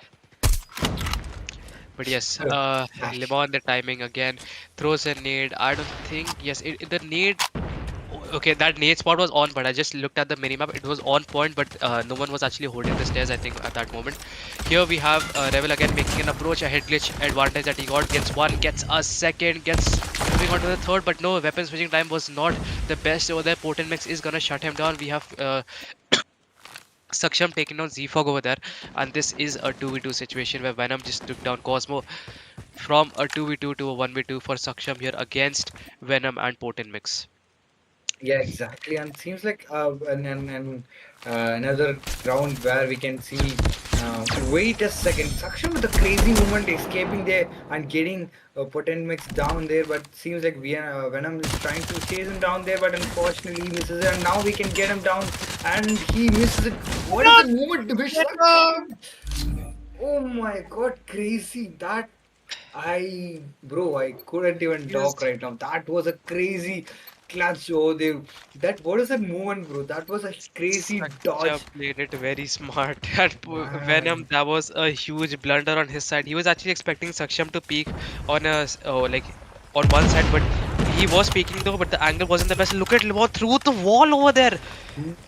But yes, Ash. Limon the timing again throws a nade. I don't think yes, the nade. Okay, that nade spot was on, but I just looked at the minimap. It was on point, but no one was actually holding the stairs. I think at that moment. Here we have Revel again making an approach, a head glitch advantage that he got. Gets one, gets a second, gets moving on to the third, but no weapon switching time was not the best over there. Potent mix is gonna shut him down. We have Saksham taking down Z-Fog over there, and this is a 2v2 situation where Venom just took down Cosmo from a 2v2 to a 1v2 for Saksham here against Venom and Potent Mix. Yeah, exactly. And seems like another round where we can see. Wait a second, Saksham with a crazy movement, escaping there and getting potent mix down there. But seems like Venom is trying to chase him down there, but unfortunately he misses it. And now we can get him down, and he misses it. What is the movement, Saksham? Oh my God, crazy! I couldn't even Yes, talk right now. That was a crazy clutch. Oh, that what is that movement, bro? That was a crazy Saksham dodge, played it very smart. And Venom, man. that was a huge blunder on his side. He was actually expecting Saksham to peek on like on one side, but he was peeking though, but the angle wasn't the best. Look at Limon through the wall over there.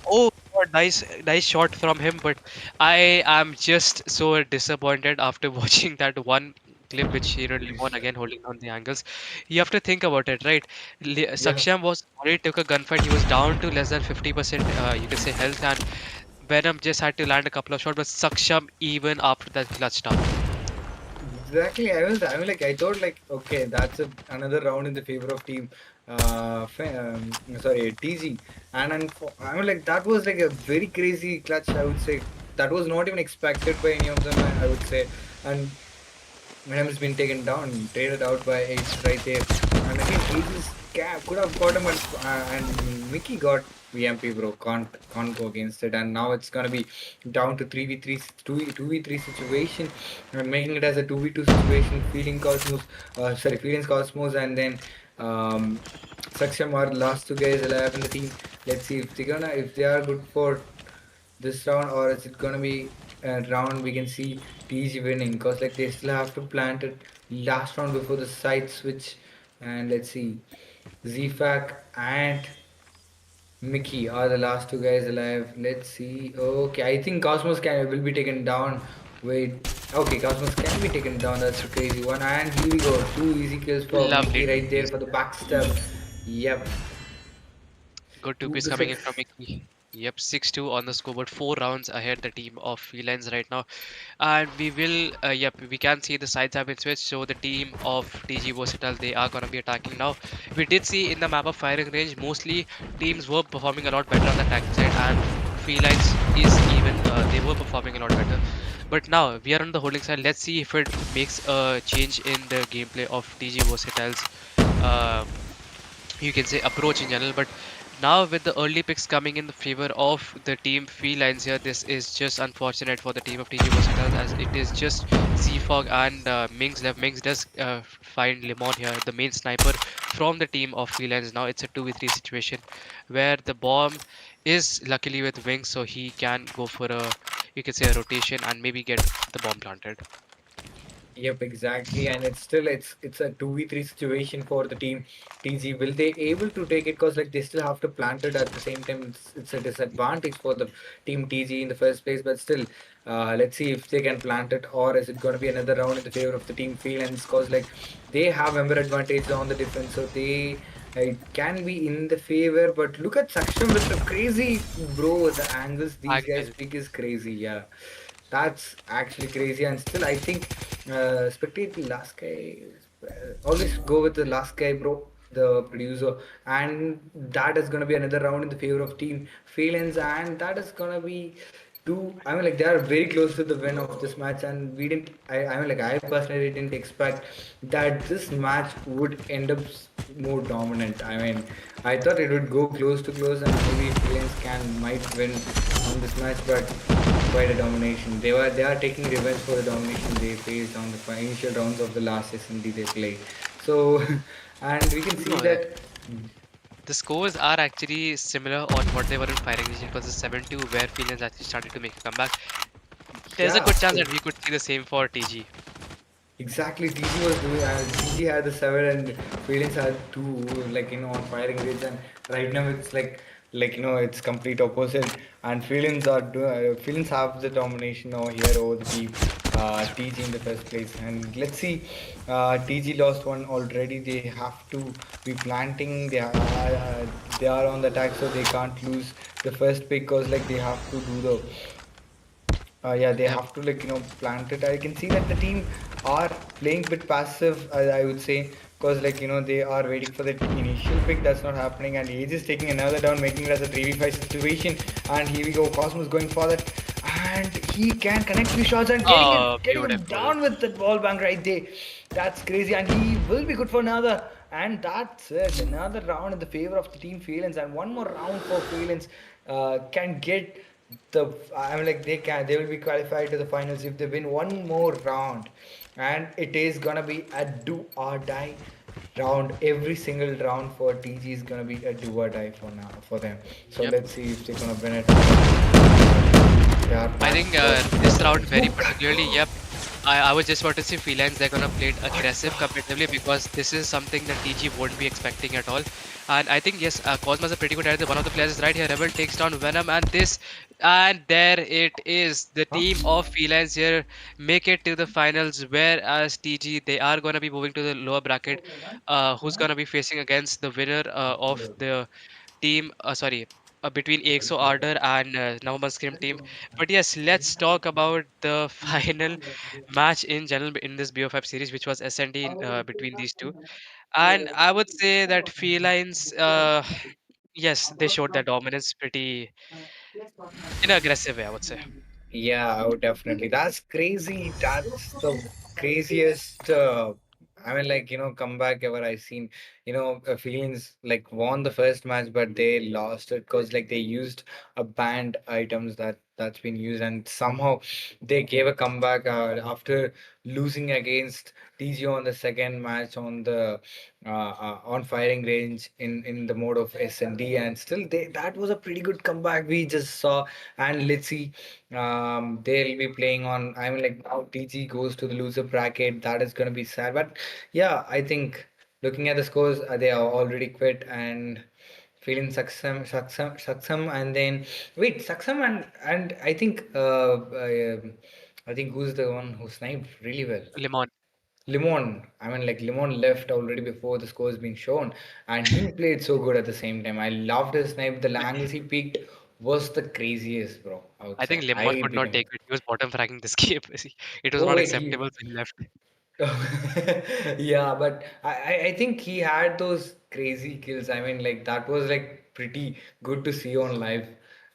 Oh God, nice shot from him. But I am just so disappointed after watching that one clip, which Limon again holding on the angles. You have to think about it, right? Yeah, Saksham was already took a gunfight. He was down to less than 50%, you can say health, and Venom just had to land a couple of shots. But Saksham, even after that clutch stuff, exactly. I was like, I thought like, okay, that's another round in the favor of team. Sorry, TG, I mean, like that was like a very crazy clutch. I would say that was not even expected by any of them. I would say, and Venom has been taken down, traded out by Ace right there. And again, Ace's cap could have got him, and Mickey got VMP, bro. Can't go against it. And now it's gonna be down to 3v3, 2v3 situation, and making it as a 2v2 situation. Feeling Cosmos, and then Saksham are last two guys alive in the team. Let's see if they are good for this round, or is it gonna be a round we can see TG winning, because like they still have to plant it last round before the side switch. And let's see, ZFAC and Mickey are the last two guys alive. Let's see. Okay, I think Cosmos can will be taken down. Wait. Okay, Cosmos can be taken down. That's a crazy one. And here we go. Two easy kills for lovely Mickey two right there piece. for the backstab. Yep. Good two Two piece to coming in six. from Mickey. Yep, 6-2 on the scoreboard, 4 rounds ahead the team of Felines right now. And we will, yep, we can see the sides have been switched. So the team of TG Versatile, they are going to be attacking now. We did see in the map of firing range, mostly teams were performing a lot better on the attacking side, and Felines is even, they were performing a lot better. But now we are on the holding side. Let's see if it makes a change in the gameplay of TG Versatile's, uh, you can say, approach in general. But now with the early picks coming in the favor of the team Felines here, this is just unfortunate for the team of TG Versatiles, as it is just Zfog and Mings left. Mings does find Limon here, the main sniper from the team of Felines. Now it's a 2v3 situation where the bomb is luckily with Wings, so he can go for a, you can say, a rotation and maybe get the bomb planted. Yep, exactly, and it's a 2v3 situation for the team TG. Will they able to take it? Because like they still have to plant it at the same time. It's a disadvantage for the team TG in the first place, but still, let's see if they can plant it, or is it going to be another round in the favor of the team Freelance? Because like they have member advantage on the defense, so they it can be in the favor. But look at Saksham with the crazy, bro. The angles these guys Angle. pick is crazy. Yeah, that's actually crazy. And still, I think spectate the last guy. Always go with the last guy, bro. The producer, and that is gonna be another round in the favor of team Phelan's, and that is gonna be. two. I mean, like they are very close to the win of this match, and we didn't. I mean, like I personally didn't expect that this match would end up more dominant. I mean, I thought it would go close to close, and maybe Felines can might win on this match, but quite a domination. They are taking revenge for the domination they faced on the initial rounds of the last SMD they played. So, and we can see No, that. the scores are actually similar on what they were in Firing Region. It was a 7-2 where Feelings actually started to make a comeback. There's a Yeah, good chance so that we could see the same for TG. exactly, TG was doing. TG had the seven and Felix had two, like on firing rates, and right now it's like it's complete opposite. And Felix are doing. Felix have the domination over here over the team. TG in the first place, and let's see. TG lost one already. They have to be planting. They are on the attack, so they can't lose the first pick because like they have to do the yeah, they Yep. have to plant it. I can see that the team are playing a bit passive, I would say, because they are waiting for the initial pick. That's not happening, and Age is taking another down, making it as a 3v5 situation. And here we go, Cosmos going for that, and he can connect few shots and Oh, getting him beautiful. down with the ball bank right there. That's crazy, and he will be good for another. And that's it. Another round in the favor of the team Feelings, and one more round for Feelings can get the. I'm like they will be qualified to the finals if they win one more round, and it is gonna be a do or die round. Every single round for TG is gonna be a do or die for now for them. So Yep. let's see if they're gonna win it. They are I back think for this round very smoke. particularly, yep. I was just about to say Felines, they're gonna play it aggressive competitively because this is something that TG won't be expecting at all. And I think yes, Cosmo is a pretty good idea. One of the players is right here. Rebel takes down Venom, and there it is. The Huh? team of Felines here make it to the finals, whereas TG they are gonna be moving to the lower bracket. Who's gonna be facing against the winner of the team, sorry, between EXO Ardor and No1ScrimTeam. But yes, let's talk about the final match in general in this BO5 series, which was SND between these two. And I would say that Felines, yes, they showed their dominance pretty in an aggressive way, I would say. Yeah, oh, definitely. That's crazy. That's the craziest. I mean, comeback ever I seen. Feelings like won the first match, but they lost it because like they used a banned items that's been used, and somehow they gave a comeback after losing against TGO on the second match on firing range in the mode of SND, and still that was a pretty good comeback we just saw. And let's see, they'll be playing on. I mean, like now TG goes to the loser bracket. That is going to be sad. But yeah, I think looking at the scores, they are already quit and feeling Saksam, and then wait, Saksam and I think who's the one who sniped really well? Limon. Limon. I mean, like Limon left already before the scores being shown, and he played so good at the same time. I loved his snipe. The angles he picked was the craziest, bro. I would I say. think Limon I could not believe. take it. He was bottom fragging this game. It was Oh not wait, he. acceptable, so he left. Yeah, but I think he had those crazy kills. I mean, like that was like pretty good to see on live.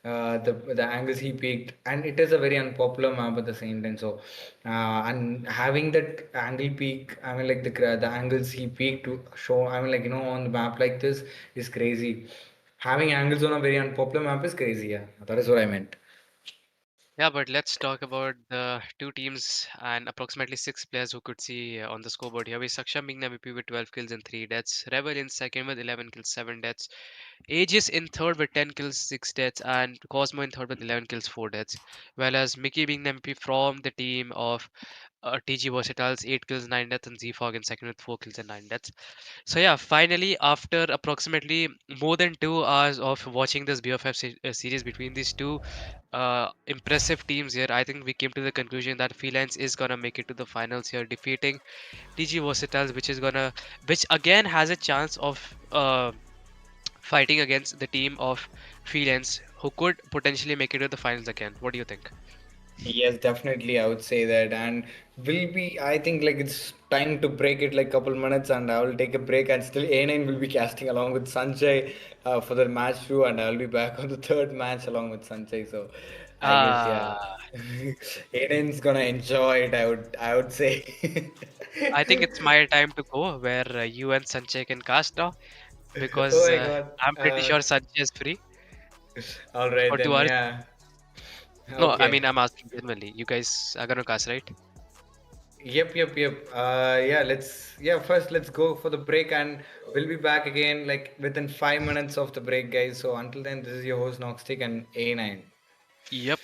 The angles he picked, and it is a very unpopular map at the same time. So, and having that angle peak, I mean, like the angles he peaked to show. I mean, like on the map like this is crazy. Having angles on a very unpopular map is crazy. Yeah, that is what I meant. Yeah, but let's talk about the two teams and approximately six players who could see on the scoreboard here. We Saksham being the MVP with 12 kills and 3 deaths. Rebel in second with 11 kills, 7 deaths. Aegis in third with 10 kills, 6 deaths. And Cosmo in third with 11 kills, 4 deaths. Whereas Mickey being the MVP from the team of TG Versatiles, 8 kills, 9 deaths. And Z-Fog in second with 4 kills and 9 deaths. So yeah, finally, after approximately more than 2 hours of watching this BO5 series between these two impressive teams here, I think we came to the conclusion that Felines is gonna make it to the finals here, defeating TG Versatiles, which again has a chance of fighting against the team of Felines, who could potentially make it to the finals again. What do you think? Yes, definitely. I would say that, and will be. I think like it's time to break it like couple minutes, and I will take a break. And still, A9 will be casting along with Sanjay for the match two, and I'll be back on the third match along with Sanjay. So, I guess yeah, Ah, A9's gonna enjoy it. I would say. I think it's my time to go where you and Sanjay can cast now Oh because my God. I'm pretty sure Sanjay is free All right for two then. hours. Yeah. No, I Okay. mean, I'm asking genuinely. You guys are gonna cast, right? Yep. Yeah, first let's go for the break and we'll be back again like within 5 minutes of the break, guys. So until then, this is your host Noxtick and A9. Yep.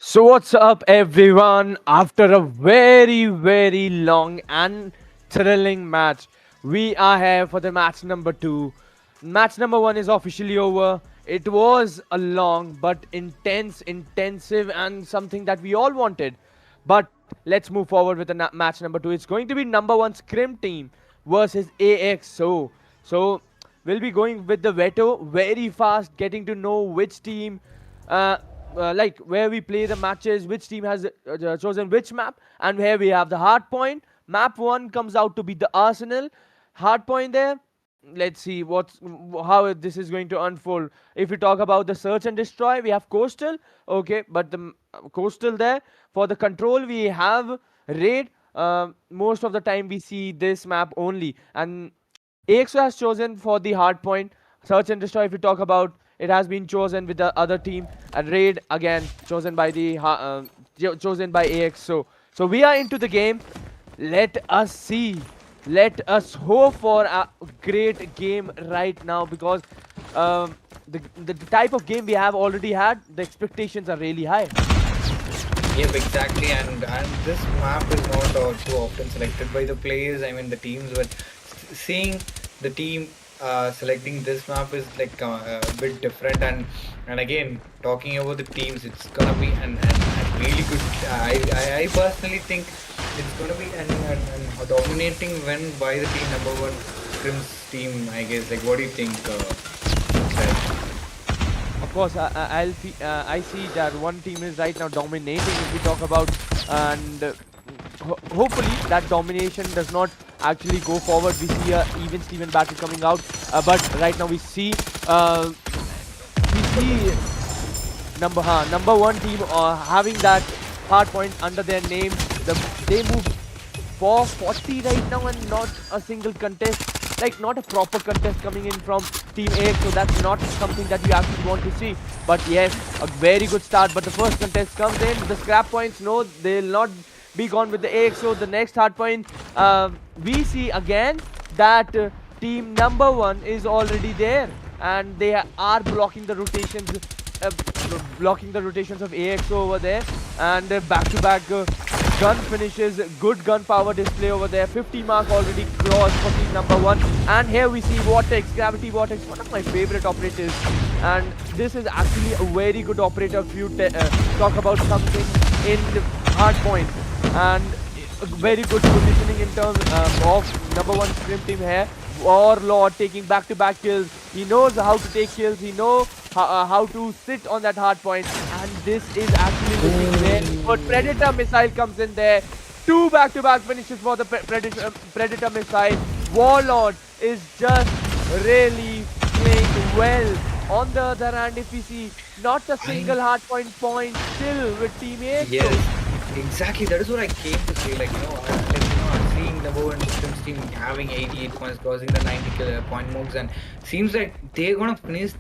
So, what's up, everyone? After a very, very long and thrilling match, we are here for the match number two. Match number one is officially over. It was a long but intensive, and something that we all wanted. But let's move forward with the match number two. It's going to be number one Scrim team versus AXO. So, we'll be going with the veto very fast, getting to know which team uh, like where we play the matches, which team has chosen which map, and where we have the hard point. Map one comes out to be the Arsenal. Hard point there. Let's see how this is going to unfold. If we talk about the search and destroy, we have coastal. Okay, but the coastal there for the control we have raid. Most of the time we see this map only, and AXO has chosen for the hard point. Search and destroy, if we talk about, it has been chosen with the other team. And raid again chosen by chosen by AXO. So we are into the game. Let us see. Let us hope for a great game right now, because the type of game we have already had, the expectations are really high. Yep, exactly, and this map is not too often selected by the players. I mean, the teams, but seeing the team selecting this map is like a bit different. And again, talking about the teams, it's gonna be an really good. I personally think it's gonna be an dominating win by the team number one, Scrim's team. I guess. Like, what do you think, Seth? Of course, I see that one team is right now dominating. If we talk about, and hopefully that domination does not actually go forward. We see a even Steven battle coming out, but right now we see number one team having that hard point under their name. They move for 40 right now, and not a single contest, like not a proper contest coming in from Team A. So that's not something that we actually want to see. But yes, a very good start. But the first contest comes in. The scrap points, no, they'll not be gone with the AXO. The next hard point, we see again that team number one is already there, and they are blocking the rotations, uh, of AXO over there, and back-to-back gun finishes, good gun power display over there. 50 mark already crossed for team number one, and here we see Vortex, Gravity Vortex, one of my favorite operators, and this is actually a very good operator if you talk about something in hard point, and a very good positioning in terms of number one Scrim team here. Warlord taking back-to-back kills. He knows how to take kills. He knows how to sit on that hard point. And this is actually looking there. But Predator Missile comes in there. Two back-to-back finishes for the Predator Missile. Warlord is just really playing well. On the other hand, if we see not a single hard point still with Team A. Yes, exactly. That is what I came to say. I'm seeing number one Muslims team having 88 points, crossing the 90 point marks, and seems like they're gonna finish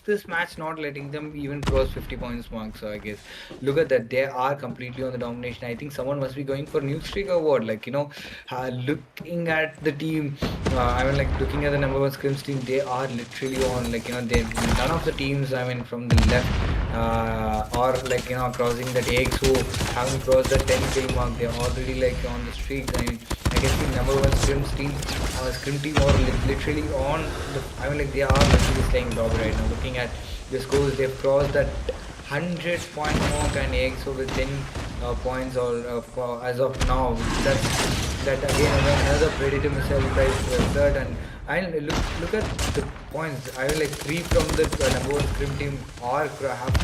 this match, not letting them even cross 50 points mark. So I guess look at that. They are completely on the domination. I think someone must be going for new streak award. Looking at the team, looking at the number one Scrims team, they are literally on. They none of the teams. I mean, from the left. Or crossing that AXO, having crossed the 10 kill mark, they're already on the streak. I can see number one Scrim team or literally on the, they are literally staying top right now. Looking at the scores, they've crossed that 100 point mark, and AXO with 10 points as of now. That again another Predator missile price third, and I look at the points. I will like three from the number one Scrim team have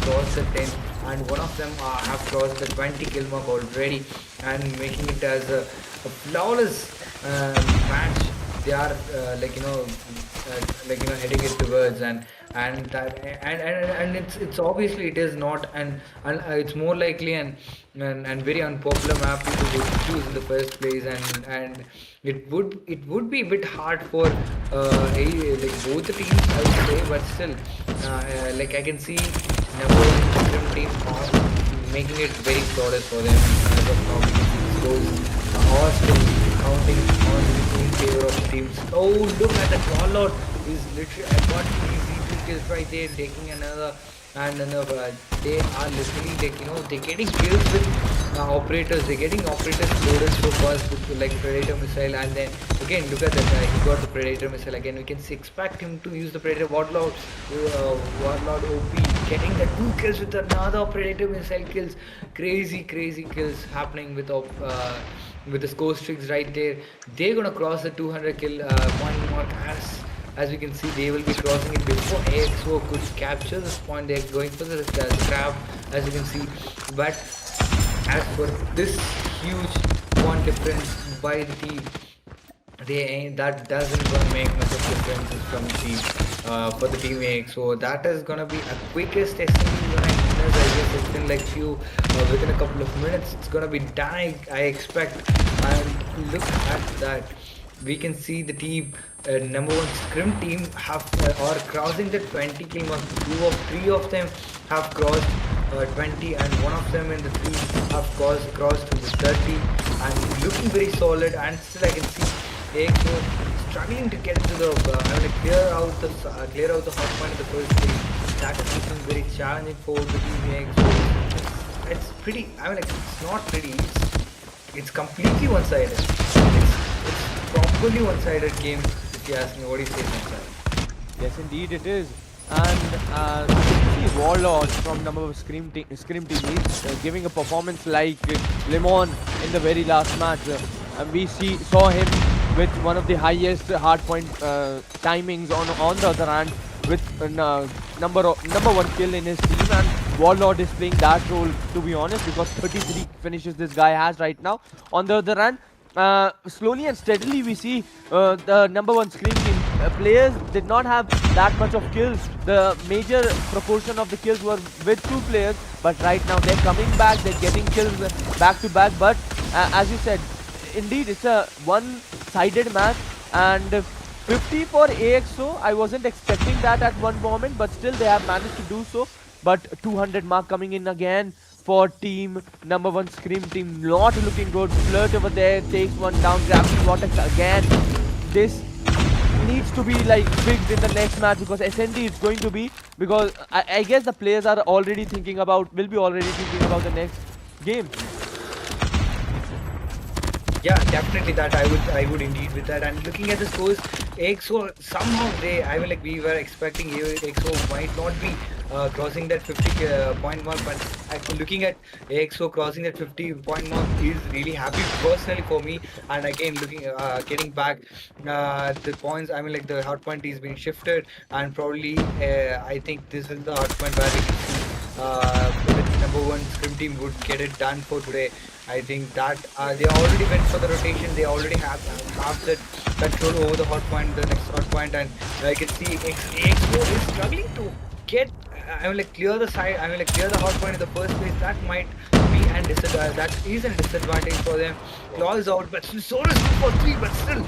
crossed the 10, and one of them have crossed the 20 kill mark already, and making it as a flawless match. They are heading it towards, and it's obviously it is not, and it's more likely and very unpopular map to choose in the first place, and it would be a bit hard for both the teams, I would say, but still I can see number one Scrim team making it very flawless for them as of now, because these goals are still counting on in favor of teams. Oh, look at that Warlord is literally, I got easy two kills right there, taking another and they are literally like they're getting kills with operators. They're getting operators loaded so fast with like predator missile, and then again look at that guy. He got the predator missile again. We can expect him to use the predator warlord OP, getting the 2 kills with another predator missile kills. Crazy kills happening with the score streaks right there. They're gonna cross the 200 kill point mark. As we can see, they will be crossing it before AXO could capture this point. They're going for the grab, as you can see. But as for this huge point difference by the team, they ain't that doesn't gonna make much of differences from team for the team A. So that is gonna be a quickest testing when I guess it's been like few within a couple of minutes. It's gonna be done. I expect. And look at that. We can see the team number one scrim team have or crossing the 20 kill mark. Three of them have crossed 20, and one of them in the three have crossed to the 30, and looking very solid. And still I can see AXO struggling to get to the clear out the hot point in the first place. That is looking very challenging for the team AXO. It's pretty. It's not pretty. It's completely one-sided. It's properly one-sided game. If you ask me, what do you say, Samsai? Yes, indeed it is. And you see Warlord from number of Scream Team is giving a performance like Lemon in the very last match. And we saw him with one of the highest hardpoint timings on the other hand, with number one kill in his team. And Warlord is playing that role, to be honest, because 33 finishes this guy has right now. On the other hand, slowly and steadily we see the number one Scream Team players did not have that much of kills. The major proportion of the kills were with two players, but right now they're coming back, they're getting kills back to back. But as you said, indeed it's a one-sided match, and 50 for AXO. I wasn't expecting that at one moment, but still they have managed to do so. But 200 mark coming in again for team number one Scream Team. Not looking good. Flirt over there takes one down. Gravity Vortex again. This needs to be like fixed in the next match, because SND is going to be, because I guess the players are already thinking about, will be already thinking about the next game. Yeah, definitely that I would indeed with that. And looking at the scores, EXO somehow we were expecting EXO might not be crossing that 50 point mark, but looking at EXO crossing that 50 point mark is really happy personally for me. And again, getting back the points, the hard point is being shifted, and probably I think this is the hard point where we can see the number one scrim team would get it done for today. I think that they already went for the rotation. They already have that control over the hot point, the next hot point, and I can see EXO is struggling to get. Clear the side. Clear the hot point in the first place. That might be an disadvantage. That is a disadvantage for them. Claw is out, but Sora is 2 for 3. But still,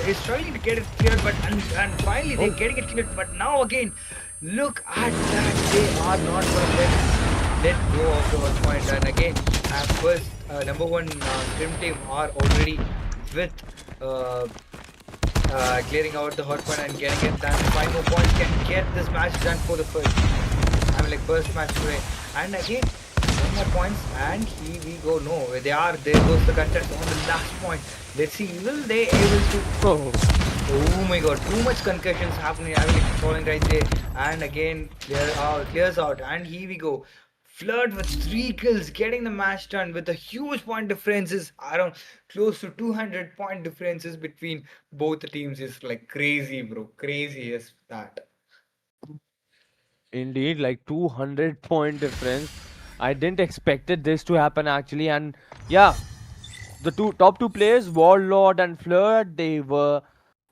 he's struggling to get it cleared. But and finally they're getting it cleared. But now again, look at that. They are not going to let go of the hot point. And again, at first, number one scrim team are already with clearing out the hot point and getting it done. 5 more points can get this match done for the first match today. And again, 1 more points, and here we go. No, there goes the contest on the last point. Let's see, will they able to? Oh my god, too much concussions happening. Falling right there, and again clears out, and here we go. Flirt with 3 kills, getting the match done with a huge point differences, around close to 200 point differences between both the teams. Is like crazy, bro. Crazy is that. Indeed, like 200 point difference. I didn't expected this to happen actually, and yeah, the top two players, Warlord and Flirt, they were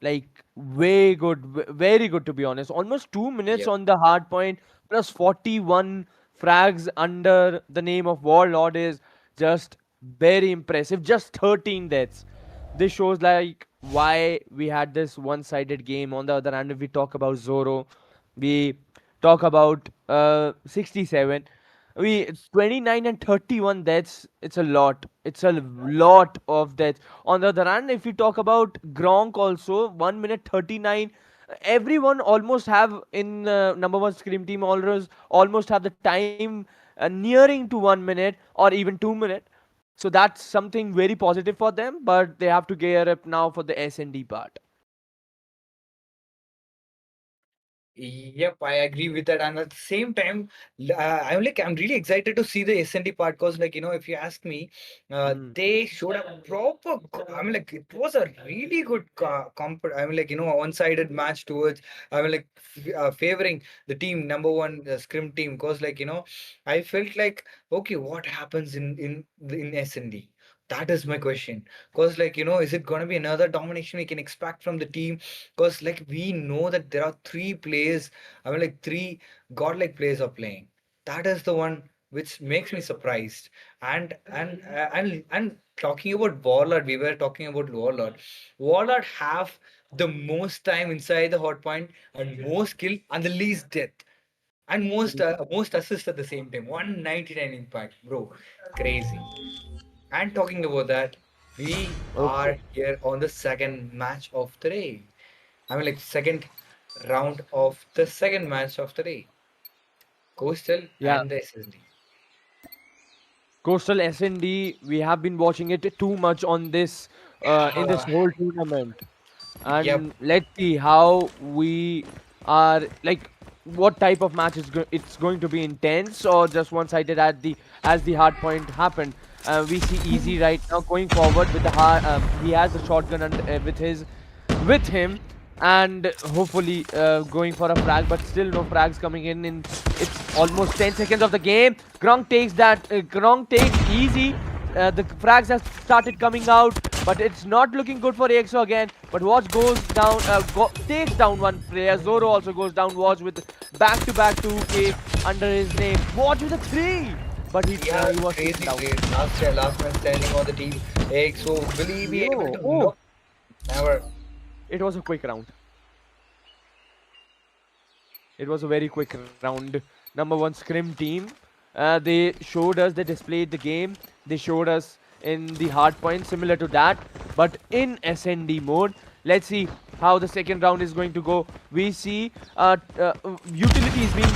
like way good, very good to be honest. Almost 2 minutes Yep. on the hard point, plus 41 frags under the name of Warlord is just very impressive. Just 13 deaths. This shows like why we had this one-sided game. On the other hand, if we talk about Zoro, we talk about 67. We 29 and 31 deaths. It's a lot. It's a lot of deaths. On the other hand, if we talk about Gronk also, 1 minute 39 Everyone almost have in number one scream team almost have the time nearing to 1 minute or even 2 minutes. So that's something very positive for them, but they have to gear up now for the S&D part. Yep, I agree with that. And at the same time, I'm really excited to see the S&D part because, like, if you ask me, Mm. they showed a proper. Like, it was a really good a one-sided match towards. Favoring the team number one scrim team because, I felt like, okay, what happens in S&D? That is my question. Because, is it gonna be another domination we can expect from the team? Because we know that there are three players, three godlike players are playing. That is the one which makes me surprised. And talking about Warlord, we were talking about Warlord. Warlord have the most time inside the hot point and most kill and the least death and most assist at the same time. 199 impact, bro, crazy. And talking about that, we Okay. are here on the second match of the day. Second round of the second match of the day. Coastal Yeah, and the SSD. Coastal S&D, we have been watching it too much on this in this Yeah. whole tournament. Yep. And let's see how we are like what type of match it's going to be intense or just one-sided at the as the hard point happened. We see Easy right now going forward with the hard. He has the shotgun with him, and hopefully going for a frag, but still no frags coming in. It's almost 10 seconds of the game. Gronk takes that. Gronk takes Easy. The frags have started coming out, but it's not looking good for EXO again. But Watch goes down, takes down one player. Zoro also goes down. Watch with back-to-back 2K under his name. Watch with a 3, but Yeah, he was taken crazy down. trade. Last man standing on the team. So will he be able Yo, to? oh, No, never. it was a quick round. It was a very quick round. Number one scrim team. They showed us, they displayed the game. They showed us in the hard point, similar to that, but in SND mode. Let's see how the second round is going to go. We see utilities being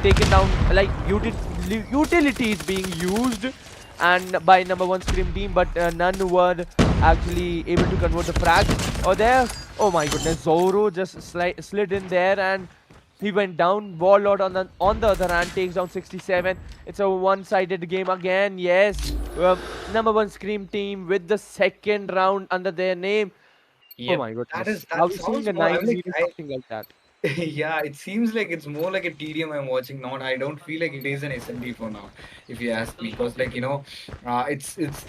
taken down, like utilities being used, and by number one scrim team, but none were actually able to convert the frag. Oh, there! Oh my goodness, Zoro just slid in there and he went down. Warlord on the other hand takes down 67. It's a one-sided game again. Yes, number one scream team with the second round under their name. Oh Yep. my That is goodness, that are we seeing sounds a more. 9-0 something like that? Yeah, it seems like it's more like a TDM I'm watching now. And I don't feel like it is an SMD for now, if you ask me, because it's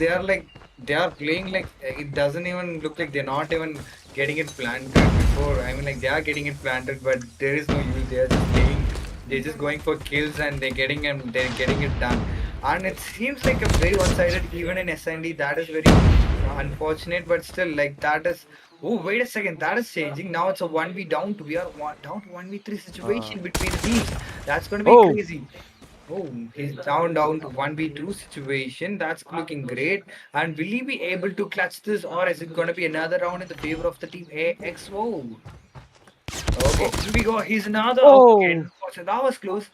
they are playing like it doesn't even look like they're not even getting it planted before. They are getting it planted, but there is no use. They are just playing. They're just going for kills and they're getting it done. And it seems like a very one-sided even in SND. That is very unfortunate, but still like that is. Oh, wait a second. That is changing. Now it's a 1v down to we are down to 1v3 Uh, situation between the teams. That's going to be oh, crazy. Oh, he's down to 1v2 situation. That's looking great. And will he be able to clutch this, or is it going to be another round in the favor of the team AXO? Okay, here we go. He's another. Okay, oh, so that was close.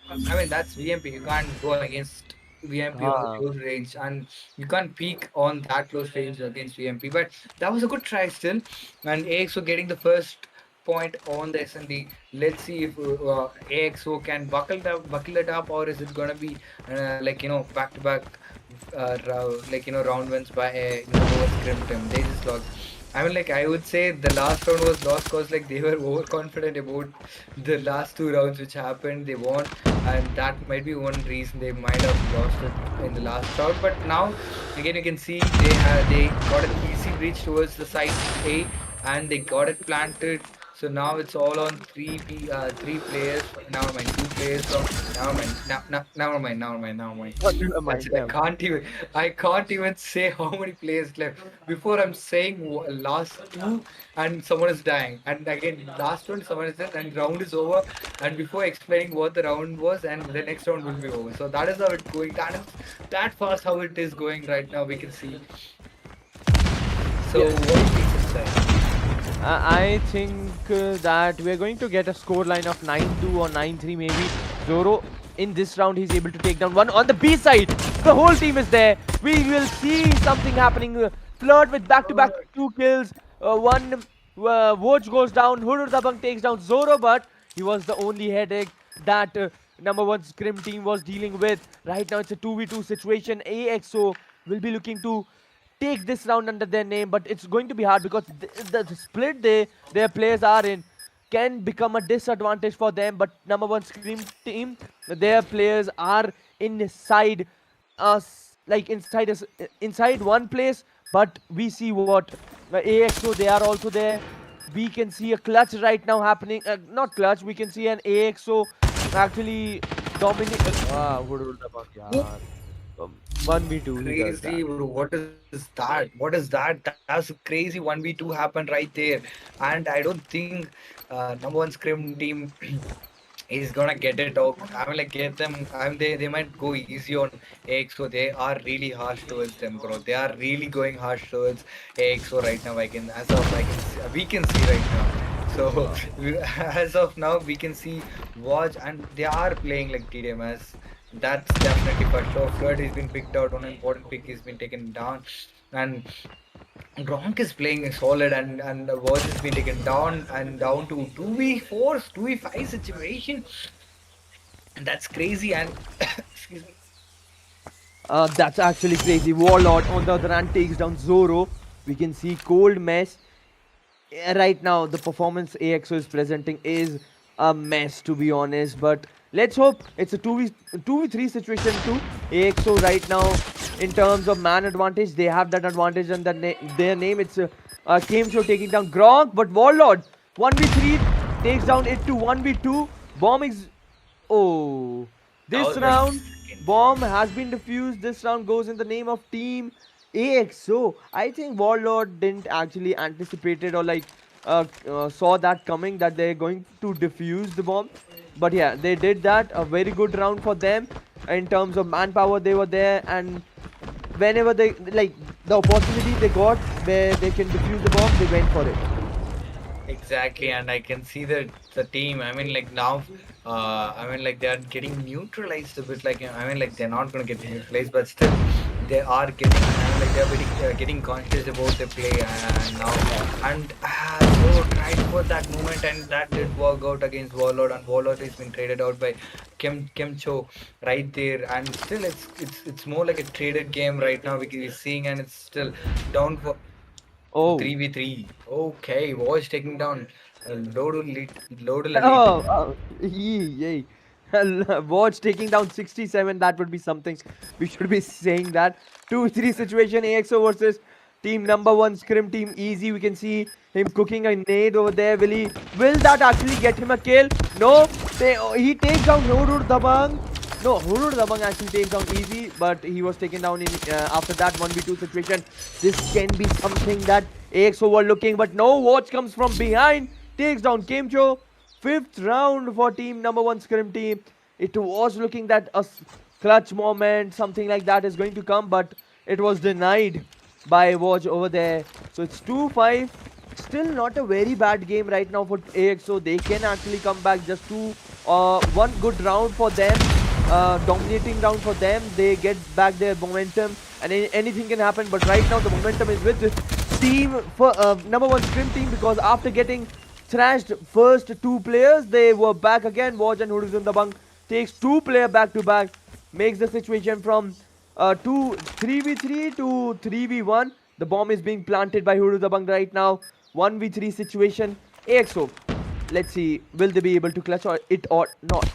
That's VMP. You can't go against VMP on the ah, close range, and you can't peek on that close range against VMP. But that was a good try still. And AXO getting the first point on the SND. Let's see if AXO can buckle it up, or is it gonna be back to back round wins by no scrim team. They just lost. I would say the last round was lost because they were overconfident about the last two rounds which happened. They won, and that might be one reason they might have lost it in the last round. But now, again, you can see they got an easy breach towards the side A, and they got it planted. So now it's all on three players. Never mind, two players from. Never mind. never That's mind it. them. I can't even say how many players left. Before I'm saying last two and someone is dying. And again, last one, someone is dead and round is over. And before explaining what the round was and the next round will be over. So that is how it's going. That is that fast how it is going right now. We can see. So Yes. what do you think, Sister? I think that we're going to get a score line of 9-2 or 9-3 maybe. Zoro in this round he's able to take down one on the B side. The whole team is there. We will see something happening. Flirt with back-to-back 2 kills. One Watch goes down. Hurur Dabang takes down Zoro, but he was the only headache that number one Scrim team was dealing with. Right now it's a 2v2 situation. AXO will be looking to take this round under their name, but it's going to be hard because the split their players are in can become a disadvantage for them. But number one Scream team, their players are inside us, like inside one place. But we see what AXO, they are also there. We can see a clutch right now happening. Not clutch. We can see an AXO actually dominate. Whoop. 1v2 he does that. Crazy, bro. What is that? What is that? That's crazy. 1v2 happened right there. And I don't think number one scrim team is gonna get it out. I mean, like, get them. I mean, they might go easy on AXO. They are really harsh towards them, bro. They are really going harsh towards AXO right now. We can see right now. So as of now, we can see Watch, and they are playing like TDMS. That's definitely for sure. Flood has been picked out on an important pick. He's been taken down, and Gronk is playing solid, and Watch has been taken down and down to 2v4, 2v5 situation. And that's crazy. And excuse me. That's actually crazy. Warlord on the other hand takes down Zoro. We can see Cold Mess. Right now, the performance AXO is presenting is a mess, to be honest. But let's hope it's a 2v3 situation too. AXO right now, in terms of man advantage, they have that advantage on their name. It's Kameshow taking down Gronk, but Warlord 1v3 takes down it to 1v2. Bomb is... Oh, this round, bomb has been defused. This round goes in the name of Team AXO. I think Warlord didn't actually anticipate it or like saw that coming, that they're going to defuse the bomb. But yeah, they did that. A very good round for them. In terms of manpower, they were there, and whenever they like the opportunity they got where they can defuse the bomb, they went for it. Exactly, and I can see that the team. I mean, like now, I mean, like they are getting neutralized a bit. Like I mean, like they're not gonna get neutralized, but still, they are getting. I mean, like they're getting conscious about the play now. And so tried for that moment, and that did work out against Warlord, and Warlord has been traded out by Kimcho right there. And still, it's more like a traded game right now. We're seeing, and it's still down for. Oh. 3v3. Okay, was taking down Lodul Oh, yay. Watch taking down 67. That would be something. We should be saying that. 2-3 situation. AXO versus team number one Scrim team. Easy. We can see him cooking a nade over there. Will that actually get him a kill? No. He takes down Hurur Dabang. No, Hurur Dabang actually takes down easy, but he was taken down in after that 1v2 situation. This can be something that AXO were looking, but no. Watch comes from behind, takes down Kamcho. 5th round for team number one Scrim team. It was looking that a clutch moment, something like that is going to come, but it was denied by Watch over there. So it's 2-5. Still not a very bad game right now for AXO. They can actually come back. Just one good round for them. Dominating round for them. They get back their momentum, and anything can happen. But right now the momentum is with the team for number one Scrim team, because after getting thrashed first 2 players, they were back again. Watch and Horizon Dabang takes 2 player back to back, makes the situation from 3v3 to 3v1. The bomb is being planted by Horizon Dabang right now. 1v3 situation. AXO, let's see, will they be able to clutch it or not?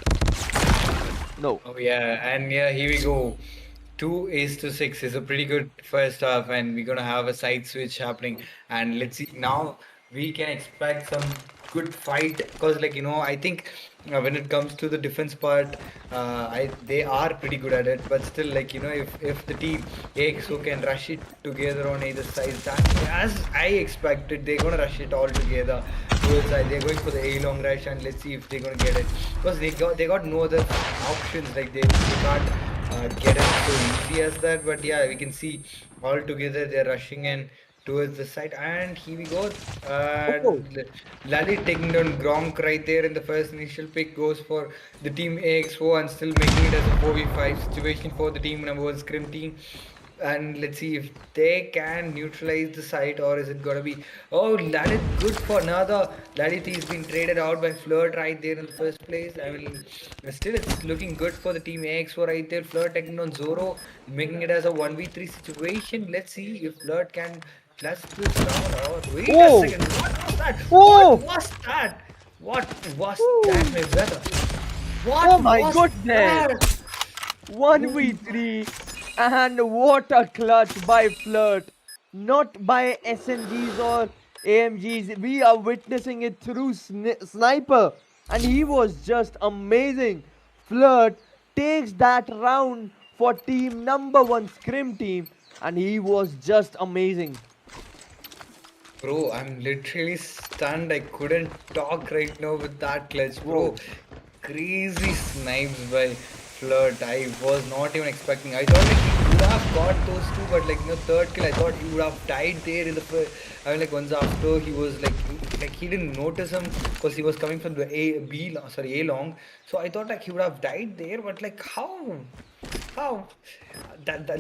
No. Oh yeah, and yeah, here we go. 2-6 is a pretty good first half, and we're gonna have a side switch happening. And let's see now. We can expect some good fight, because I think when it comes to the defense part, they are pretty good at it. But still, if the team AXO can rush it together on either side, that as I expected, they're gonna rush it all together towards side. They're going for the A long rush, and let's see if they're gonna get it, because they got no other options. Like they can't get it so easy as that. But yeah, we can see all together they're rushing in towards the side, and here we go. Oh, Lally taking down Gronk right there in the first initial pick goes for the team AXO and still making it as a 4v5 situation for the team number 1 Scrim team. And let's see if they can neutralize the site, or is it gonna be, oh, Ladith good for another. Ladith is being traded out by Flirt right there in the first place. I mean, still it's looking good for the team AXO right there. Flirt taking on Zoro, making it as a 1v3 situation. Let's see if Flirt can clutch this round. Or wait a oh, second, what was that? What oh, was that? What was that, oh, my brother? What oh my was goodness. that? Oh 1v3, and what a clutch by Flirt. Not by SNGs or AMGs. We are witnessing it through Sniper, and he was just amazing. Flirt takes that round for team number 1 ScrimTeam, and he was just amazing. Bro, I'm literally stunned. I couldn't talk right now with that clutch, bro. Whoa. Crazy snipes by Flirt. I was not even expecting. I thought like he would have got those two, but like third kill, I thought he would have died there in the first. I mean, like once after he was like he didn't notice him because he was coming from the A long. So I thought like he would have died there, but like how that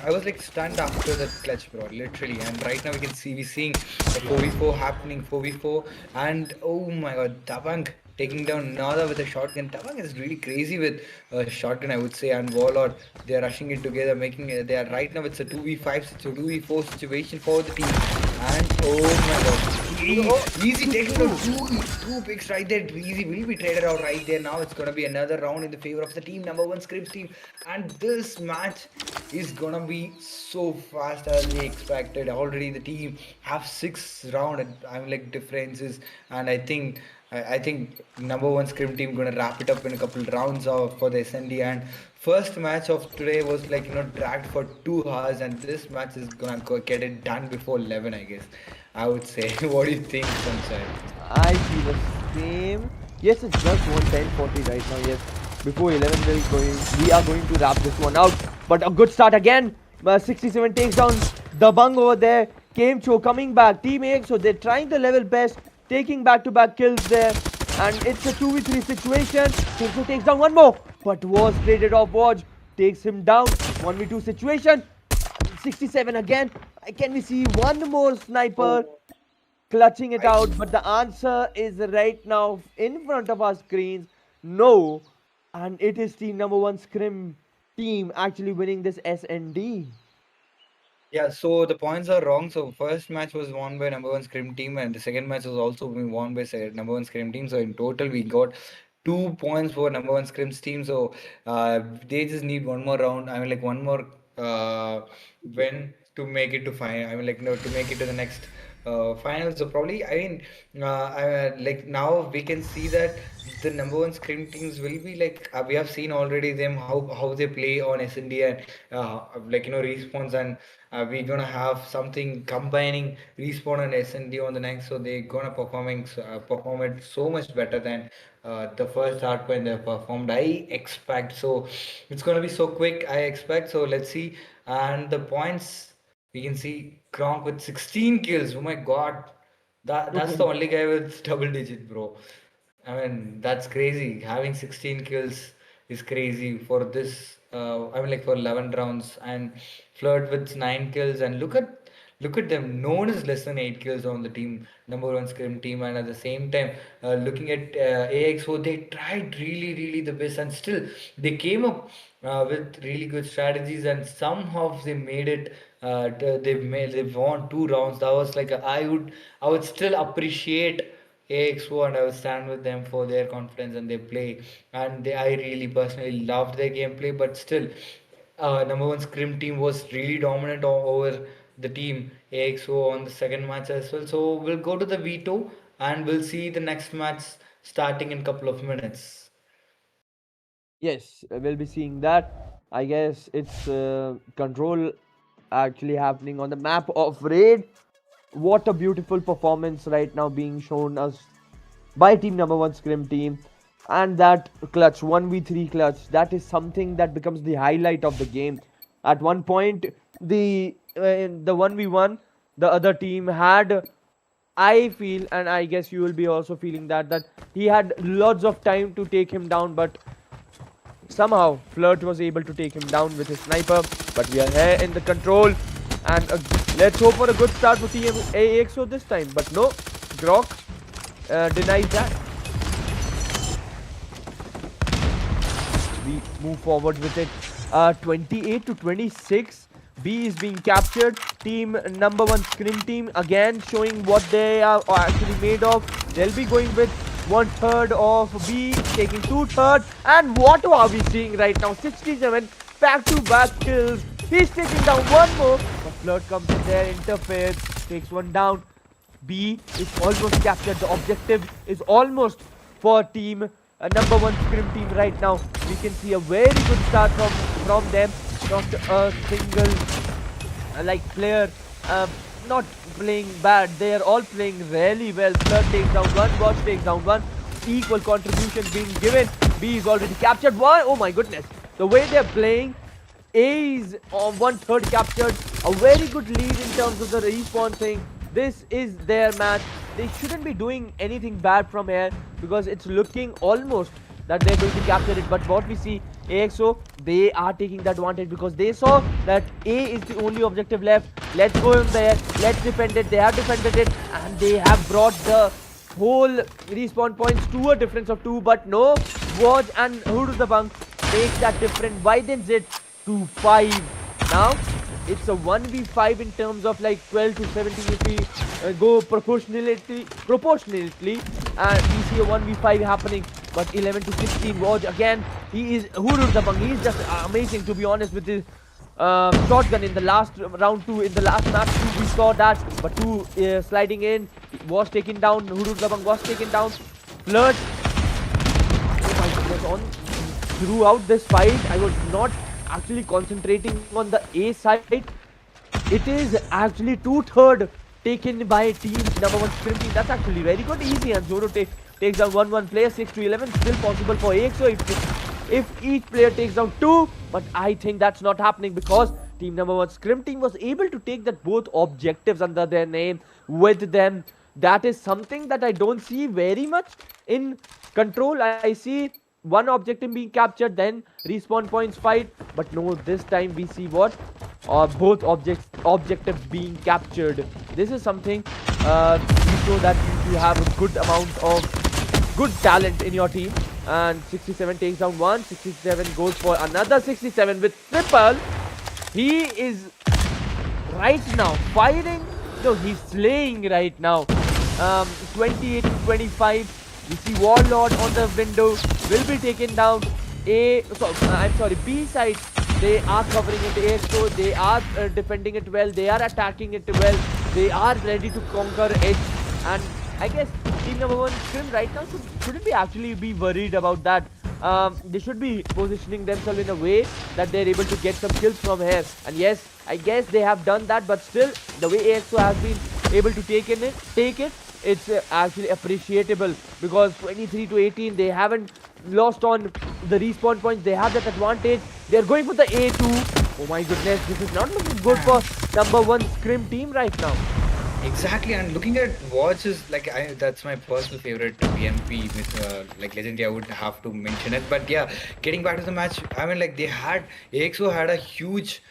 I was like stunned after that clutch, bro, literally. And right now we're seeing a 4v4 happening, 4v4. And oh my god, Dabang taking down another with a shotgun. Dabang is really crazy with a shotgun, I would say. And Warlord, they are rushing it together, making it, they are right now it's a 2v5 2v4 situation for the team. And oh my god, Oh, easy taking down two. two picks right there. Easy will be traded out right there. Now it's gonna be another round in the favor of the team number 1 Scripts team, and this match is gonna be so fast as we expected. Already the team have 6 round, I mean like differences, and I think number 1 Scrim team gonna wrap it up in a couple rounds of for the SND. And first match of today was like dragged for 2 hours, and this match is gonna get it done before 11, I guess. I would say. What do you think, Sunshine? I feel the same. Yes, it's just 1:10:40 right now. Yes, before 11 we are going to wrap this one out. But a good start again. 67 takes down the bung over there. Came Cho coming back. Team A, so they're trying the level best, taking back-to-back kills there. And it's a 2v3 situation. Cho takes down one more, but was traded off. Woj takes him down. 1v2 situation. 67 again. Can we see one more sniper clutching it I, out? But the answer is right now in front of our screens. No. And it is team number 1 Scrim team actually winning this SND. Yeah, so the points are wrong. So first match was won by number 1 Scrim team, and the second match was also being won by number 1 Scrim team. So in total, we got 2 points for number 1 Scrim's team. So they just need one more round. I mean, like one more win to make it to final. I mean, like no, to make it to the next final. So probably, I mean, like now we can see that the number 1 Scrim teams will be like we have seen already them how they play on SND and like respawns, and we're gonna have something combining respawn and SND on the next, so they're gonna perform it so much better than the first hardpoint they performed. I expect so it's gonna be so quick. I expect so. Let's see, and the points we can see Gronk with 16 kills. Oh my god, that's the only guy with double digit, bro. I mean, that's crazy. Having 16 kills is crazy for this. I mean, like for 11 rounds, and Flirt with 9 kills. And look at them. No one is less than 8 kills on the team number 1 Scrim team. And at the same time, looking at AXO, they tried really the best, and still they came up with really good strategies, and somehow they made it. They won 2 rounds. That was like I would still appreciate AXO, and I will stand with them for their confidence and their play. And I really personally loved their gameplay, but still, number 1 Scrim team was really dominant over the team AXO on the second match as well. So we'll go to the veto, and we'll see the next match starting in a couple of minutes. Yes, we'll be seeing that. I guess it's control actually happening on the map of Raid. What a beautiful performance right now being shown us by team number 1 Scrim team. And that clutch, 1v3 clutch, that is something that becomes the highlight of the game. At one point, the 1v1 the other team had, I feel, and I guess you will be also feeling that he had lots of time to take him down, but somehow Flirt was able to take him down with his sniper. But we are here in the control, and let's hope for a good start for Team AXO this time. But no, Grok denies that. We move forward with it. 28 to 26. B is being captured. Team number one Scrim team again showing what they are actually made of. They'll be going with 1/3 of B, taking 2/3. And what are we seeing right now? 67 back-to-back kills. He's taking down one more. But Flirt comes in there, interferes, takes one down. B is almost captured. The objective is almost for team number one Scrim team right now. We can see a very good start from them. Not a single like player not playing bad. They are all playing really well. Flirt takes down one, Watch takes down one. Equal contribution being given. B is already captured. Why? Oh my goodness. The way they're playing, A is on 1/3 captured. A very good lead in terms of the respawn thing. This is their match. They shouldn't be doing anything bad from here because it's looking almost that they're going to capture it. But what we see, AXO, they are taking the advantage because they saw that A is the only objective left. Let's go in there. Let's defend it. They have defended it and they have brought the whole respawn points to a difference of 2. But no, Watch and Laundiyabazz makes that difference, widens it to 5. Now it's a 1v5 in terms of like 12 to 17 if we go proportionally, and we see a 1v5 happening. But 11 to 16, Watch again, he is Laundiyabazz, he is just amazing to be honest with his shotgun in the last round 2, in the last match 2 we saw that. But 2 sliding in, was taken down, Laundiyabazz was taken down. Flirt, oh my goodness, on throughout this fight I was not actually concentrating on the A side. It is actually 2/3 taken by team number one Scrim team. That's actually very good. Easy, and Zoro takes down 1-1 player. 6 to 11 still possible for AXO if each player takes down 2. But I think that's not happening because team number one Scrim team was able to take that both objectives under their name with them. That is something that I don't see very much in Control. I see one objective being captured, then respawn points fight. But no, this time we see what? Both objectives being captured. This is something you show that you have a good amount of good talent in your team. And 67 takes down one, 67 goes for another 67 with triple. He is right now firing. No, he's slaying right now. 28 to 25. We see Warlord on the window, will be taken down. B side, they are covering it. AXO, they are defending it well, they are attacking it well, they are ready to conquer it. And I guess team number one Scrim right now shouldn't be actually be worried about that. They should be positioning themselves in a way that they're able to get some kills from here. And yes, I guess they have done that, but still, the way AXO has been able to take it, it's actually appreciable because 23 to 18, they haven't lost on the respawn points. They have that advantage. They're going for the A2. Oh my goodness, this is not looking good for number one Scrim team right now. Exactly, and looking at Watch is like that's my personal favorite PMP with like Legendary. I would have to mention it, but yeah, getting back to the match, I mean like AXO had a huge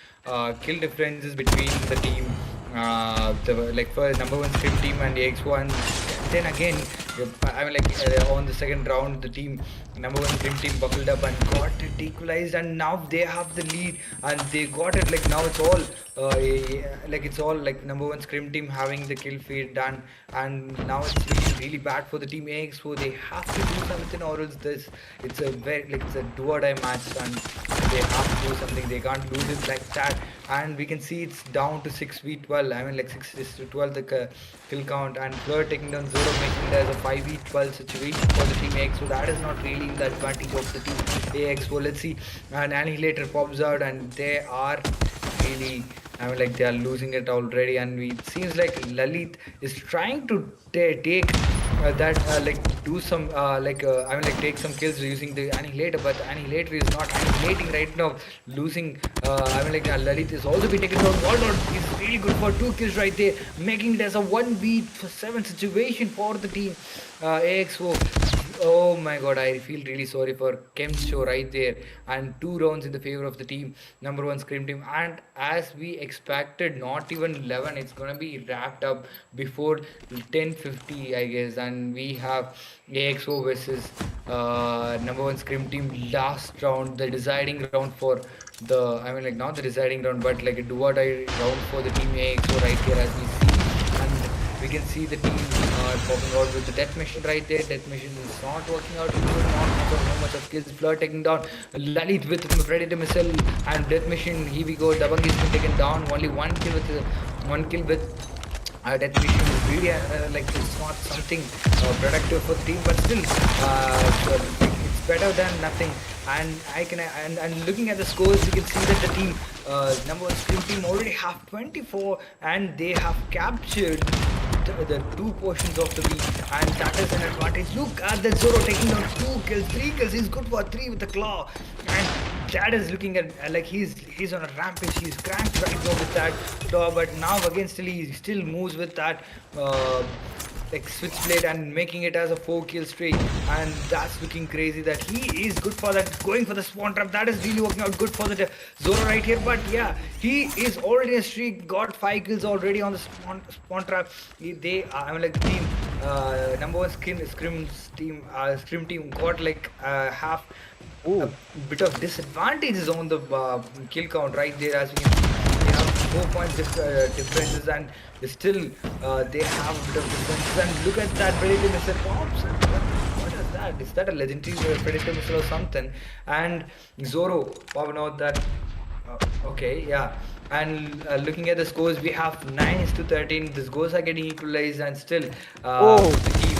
kill differences between the team, for number one Scrim team and AXO, and then again, I mean like on the second round, the team number one Scrim team buckled up and got it equalized, and now they have the lead and they got it. Like now it's all like number one Scrim team having the kill feed done, and now it's looking really bad for the team AXO. They have to do something or else it's a do or die match, and they have to do something. They can't lose it like that. And we can see it's down to 6v12. I mean like 6-12 the kill count, and Fleur taking down Zoro, making it as a 5v12 situation for the team AXO. That is not really in the advantage of the team AXO. Let's see, an Annihilator pops out and they are really, I mean like they are losing it already, and it seems like Lalit is trying to take that like do some I mean like take some kills using the annihilator, but the annihilator is not annihilating right now, losing I mean like Lalit is also being taken down. Wallot is really good for 2 kills right there, making it as a 1v7 situation for the team AXO. Oh my god, I feel really sorry for Kemcho right there. And 2 rounds in the favor of the team, number one Scream team. And as we expected, not even 11, it's gonna be wrapped up before 10:50, I guess. And we have AXO versus number one Scream team last round, the deciding round for the, I mean, like not the deciding round, but like a do or die round for the team AXO right here as we see. And we can see the team popping out with the death mission right there. Death mission is not working out. No much of kills. Fleur taking down Lalit with Predator missile and death mission. Here we go. Dabang is been taken down. Only one kill with death mission is really like it's not something productive for the team, but still it's better than nothing. And and looking at the scores, you can see that the team number one Scream team already have 24, and they have captured the 2 portions of the B, and that is an advantage. Look at the Zoro taking down 2 kills, 3 kills. He's good for 3 with the claw, and Chad is looking at like he's on a rampage. He's cranked right now with that claw, but now again he still moves with that like switchblade and making it as a 4 kill streak, and that's looking crazy that he is good for that, going for the spawn trap. That is really working out good for the Zoro right here. But yeah, he is already a streak, got 5 kills already on the spawn trap. They I mean like the team number one scrim team got like half a Oh, bit of disadvantages on the kill count right there. As we can see, they have 4 points differences, and still they have a bit of differences. And look at that Predator missile pops. What is that? Is that a legendary Predator missile or something? And Zoro popping out that. Okay, yeah. And looking at the scores, we have 9-13. The scores are getting equalized, and still oh, the team.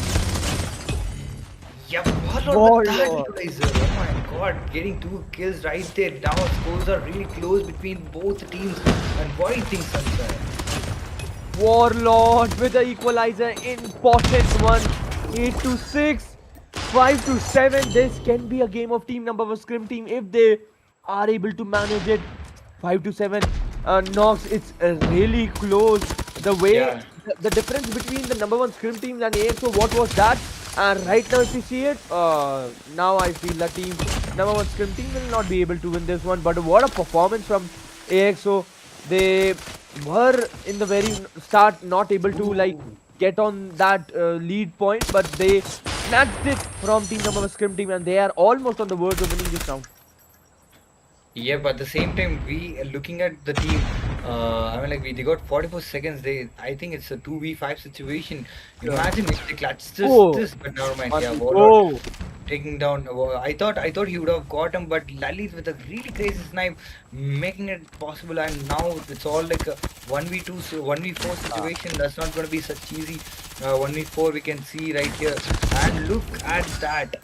Yep, Warlord with that Warlord. equalizer. Oh my god, getting 2 kills right there. Now scores are really close between both teams. And what do you think, Sunshine? Warlord with the equalizer. Important one. 8 to 6. 5 to 7. This can be a game of team number one Scrim team if they are able to manage it. 5 to 7. Knox, it's really close. The way, Yeah. the difference between the number one Scrim teams and AXO, what was that? And right now, if you see it, now I feel the team, number one Scrim team will not be able to win this one. But what a performance from AXO. They were in the very start not able to like get on that lead point, but they snatched it from team number one Scrim team, and they are almost on the verge of winning this round. Yeah, but at the same time, we looking at the team. I mean, like they got 44 seconds. I think it's a 2v5 situation. Yeah. Imagine if they clutch Oh, this, but never mind. Yeah, one. Warlord Oh, taking down. I thought he would have got him, but Lalit with a really crazy snipe, making it possible. And now it's all like a 1v2, 1v4 situation. That's not going to be such easy. 1v4 we can see right here, and look at that.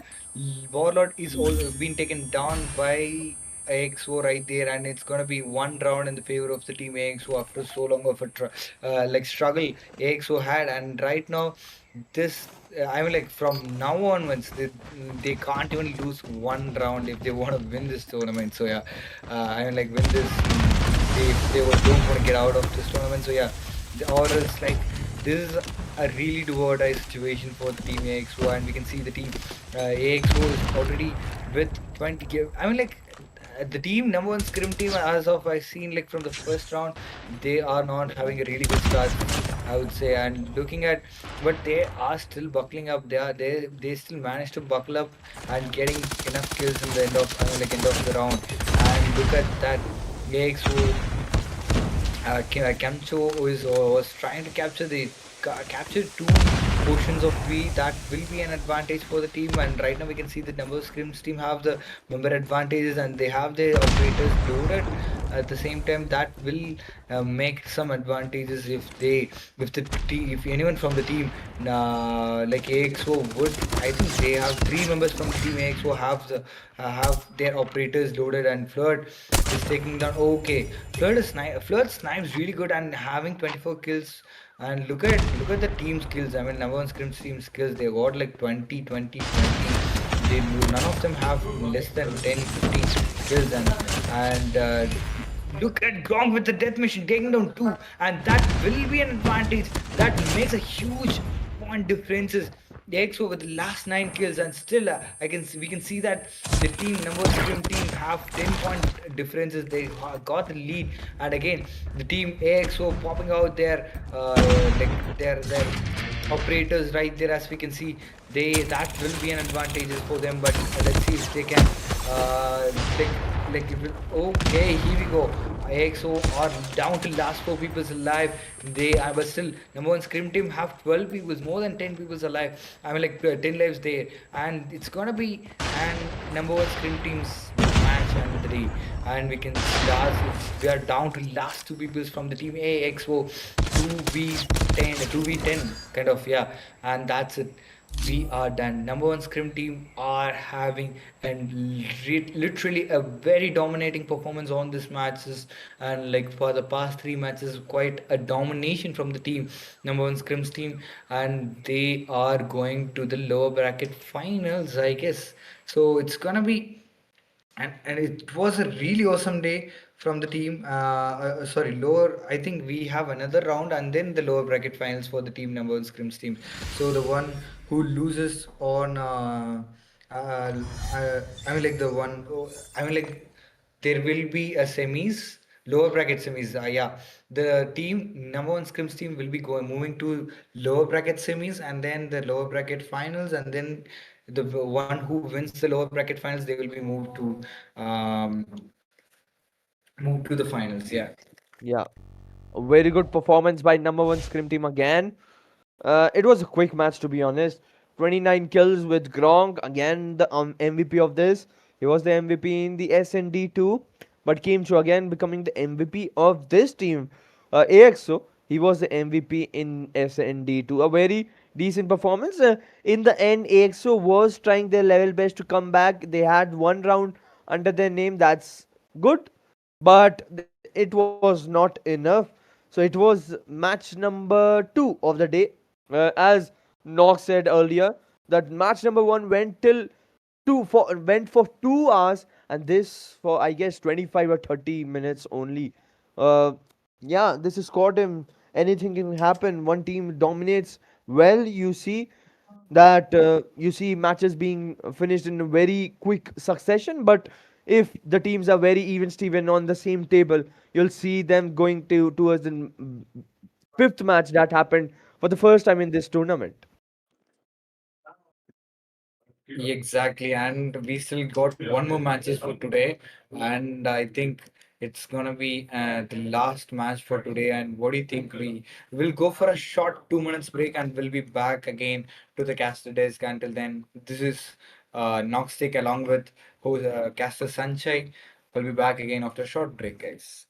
Warlord is all been taken down by AXO right there, and it's gonna be 1 round in the favor of the team AXO after so long of a like struggle AXO had. And right now, this I mean like from now onwards, they can't even lose 1 round if they want to win this tournament. So yeah, I mean like win this, they don't want to get out of this tournament. So yeah, or else like this is a really do or die situation for the team AXO, and we can see the team AXO is already with 20 give. I mean like the team number one Scrim team, as of I seen like from the first round, they are not having a really good start, I would say. And looking at, but they are still buckling up. They still managed to buckle up and getting enough kills in the end of I mean, like end of the round. And look at that AXO Kamcho was trying to capture 2 portions of B. That will be an advantage for the team. And right now we can see the number of scrims team have the member advantages, and they have their operators loaded. At the same time, that will make some advantages if anyone from the team like AXO would. I think they have 3 members from the team AXO have their operators loaded, and Flirt is taking down. Okay, Flirt snipes really good and having 24 kills And look at the team skills. I mean, number one scrim team skills. They got like 20, 20, 20. None of them have less than 10, 15 kills. And look at Gronk with the death machine taking down two, and that will be an advantage. That makes a huge point differences. The EXO with the last 9 kills, and still we can see that the team number scrim team have 10 point differences. They got the lead, and again the team AXO popping out their operators right there, as we can see. That will be an advantage for them, but let's see if they can uh, like okay, here we go. AXO are down to last 4 people alive. They are, but still, number one scrim team have 12 people, more than 10 people alive. I mean, like 10 lives there, and it's gonna be and number one scrim team's match and the day. And we are down to last 2 people from the team AXO, 2v10, 2v10 kind of, yeah, and that's it. We are done. Number one scrim team are having and literally a very dominating performance on this matches, and like for the past 3 matches, quite a domination from the team, number one scrims team, and they are going to the lower bracket finals, I guess. So it's gonna be and it was a really awesome day from the team. Sorry, lower. I think we have another round and then the lower bracket finals for the team number one scrims team. So the one who loses on, I mean like the one. I mean like there will be a semis, lower bracket semis. Yeah, the team number one scrims team will be going moving to lower bracket semis, and then the lower bracket finals, and then the one who wins the lower bracket finals, they will be um, moved to the finals. Yeah. Yeah, a very good performance by number one scrim team again. It was a quick match to be honest. 29 kills with Gronk, again the MVP of this. He was the MVP in the SND too, but came to again becoming the MVP of this team. AXO, he was the MVP in SND too. A very decent performance. In the end, AXO was trying their level best to come back. They had one round under their name, that's good, but it was not enough. So it was match number 2 of the day. As Nox said earlier, that match number 1 went till went for 2 hours, and this for I guess 25 or 30 minutes only. Uh, yeah, this is Scotland. Anything can happen. One team dominates well. You see matches being finished in a very quick succession, but if the teams are very even steven on the same table, you'll see them going towards the fifth match that happened for the first time in this tournament. Exactly, and we still got one more matches for today, and I think it's gonna be the last match for today. And what do you think? We will go for a short 2 minutes break, and we'll be back again to the caster desk. Until then, this is Noxtic along with who's caster Sanchai. We'll be back again after a short break, guys.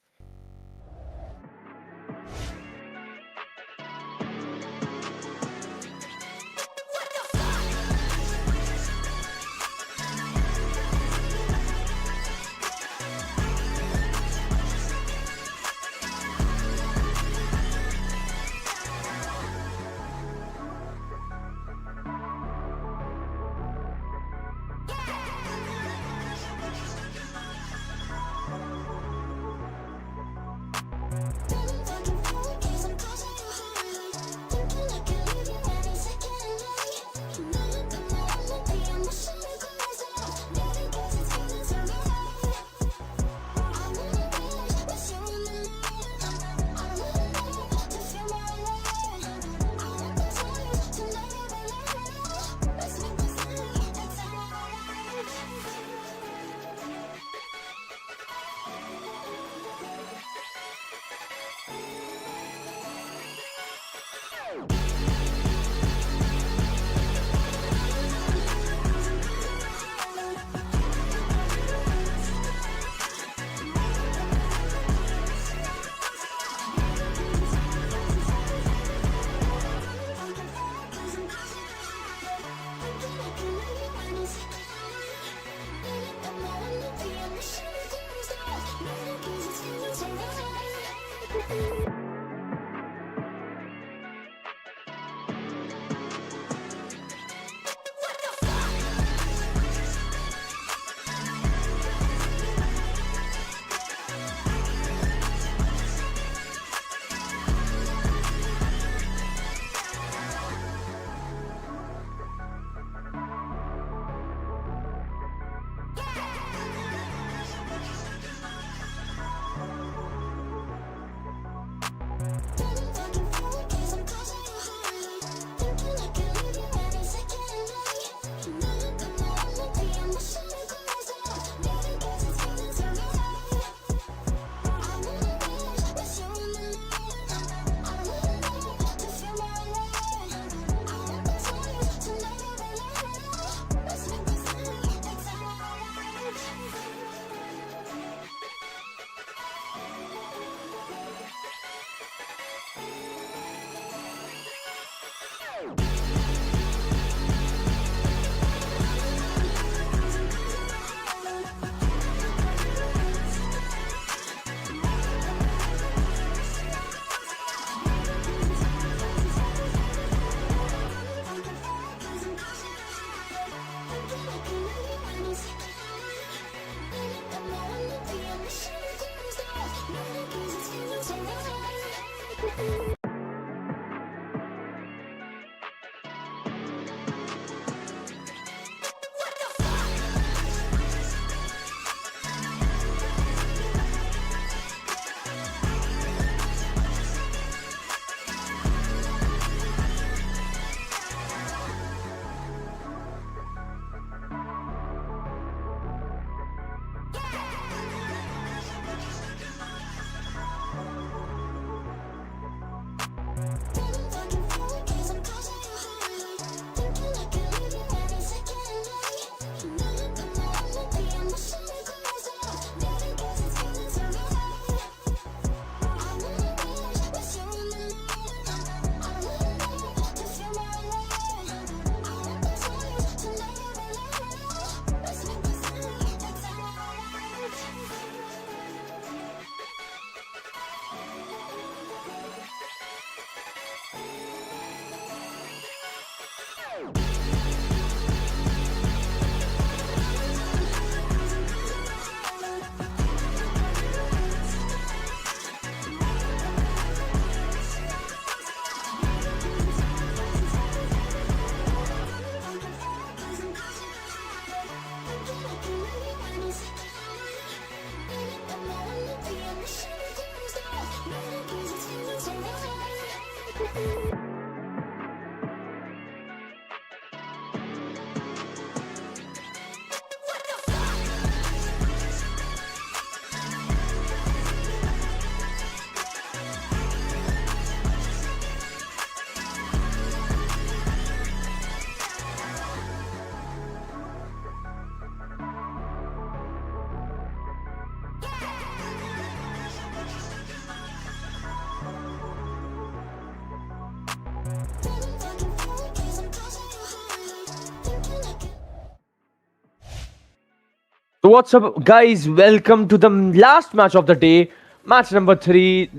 So what's up, guys? Welcome to the last match of the day, match number 3.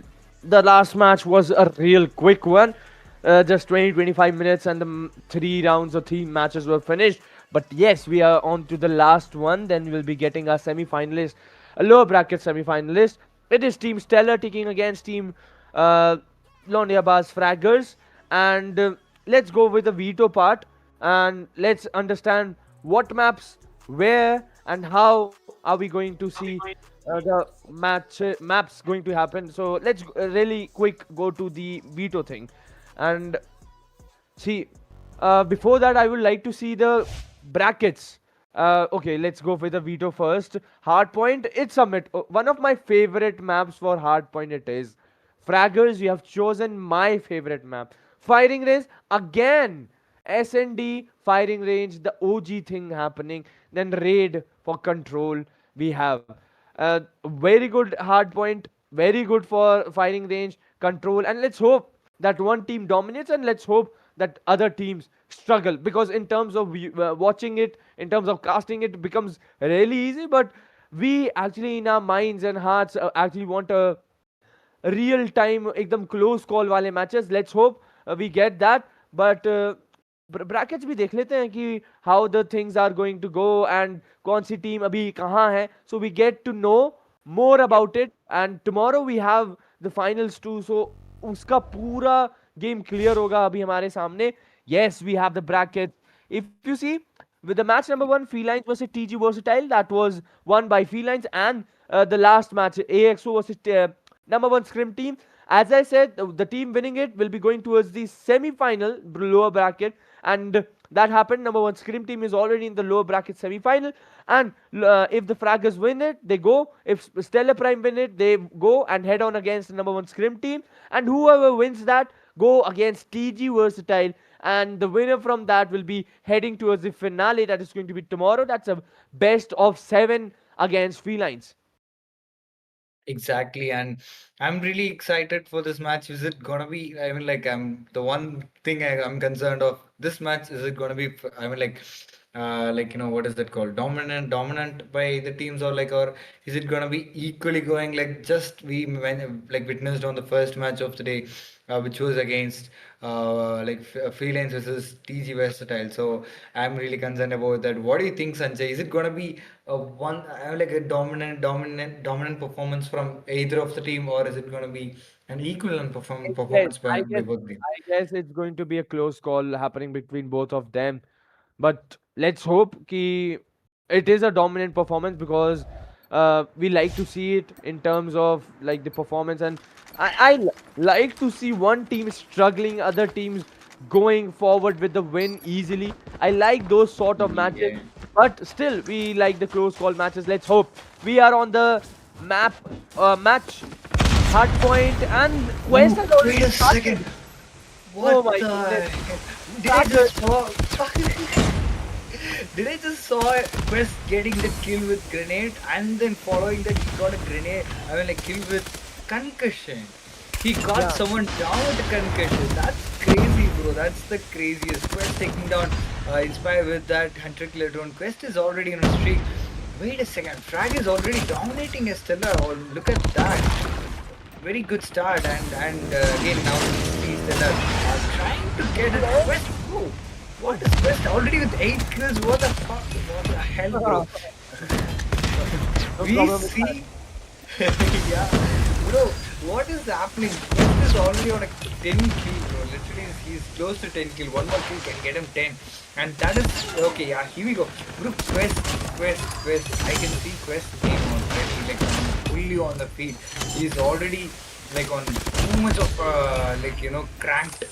The last match was a real quick one, just 20-25 minutes, and the 3 rounds or 3 matches were finished. But yes, we are on to the last one. Then we'll be getting our semi-finalist, a lower bracket semi-finalist. It is Team Steller taking against Team uh, Laundiyabazz Fraggers, and let's go with the veto part, and let's understand what maps, where, and how are we going to see the maps going to happen. So let's really quick go to the veto thing, and see, before that, I would like to see the brackets. Okay, let's go with the veto first. Hardpoint, it's one of my favorite maps for hardpoint. It is Fraggers. You have chosen my favorite map. Firing range again. SND firing range, the OG thing happening. Then raid for control. We have very good hardpoint, very good for firing range, control, and let's hope that one team dominates, and let's hope that other teams struggle, because in terms of watching it, in terms of casting it, becomes really easy, but we actually in our minds and hearts actually want a real time एकदम close call वाले matches. Let's hope we get that. But brackets भी देख लेते हैं कि how the things are going to go and कौन सी team अभी कहाँ है, so we get to know more about it. And tomorrow we have the finals too, so उसका पूरा game clear होगा अभी हमारे सामने. Yes, we have the brackets. If you see, with the match number 1, Felines versus TG Versatile, that was won by Felines, and the last match, AXO versus No1ScrimTeam. As I said, the team winning it will be going towards the semi-final lower bracket, and that happened. No1ScrimTeam is already in the lower bracket semi-final, and if the Fraggers win it, they go. If Steller Prime win it, they go and head on against the No1ScrimTeam, and whoever wins that go against TG Versatile, and the winner from that will be heading towards the finale that is going to be tomorrow. That's a best of 7 against Felines. Exactly, and I'm really excited for this match. Is it gonna be? I mean, like, I'm the one thing I'm concerned of this match. Is it gonna be? I mean, like, what is that called? Dominant by the teams, or is it gonna be equally going like just like witnessed on the first match of the day, which was against Felines versus TG Versatile. So I'm really concerned about that. What do you think, Sanjay? Is it gonna be like a dominant performance from either of the team, or is it gonna be an equivalent Yes, performance I by guess both teams? I guess it's going to be a close call happening between both of them. But let's hope ki it is a dominant performance, because we like to see it in terms of like the performance, and like to see one team struggling, other teams going forward with the win easily. I like those sort of matches, Yeah. but still we like the close call matches. Let's hope. We are on the match hard point, and Quest has already Wait a started. second. Oh What my the goodness. heck? Did I just saw? Did I just saw Quest getting the kill with grenade, and then following that he got a grenade? I mean, like, kill with concussion. He got Yeah. someone down with a concussion. That's crazy, bro. That's the craziest. Quest taking down Inspire with that 100 killer drone. Quest is already on a streak. Wait a second. Frag is already dominating a Steller. Oh, look at that. Very good start, and again now we see Steller trying to get a Quest. Oh, What is Quest already with 8 kills? What the fuck? What the hell, bro? No We problem with that. see. Yeah, bro, what is happening? Quest is already on a 10 kill, bro. Literally, he's close to 10 kill. One more kill can get him 10. And that is okay. Yeah, here we go. Bro, Quest. I can see Quest's name already, like fully on the field. He's already like on too much of cranked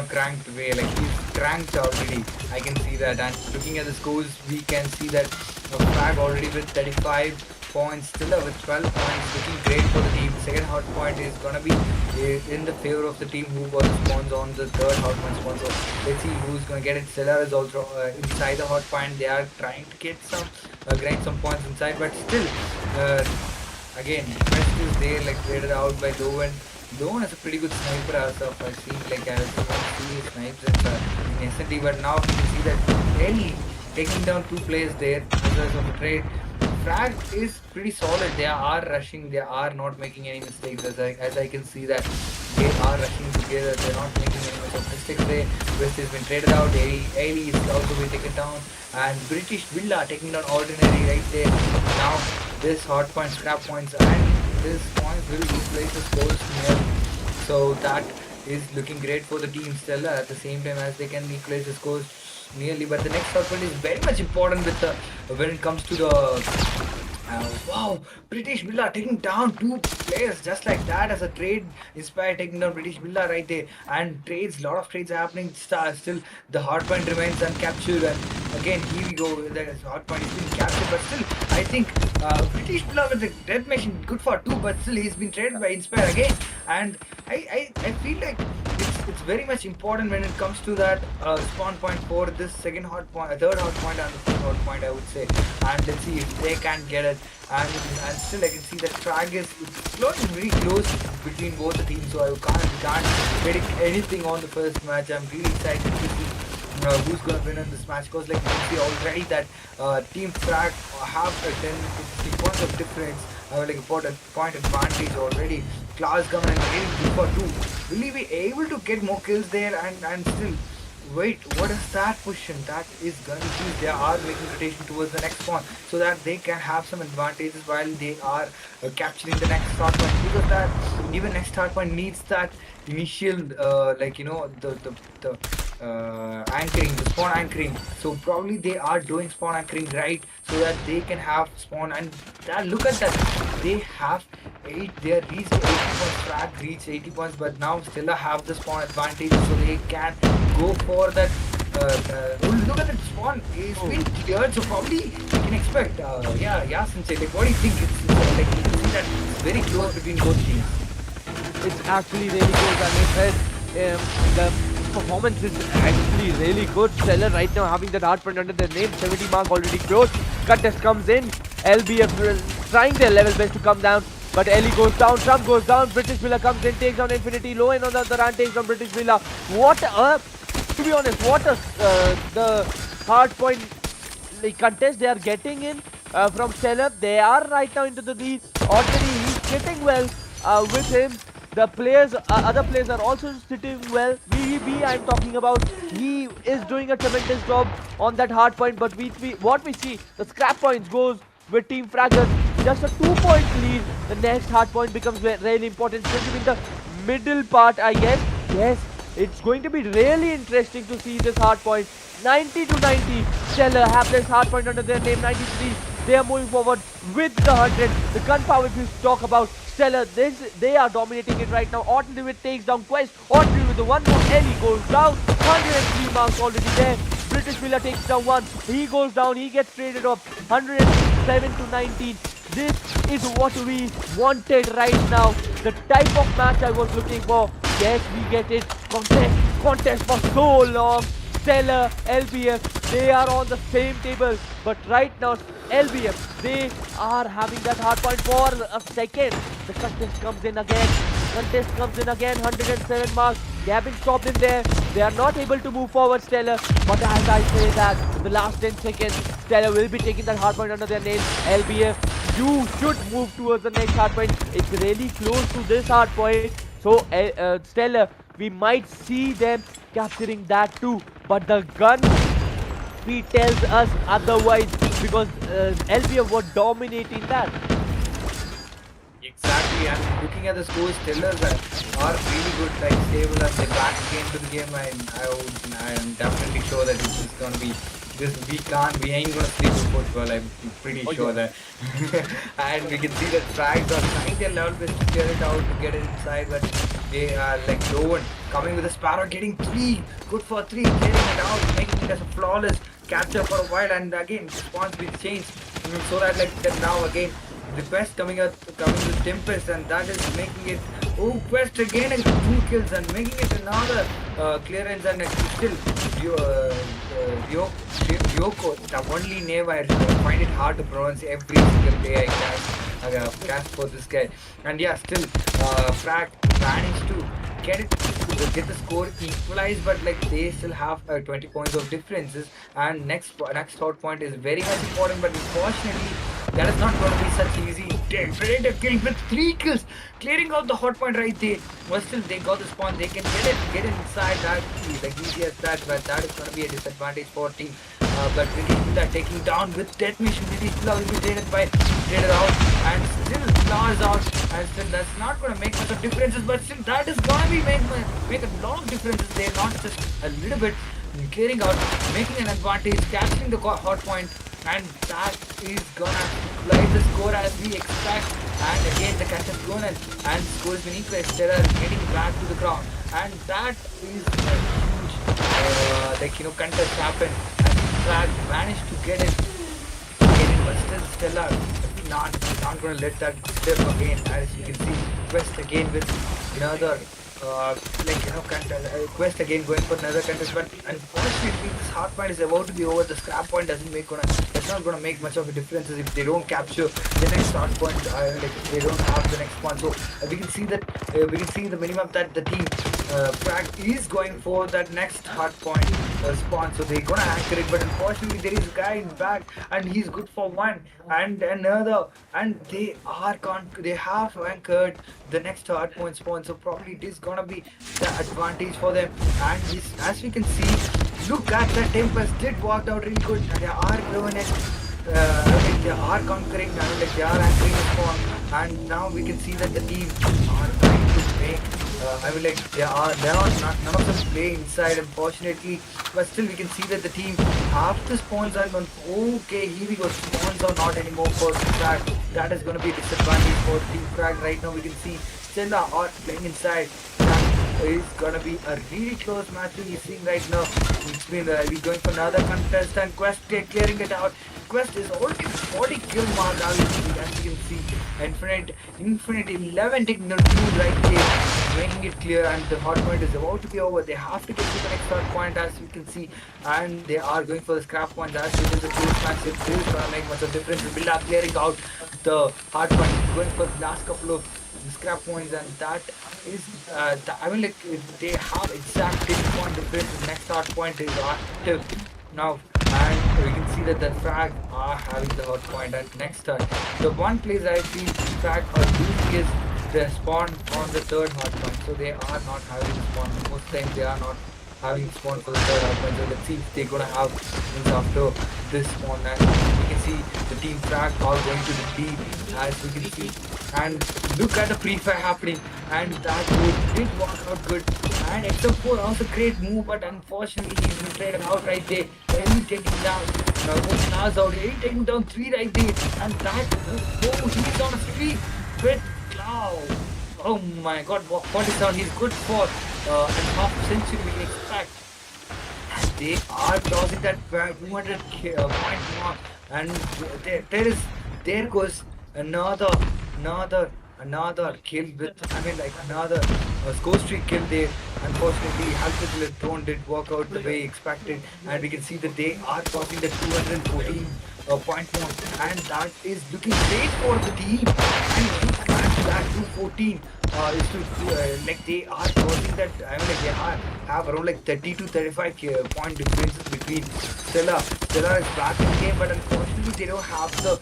cranked way, like he's cranked already. I can see that. And looking at the scores, we can see that Frag already with 35 points, Steller with 12 points, looking great for the team. Second hot point is gonna be in the favor of the team who got the spawns on the third hot point spawn. So let's see who's gonna get it. Steller is also inside the hot point. They are trying to get some grind some points inside, but still again, Quest is there, like traded out by No1. No1 is a pretty good sniper as of I see, like I see snipes in S&T, but now you can see that Ellie taking down 2 players there as well as of the trade. Frag is pretty solid. They are rushing. They are not making any mistakes. As I can see that they are rushing together. They're not making any mistakes there. West has been traded out. Ailey is also been taken down. And British Villa taking down Ordinary right there. Now this hard point, scrap points, and this point will replace the scores near. So that is looking great for the team Steller at the same time as they can equalize the scores nearly. But the next hot point is very much important with the when it comes to the wow, British Villa taking down 2 players just like that as a trade inspired, taking down British Villa right there. And trades, lot of trades are happening. Still the hard point remains uncaptured, and again here we go, the hard point is being captured, but still I think British Villa with the death machine good for 2, but still he's been traded by Inspire again. And I feel like it's very much important when it comes to that spawn point for this second hot point, third hot point and the fourth hot point, I would say. And let's see if they can get it. And still I can see that Fraggers it's close, very close between both the teams, so I can't predict anything on the first match. I'm really excited to see who's gonna win in this match, because like you can see already that Team Frag have a 10 points of difference, like a point advantage already. Class coming and getting 2 for 2. Will he be able to get more kills there and still wait? What is that position? That is gonna be huge. They are making rotation towards the next spawn so that they can have some advantages while they are capturing the next start point, because that even next start point needs that initial anchoring, the spawn anchoring. So probably they are doing spawn anchoring right so that they can have spawn. And that, look at that, they have 8, they are reached 80 points. Frag reached 80 points, but now still have the spawn advantage, so they can go for that. Look at that spawn, it's been cleared, so probably we can expect Sensei, like what do you think? It's like you can see that it's very close between both teams. It's actually really good, and I said the performance is actually really good. Steller right now having that hard point under their name, 70 mark already closed. Contest comes in, LBF trying their level best to come down, but Ellie goes down, Trump goes down, British Villa comes in, takes down Infinity, Low and on the other hand takes down British Villa. What a, to be honest, what a the hard point contest they are getting in from Steller. They are right now into the lead. Ordinary, he's sitting well with him. The players, other players are also sitting well. VVB I'm talking about, he is doing a tremendous job on that hard point, but what we see, the scrap points goes with Team Fraggers. Just a 2-point lead. The next hard point becomes really important, especially in the middle part, I guess. Yes, it's going to be really interesting to see this hard point. 90 to 90. Steller have this hard point under their name, 93. They are moving forward with the 100. The gunpowder we talk about. Steller, they are dominating it right now. Ordinary takes down Quest. Ordinary with the one more. Ellie goes down. 103 marks already there. British Villa takes down 1. He goes down. He gets traded off. 107 to 19. This is what we wanted right now. The type of match I was looking for. Yes, we get it. Contest for so long. Steller, LBF, they are on the same table, but right now LBF, they are having that hard point for a second. The contest comes in again. 107 marks. They have been stopped in there. They are not able to move forward, Steller. But as I say that, in the last 10 seconds, Steller will be taking that hard point under their name. LBF, you should move towards the next hard point. It's really close to this hard point. So Steller, we might see them capturing that too. but the gun speed tells us otherwise because LBF were dominating that. Exactly, and looking at the scores, Stellers are really good, like stable as they back again to the game, and I am definitely sure that this is gonna be this we ain't gonna sleep before 12. I'm pretty Oh sure yes. that, and we can see that Frags are trying their level best to clear it out to get it inside, but they are like no one coming with a Sparrow, getting three, good for three, clearing it out, making it as a flawless capture for a while, and again response will change, so that like that now again the Quest coming with Tempest, and that is making it. Oh, Quest again is 2 kills and making it another clearance, and it's still Yoko, the only name I find it hard to pronounce every single day I cast for this guy. And yeah, still Frag managed to get it get the score equalized, but like they still have 20 points of differences. And next hot point is very much important, but unfortunately that is not going to be such easy. Predator kill with 3 kills, clearing out the hot point right there. But still, they got the spawn. They can get it inside that like easy as that. But that is going to be a disadvantage for team. But really, that taking down with death mission. Really, will be traded out, and still flowers out, and still that's not going to make much of differences. But still, that is going to be make a lot of differences. They're not just a little bit clearing out, making an advantage, capturing the hot point, and that is gonna light the score as we expect. And again the catch has gone and scores been equal. Steller getting back to the ground, and that is a huge contest happened, and Frag managed to get it, but still Steller not gonna let that slip again. As you can see, Quest again with another Quest again going for another contest, but unfortunately this hard point is about to be over. The scrap point it's not gonna make much of a difference if they don't capture the next hard point. They don't have the next one. So we can see the minimum that the team Frag is going for that next hard point spawn. So they're gonna anchor it, but unfortunately there is a guy in back and he's good for one and another, and they have anchored the next hard point spawn. So probably it is gonna be the advantage for them. And as we can see, look at the Tempest did work out really good. They are doing it. They are conquering. They are anchoring the spawn, and now we can see that the team are trying to make. They are none of them play inside, unfortunately, but still we can see that the team half the spawns are gone. Okay, here we go. Spawns are not anymore for Frag. That is going to be a disadvantage for Team Frag right now. We can see Stella are playing inside. That is going to be a really close match we're seeing right now. It's been we're going for another contest, and Quest clearing it out. Quest is already 40 kill mark as you can see. Infinite 11 taking the 2 right there, making it clear, and the hot point is about to be over. They have to get to the next hot point as you can see, and they are going for the scrap point as it is a close match. It is gonna make much of difference. Villa clearing out the hard point, going for the last couple of scrap points, and that is they have exact 10 point difference. The next hard point is active now, and we can see that the Frag are having the hot point. And next turn, the one place I feel Frag are losing is the spawn on the third hot point. So they are not having spawn. Most times they are not having spawn for the third hot point. So let's see if they're gonna have wins after this spawn. And we can see the team Frag are going to the lead as we can see. And look at the pre-fire happening, and that move did work out good. And XM4 also great move, but unfortunately he's been traded out right there. Then he's taking down. Now Lars out here, taking down 3 right there. And he's on a streak with Cloud. Oh my god, 47, he's good for a half century we can expect. And they are crossing that 200 point mark, and there goes another kill with another score streak kill there. Unfortunately, Halpitler Throne did work out the way expected, and we can see that they are crossing the 214 point mark, and that is looking great for the team. And that 214 is to they are crossing that. They have around 30 to 35 point differences between Steller. Steller is back in the game, but unfortunately they don't have the.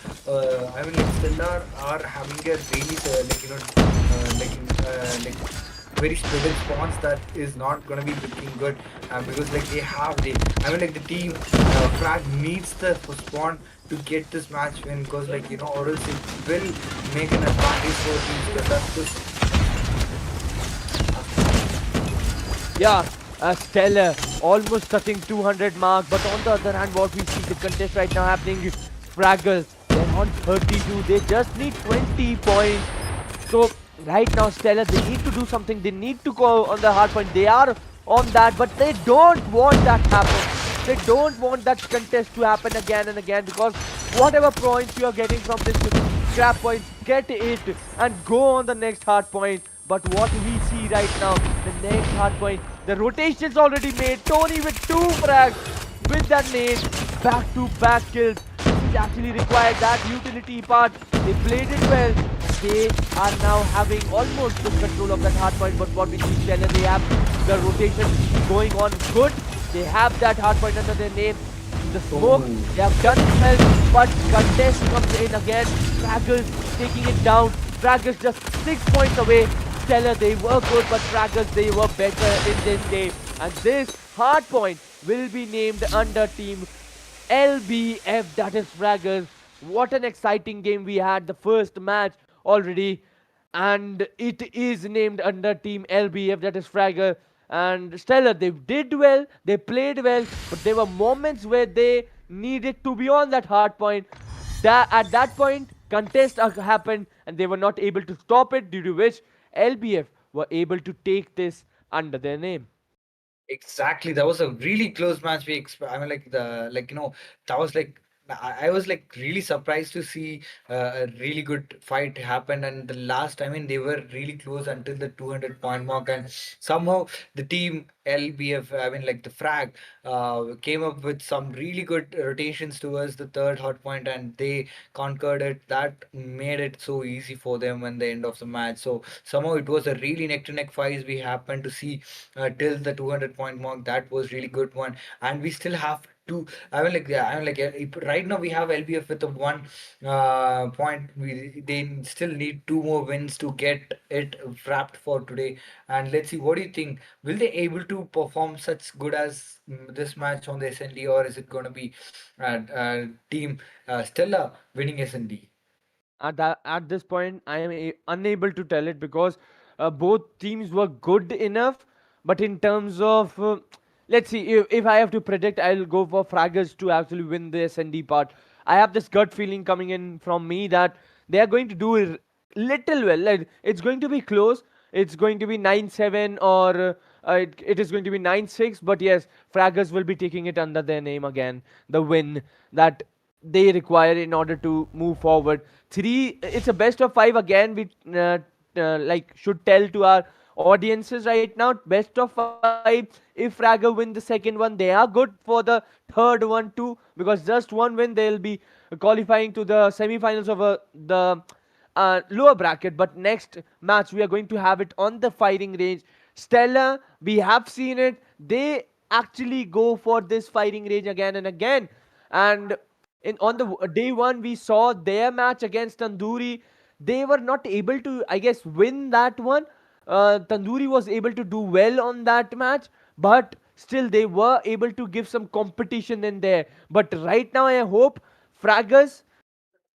Steller are having a really very spreaded spawns that is not gonna be looking good, because like I mean like the team Frag needs the spawn to get this match win, because like or else it will make an advantage for teams, because that's just Yeah, Steller almost touching 200 mark, but on the other hand, what we see the contest right now happening is Fraggers. They're on 32. They just need 20 points. So right now, Steller, they need to do something. They need to go on the hard point. They are on that, but they don't want that happen. They don't want that contest to happen again and again, because whatever points you are getting from this scrap points, get it and go on the next hard point. But what we see right now, the next hard point, the rotation's already made. Tony with 2 frags with that nade, back-to-back kills. This is actually required that utility part. They played it well. They are now having almost the control of that hard point. But what we see, Steller, they have the rotation going on good. They have that hard point under their name. The smoke, they have done it well, but contest comes in again. Fraggers taking it down. Fraggers just 6 points away. Steller, they were good, but Fraggers, they were better in this game. And this hard point will be named under team LBF, that is Fraggers. What an exciting game we had, the first match already. And it is named under team LBF, that is Fragger. And Steller, they did well, they played well, but there were moments where they needed to be on that hard point. At that point, contest happened and they were not able to stop it, due to which LBF were able to take this under their name. exactly, that was a really close match. I mean, like that was like I was like really surprised to see a really good fight happen. And the last, I mean, they were really close until the 200-point mark, and somehow the team LBF, I mean, like the Frag, came up with some really good rotations towards the third hot point, and they conquered it. That made it so easy for them in the end of the match. So somehow it was a really neck to neck fight we happened to see till the 200-point mark. That was really good one, and we still have to. I mean, like, yeah, I mean, like, right now we have LBF with a 1 point. They still need 2 more wins to get it wrapped for today. And let's see, what do you think? Will they able to perform such good as this match on the SND, or is it going to be team Stella winning SND? At this point, I am unable to tell it, because both teams were good enough. But in terms of, let's see, if I have to predict, I'll go for Fraggers to actually win the SND part. I have this gut feeling coming in from me that they are going to do it little well. Like, it's going to be close. It's going to be 9-7, or it is going to be 9-6. But yes, Fraggers will be taking it under their name again. The win that they require in order to move forward. It's a best of 5 again. We like should tell to our audiences right now, best of 5. If Fragger win the second one, they are good for the third one too, because just one win they'll be qualifying to the semi-finals of the lower bracket. But next match we are going to have it on the firing range. Stella, we have seen it. They actually go for this firing range again and again. And on the day one, we saw their match against Tandoori. They were not able to, I guess, win that one. Tandoori was able to do well on that match, but still they were able to give some competition in there. But right now, I hope Fraggers,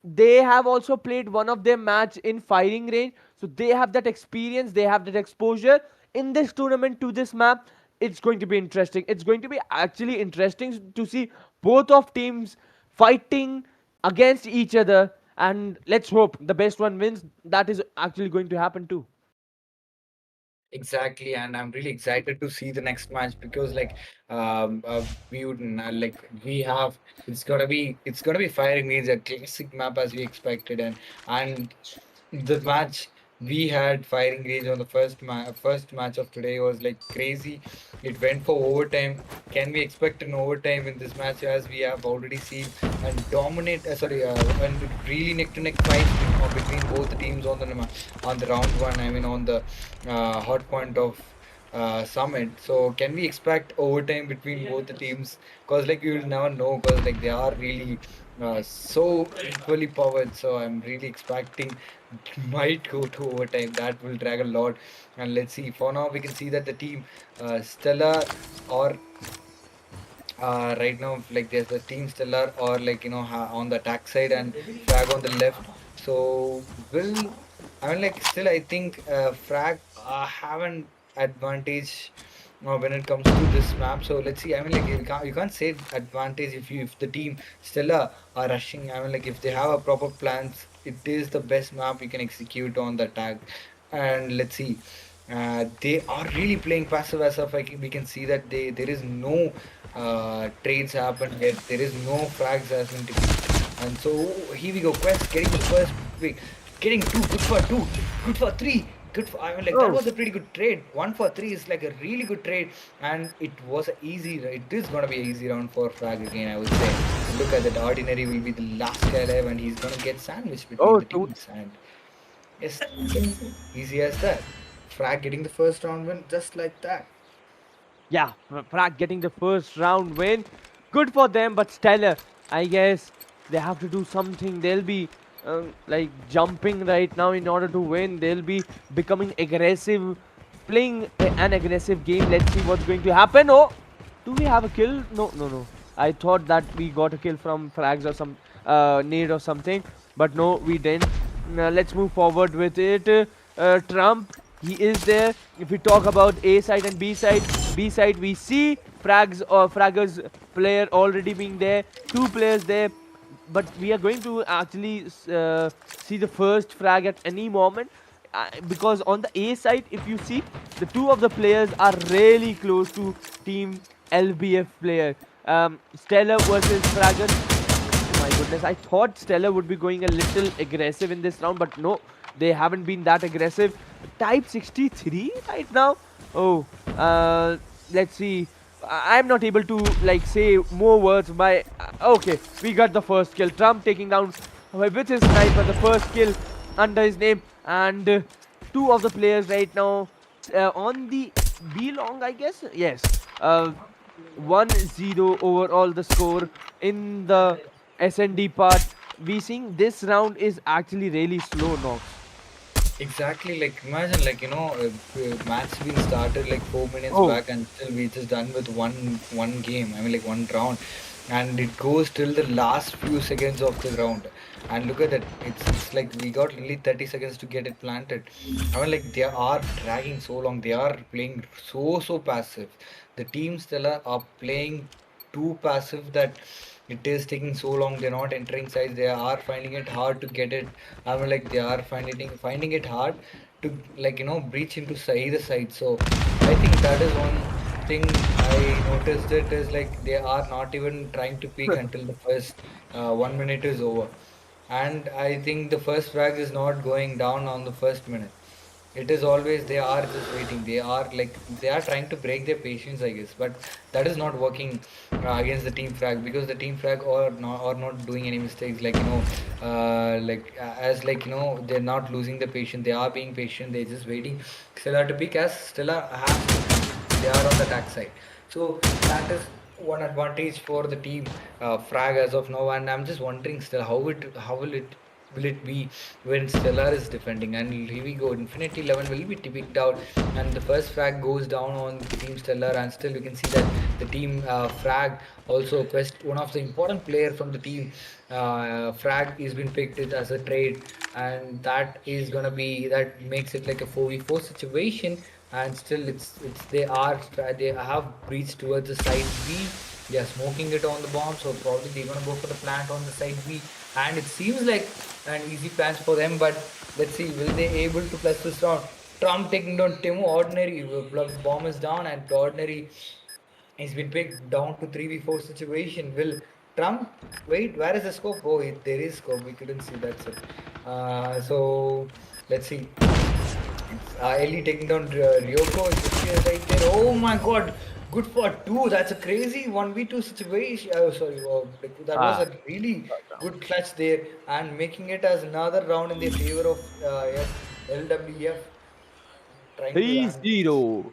they have also played one of their match in firing range, so they have that experience, they have that exposure in this tournament to this map. It's going to be interesting. It's going to be actually interesting to see both of teams fighting against each other, and let's hope the best one wins. That is actually going to happen too. Exactly, and I'm really excited to see the next match, because like we would we have it's gonna be firing means a classic map as we expected. And the match we had firing range on the first match of today was like crazy. It went for overtime. Can we expect an overtime in this match, as we have already seen and dominate and really neck to neck fight between both the teams on the round one, I mean on the hot point of summit. So can we expect overtime between both the teams? Because like you'll never know. Because like they are really so equally powered. So I'm really expecting might go to overtime. That will drag a lot. And let's see. For now, we can see that the team Stellar or right now like there's the team Stellar or like on the attack side and Frag on the left. So will I mean like still I think Frag have an advantage when it comes to this map. So let's see. I mean like you can't say advantage if the team Stellar are rushing. I mean like if they have a proper plans, it is the best map you can execute on the attack. And let's see. They are really playing passive as of like we can see that there is no trades happen yet. There is no frags has been taken. And so here we go. Quest getting the first pick, getting two, good for two, good for three, good for. I mean, like that Oh, was a pretty good trade. 1 for 3 is like a really good trade, and it was a easy. It is gonna be an easy round for Frag again. I would say. Look at that. Ordinary will be the last guy alive, and he's gonna get sandwiched between oh, the two. teams. And yes, easy as that. Frag getting the first round win just like that. Yeah, Prague getting the first round win. Good for them, but Steller, I guess they have to do something. They'll be like jumping right now in order to win. They'll be becoming aggressive, playing an aggressive game. Let's see what's going to happen. Oh, do we have a kill? No, no, no. I thought that we got a kill from frags or some nade or something, but no, we didn't. Let's move forward with it. Trump, he is there. If we talk about A side and B side we see frags or fraggers player already being there. Two players there, but we are going to actually see the first frag at any moment. Because on the A side, if you see, the two of the players are really close to team LBF player. Steller versus Fraggers. Oh my goodness, I thought Steller would be going a little aggressive in this round, but no, they haven't been that aggressive. Type 63 right now. Oh, let's see. I'm not able to like say more words. Okay, we got the first kill. Trump taking down with his sniper the first kill under his name, and two of the players right now on the B long, I guess. Yes. 1-0 overall the score in the SND part. We seeing this round is actually really slow, Nox. Exactly, like imagine like match been started like 4 minutes Oh, back and still we just done with one game. I mean like one round, and it goes till the last few seconds of the round. And look at that, it's like we got only 30 seconds to get it planted. I mean like they are dragging so long. They are playing so passive. The teams that are playing too passive that it is taking so long. They're not entering sides. They are finding it hard to get it. I mean, like they are finding it hard to like breach into either side. So I think that is one thing I noticed. It is like they are not even trying to peak until the first 1 minute is over, and I think the first frag is not going down on the first minute. It is always they are just waiting. They are like they are trying to break their patience, I guess, but that is not working against the team frag because the team frag are not doing any mistakes. Like as like they're not losing the patience. They are being patient. They're just waiting. Stella to pick as Stella has to pick. They are on the attack side, so that is one advantage for the team frag as of now. And I'm just wondering still how will it be when Stellar is defending? And here we go, Infinity 11 will be picked out, and the first frag goes down on the team Stellar, and still we can see that the team frag also quest one of the important player from the team frag is been picked it as a trade, and that is gonna be that makes it like a 4v4 situation. And still it's they have breached towards the side B. They are smoking it on the bomb, so probably they're gonna go for the plant on the side B. And it seems like an easy plant for them, but let's see, will they able to plus this round? Trump taking down Timo Ordinary. Bomb is down, and Ordinary has been picked down to 3v4 situation. Will Trump wait? Where is the scope? Oh, there is scope. We couldn't see that. So, so let's see. It's Ellie taking down Ryoko. It's right there. Oh my god. Good for two. That's a crazy 1v2 situation. Oh, sorry. Oh, that was ah, a really good clutch there and making it as another round in the favor of LWF trying to run. 3-0.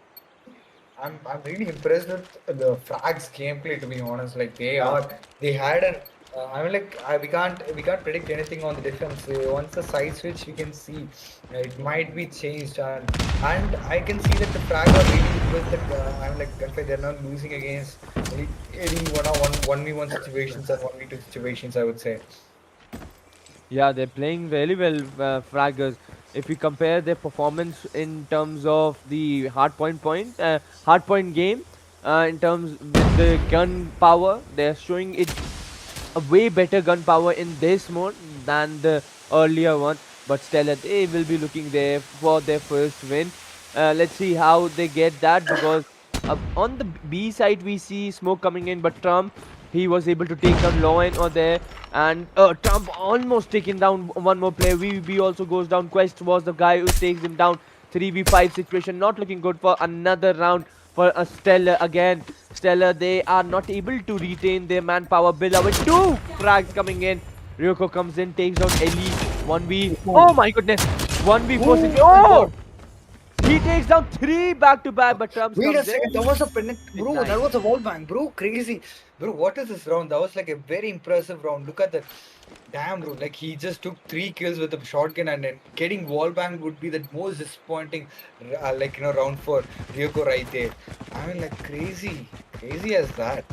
I'm really impressed with the Frags gameplay, to be honest. Like Yeah. they had an. I mean, like we can't predict anything on the defense. Once the side switch, we can see it might be changed, and I can see that the Frag are really with the. I'm like gunfight. They're not losing against any one v one situations and 1v2 situations, I would say. Yeah, they're playing very well, Fraggers. If we compare their performance in terms of the hard point game, in terms with the gun power, they're showing it a way better gun power in this mode than the earlier one. But Steller, they will be looking there for their first win. Let's see how they get that, because on the B side we see smoke coming in, but Trump, he was able to take down Lowen or there, and Trump almost taking down one more player. VVB also goes down. Quest was the guy who takes him down. 3v5 situation, not looking good for another round for a Steller again. Steller, they are not able to retain their manpower. Billa with two frags coming in. Ryoko comes in, takes down Ellie. 1v. Oh my goodness. 1v4 situation. Oh my Oh! God. He takes down three back to back, but Trumps Wait a comes in. second, that was a bro. That Nice. was a wall bang, bro. Crazy, bro. What is this round? That was like a very impressive round. Look at that, damn, bro. Like he just took 3 kills with a shotgun, and then getting wall bang would be the most disappointing, round for Ryoko right there. I mean, like crazy as that.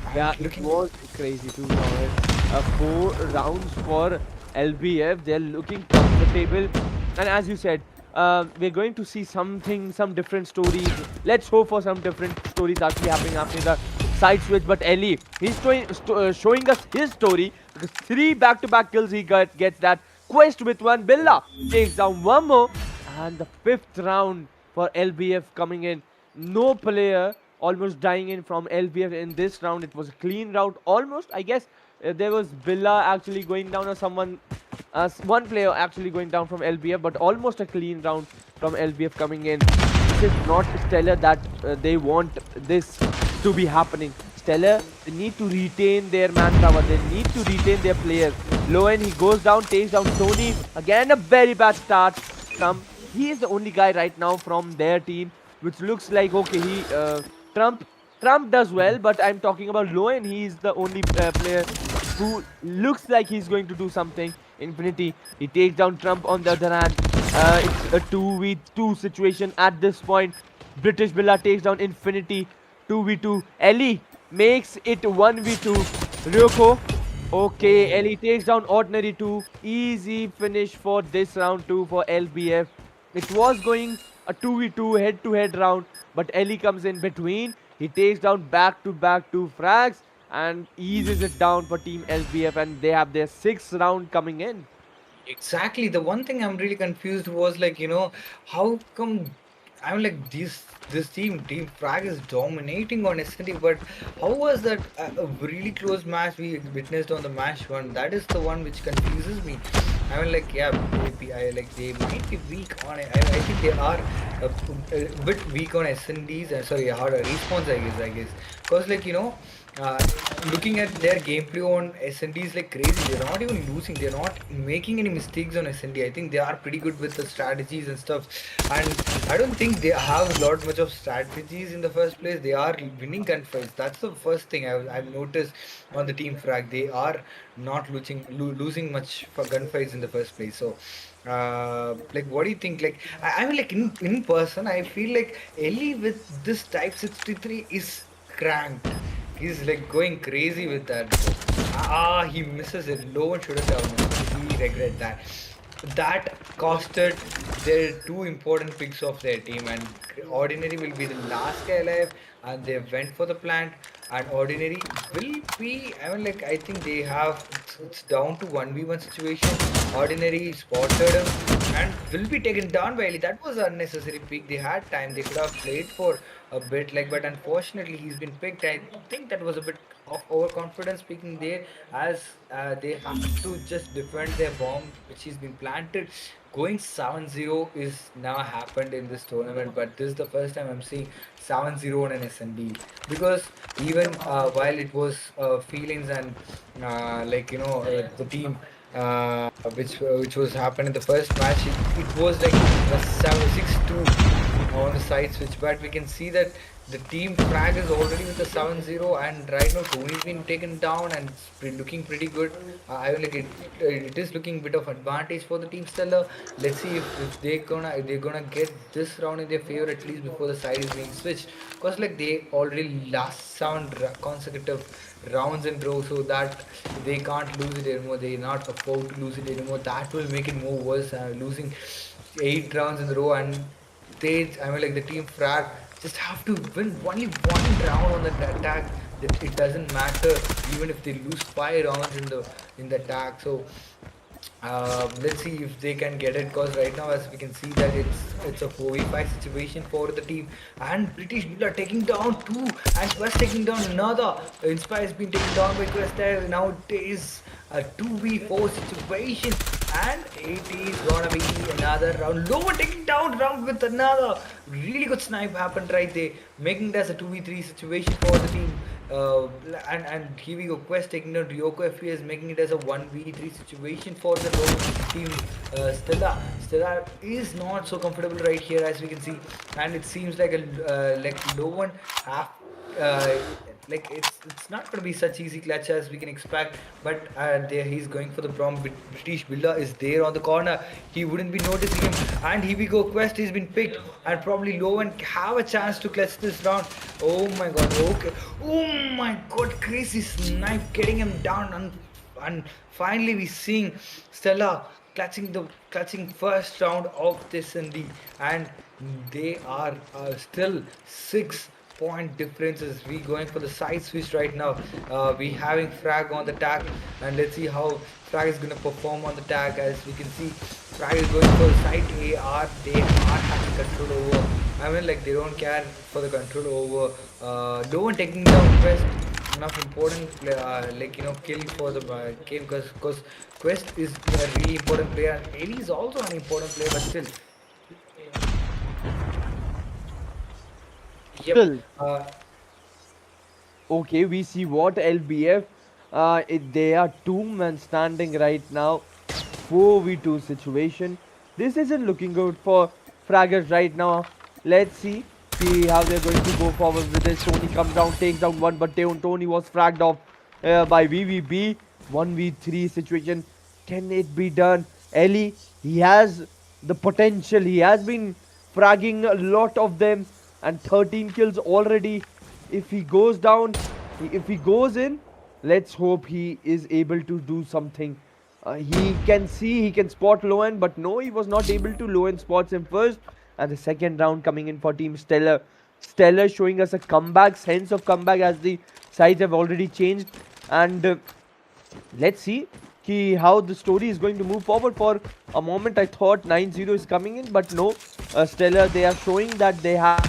I'm Yeah, it looking. was crazy to be honest. 4 rounds for LBF. They're looking comfortable. And as you said, we're going to see some different stories. Let's hope for some different stories actually happening after the side switch. But Ellie, he's showing us his story, because 3 back-to-back kills he gets that. Quest with one. Billa takes down one more. And the 5th round for LBF coming in. No player almost dying in from LBF in this round. It was a clean round almost. I guess there was Billa actually going down, or someone, one player actually going down from LBF, but almost a clean round from LBF coming in. This is not Stellar that they want this to be happening. Stellar, they need to retain their manpower. They need to retain their players. Lowen, he goes down, takes down Tony. Again, a very bad start. He is the only guy right now from their team, which looks like okay. Trump Trump does well, but I'm talking about Lowen. He's the only player who looks like he's going to do something. Infinity, he takes down Trump on the other hand. It's a 2v2 situation at this point. British Villa takes down Infinity. 2v2. Ellie makes it 1v2. Ryoko. Okay, Ellie takes down Ordinary 2. Easy finish for this round 2 for LBF. It was going a 2v2 head-to-head round, but Ellie comes in between. He takes down back-to-back 2 frags and eases it down for Team LBF, and they have their 6th round coming in. Exactly. The one thing I'm really confused was like, how come I'm like this team Frag is dominating on SND, but how was that a really close match we witnessed on the match one? That is the one which confuses me. I mean, like, yeah, like they might be weak on it. I think they are a bit weak on SNDs. Sorry, harder respawns, I guess. Because, like, uh, looking at their gameplay on SND is like crazy. They're not even losing. They're not making any mistakes on SND. I think they are pretty good with the strategies and stuff. And I don't think they have a lot much of strategies in the first place. They are winning gunfights. That's the first thing I've noticed on the team frag. They are not losing much for gunfights in the first place. So. Like, what do you think? Like, I mean, like in person, I feel like Ellie with this Type 63 is cranked. He's like going crazy with that. He misses it. No one should have done it. We regret that. That costed their two important picks of their team, and Ordinary will be the last guy alive, and they went for the plant. And Ordinary will be. I mean, like I think they have. It's down to 1v1 situation. Ordinary spotted him and will be taken down by Ellie. That was an unnecessary pick. They had time. They could have played for a bit, like, but unfortunately he's been picked. I think that was a bit of overconfidence speaking there, as they have to just defend their bomb which has been planted. Going 7-0 is now happened in this tournament, but this is the first time I'm seeing 7-0 on an SND, because even while it was Felines and the team which was happened in the first match, it was like a 6-2. on the side switch, but we can see that the team frag is already with the 7-0, and right now Tony's been taken down and it's looking pretty good. I like it. It is looking bit of advantage for the team Stellar. Let's see if they're gonna get this round in their favor at least before the side is being switched. Cause like they already lost 7 consecutive rounds in row, so that they can't lose it anymore. They not afford to lose it anymore. That will make it more worse. Losing 8 rounds in a row, and I mean, like the team frag just have to win only one round on the attack. That it doesn't matter even if they lose 5 rounds in the attack. So let's see if they can get it, because right now as we can see that it's a 4v5 situation for the team, and British Bull are taking down two and Quest taking down another. Inspire has been taken down by Quest there. Now it is a 2v4 situation, and it is gonna be another round. Lower taking down round with another really good snipe happened right there, making it as a 2v3 situation for the team. Uh, and here we go. Quest taking down Ryoko FPS, making it as a 1v3 situation for the low team. Stella is not so comfortable right here as we can see, and it seems like a like no one have uh, like it's not going to be such easy clutch as we can expect, but there he's going for the prompt. British Builder is there on the corner, he wouldn't be noticing him, and here we go. Quest has been picked, and probably Lowen have a chance to clutch this round. Oh my god, okay, oh my god, crazy snipe getting him down, and finally we seeing Stella clutching first round of this Indy, and they are still 6 point differences. We going for the side switch right now. We having Frag on the tag, and let's see how Frag is gonna perform on the tag. As we can see, Frag is going for the side AR. They are having control over. I mean, like they don't care for the control over. No one taking down Quest. Enough important, like kill for the game, because Quest is a really important player. Ellie is also an important player, but still, yep. Still, okay, we see what LBF. They are two men standing right now. 4v2 situation. This isn't looking good for Fraggers right now. Let's see how they're going to go forward with this. Tony comes down, takes down one, but Tony was fragged off by VVB. 1v3 situation. Can it be done? Ellie, he has the potential. He has been fragging a lot of them, and 13 kills already. If he goes down, if he goes in, let's hope he is able to do something. He can see, he can spot Lowen, but no, he was not able to. Lowen spots him first, and the second round coming in for Team Steller. Steller showing us a comeback, sense of comeback, as the sides have already changed. And let's see how the story is going to move forward. For a moment, I thought 9-0 is coming in, but no. Steller, they are showing that they have.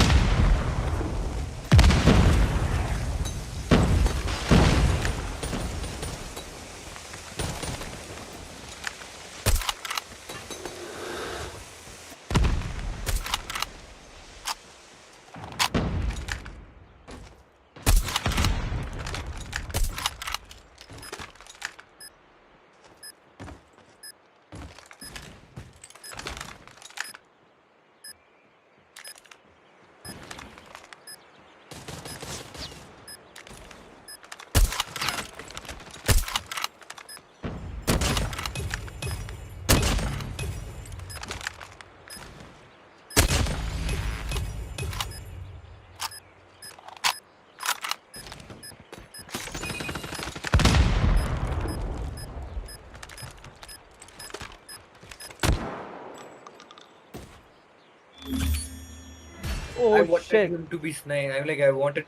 I Oh wanted shit. him to be snipe. I wanted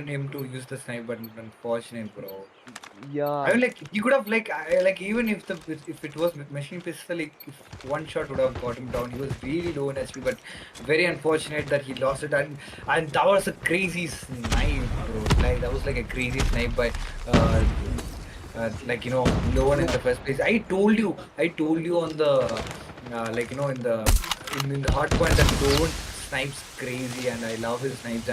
him to use the snipe, but unfortunate, bro. I Yeah. mean, like you could have like even if it was machine pistol, like if one shot would have got him down. He was really low in HP, but very unfortunate that he lost it. And that was a crazy snipe, bro. Like that was like a crazy snipe by uh, no one in the first place. I told you on the in the hard point that don't snipes crazy, and I love his snipes,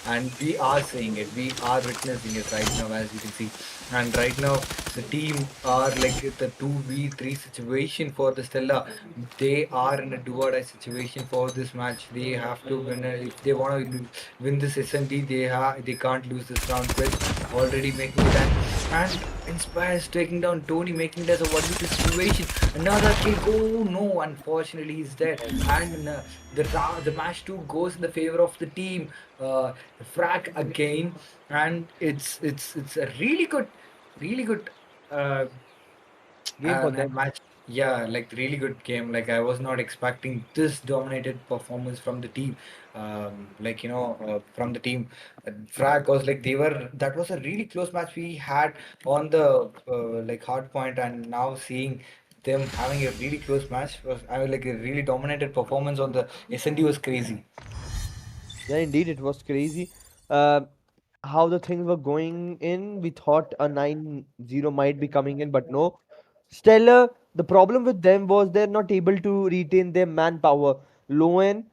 and we are seeing it, we are witnessing it right now, as you can see. And right now the team are like the 2v3 situation for the Stella. They are in a do or die situation for this match. They have to win. If they want to win this SMD, they can't lose this round. Quest already making it, and Inspires taking down Tony, making it as a 1v2 situation. Another kill. Oh no, unfortunately he's dead. And the match 2 goes in the favor of the team. Frag again, and it's a really good uh, Game for them. match. Yeah, like really good game. Like I was not expecting this dominated performance from the team. From the team, Frag was like they were. That was a really close match we had on the like hard point, and now seeing them having a really close match was, I mean, like a really dominated performance on the SND was crazy. Yeah, indeed, it was crazy. Uh, how the things were going in, we thought a 9-0 might be coming in, but no. Steller, the problem with them was they're not able to retain their manpower. Lowen,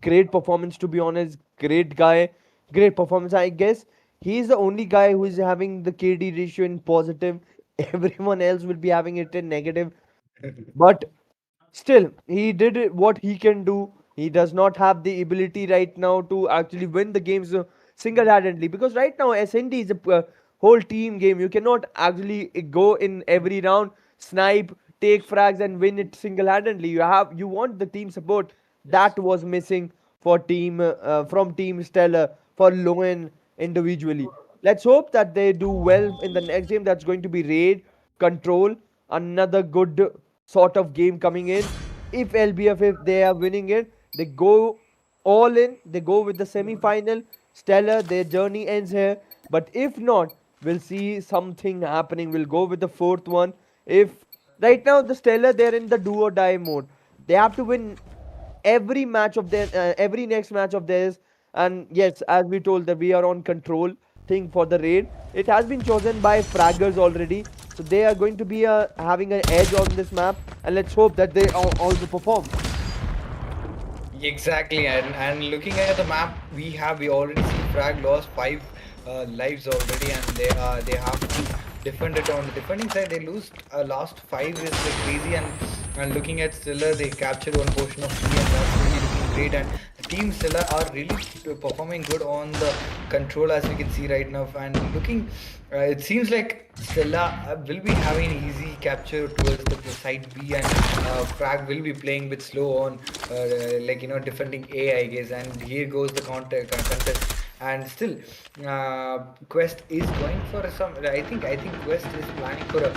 great performance to be honest, great guy, great performance. I guess he's the only guy who is having the KD ratio in positive. Everyone else will be having it in negative. But still, he did what he can do. He does not have the ability right now to actually win the games single-handedly, because right now SND is a whole team game. You cannot actually go in every round, snipe, take frags, and win it single-handedly. You want the team support. That was missing for team from Team Stellar for Lowen individually. Let's hope that they do well in the next game. That's going to be Raid Control, another good sort of game coming in. If LBF, if they are winning it, they go all in, they go with the semi-final. Stellar, their journey ends here. But if not, we'll see something happening. We'll go with the fourth one. If right now the Stellar, they're in the do or die mode. They have to win every match of their every next match of theirs. And yes, as we told that we are on control thing for the raid, it has been chosen by Fraggers already, so they are going to be having an edge on this map, and let's hope that they also perform. Exactly, and looking at the map we already see Frag lost 5 lives already, and they have to defend it on the defending side. They lose last 5 is like crazy, and looking at Steller, they captured one portion of C, and that's really looking great. And the team Steller are really performing good on the control, as we can see right now. And looking, it seems like Stella will be having easy capture towards the side B, and Frag will be playing with slow on, defending A, I guess. And here goes the contest. And still, Quest is going for some. I think Quest is planning for a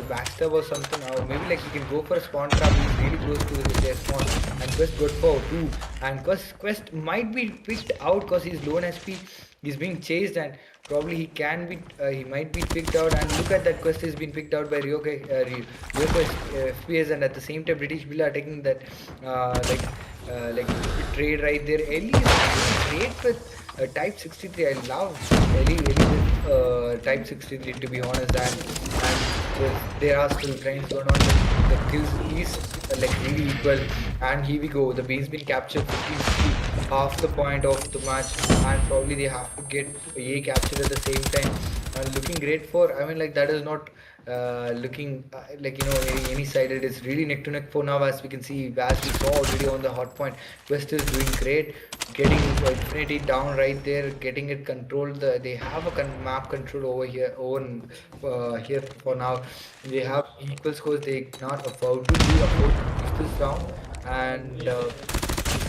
backstab or something, or maybe like he can go for a spawn trap. He's really close to their spawn, and Quest got for 2. And Quest might be picked out because he's low on SP. He's being chased, and probably he might be picked out. And look at that, Quest has been picked out by Ryoko FPS, and at the same time British Bill are taking that like trade right there. Ellie is great with Type 63. I love Ellie with Type 63, to be honest, and there are still trains going on. The kills is like really equal, and here we go. The base been captured 50-50, half the point of the match, and probably they have to get A captured at the same time. And looking great for, I mean, like that is not looking any sided. It's really neck to neck for now, as we can see, as we saw already on the hot point. Quest is doing great, getting Infinity down right there, getting it controlled. They have a map control over here, here for now. They have equal scores. They not afford to push this down, and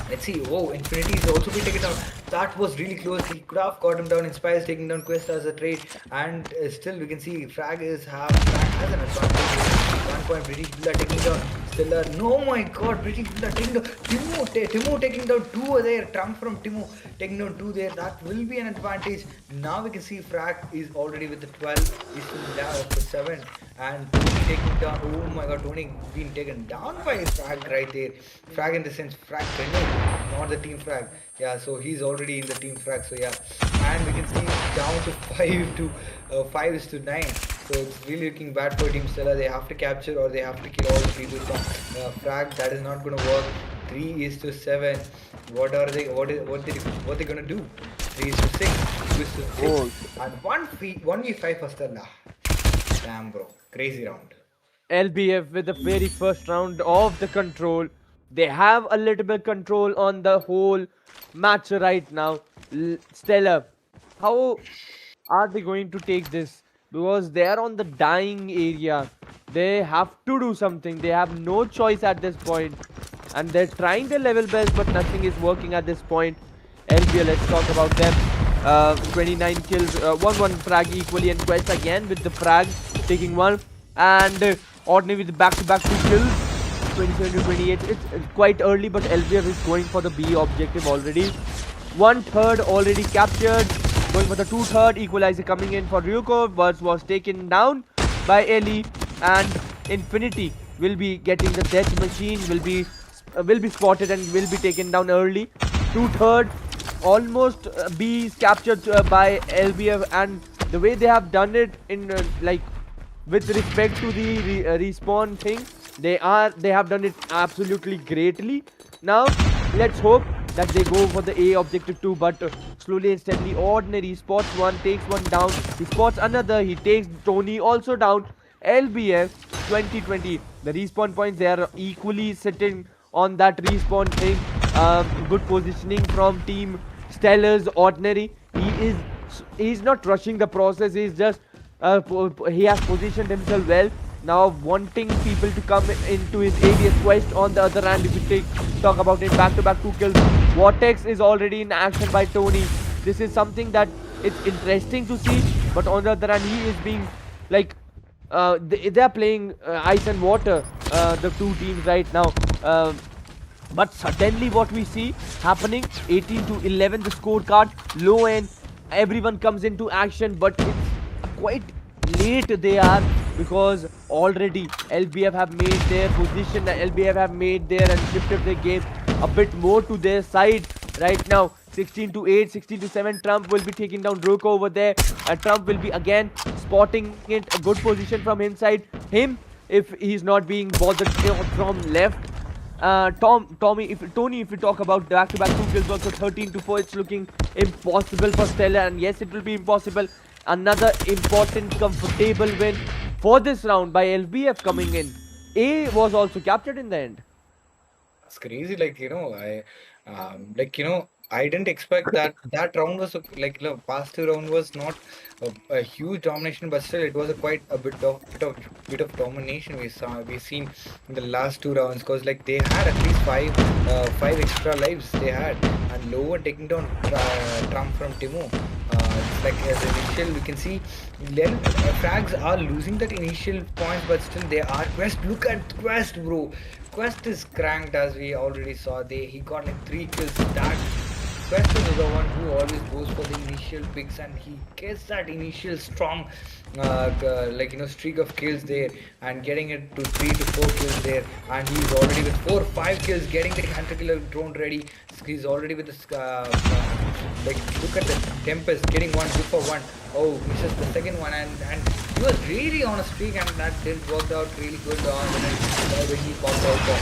let's see. Oh, Infinity is also been taken down. That was really close. He could have got him down. Inspires taking down Quest as a trade, and still we can see Frag has an advantage. 1 point. British Bull are taking down Steller. No, my God, British Bull are taking down Timo taking down 2 there. Trump from Timo taking down 2 there. That will be an advantage. Now we can see Frag is already with the 12. He's to 7, and Tony taking down. Oh my God, Tony being taken down by Frag right there. Frag in the sense Frag Grenade, not the team Frag. Yeah, so he's already in the team Frag. So yeah, and we can see down to 5-9. So it's really looking bad for Team Stella. They have to capture, or they have to kill all the people from Frag. That is not going to work. 3-7. What are they? What they gonna do? 3-6, 2-6, Oh, and 1v5 for Stella. Damn, bro, crazy round. LBF with the very first round of the control. They have a little bit control on the whole match right now. Stellar, how are they going to take this? Because they are on the dying area. They have to do something. They have no choice at this point. And they're trying their level best, but nothing is working at this point. LBL, let's talk about them. 29 kills, 1-1 frag equally, and Quest again with the frag taking one. And Ordinary with back-to-back 2 kills. 27 to 28. It's quite early, but LBF is going for the B objective already. 1/3 already captured. Going for the 2/3. Equalizer coming in for Ryuko. But was taken down by Ellie. And Infinity will be getting the death machine. Will be spotted and will be taken down early. 2/3 almost B is captured by LBF, and the way they have done it in like with respect to the respawn thing, they have done it absolutely greatly. Now let's hope that they go for the A objective too, but slowly and steadily Ordinary spots one, takes one down, he spots another, he takes Tony also down. LBF 2020, the respawn points, they are equally sitting on that respawn thing. Good positioning from team Stellar's Ordinary. He's not rushing the process, he's just he has positioned himself well. Now wanting people to come into his areas. Quest on the other hand, if we talk about it, back-to-back 2 kills. Vortex is already in action by Tony. This is something that it's interesting to see, but on the other hand, he is being like they're playing ice and water, the two teams right now. But suddenly what we see happening, 18 to 11 the scorecard, low end, everyone comes into action, but it's quite late they are, because already LBF have made their position, LBF have made their and shifted their game a bit more to their side right now. 16 to 8, 16 to 7, Trump will be taking down Roko over there, and Trump will be again spotting it, a good position from inside him if he's not being bothered from left. Tony, if we talk about back-to-back 2 kills, also 13 to 4, it's looking impossible for Steller, and yes, it will be impossible. Another important, comfortable win for this round by LBF coming in. A was also captured in the end. It's crazy, like I didn't expect that round was like past two round was not a huge domination, but still it was a quite a bit of domination we seen in the last two rounds, because like they had at least five extra lives they had, and lower taking down Trump from Timo. It's like as initial we can see frags are losing that initial points, but still they are. Quest, look at Quest, bro. Quest is cranked, as we already saw. He got like 3 kills. That Quest is the one who always goes for the initial picks, and he gets that initial strong streak of kills there, and getting it to 3 to 4 kills there, and he's already with 4-5 kills, getting the hunter killer drone ready. He's already with this look at the Tempest getting one, 2 for 1. Oh, misses the second one, and he was really on a streak, and that didn't work out really good on when he popped out the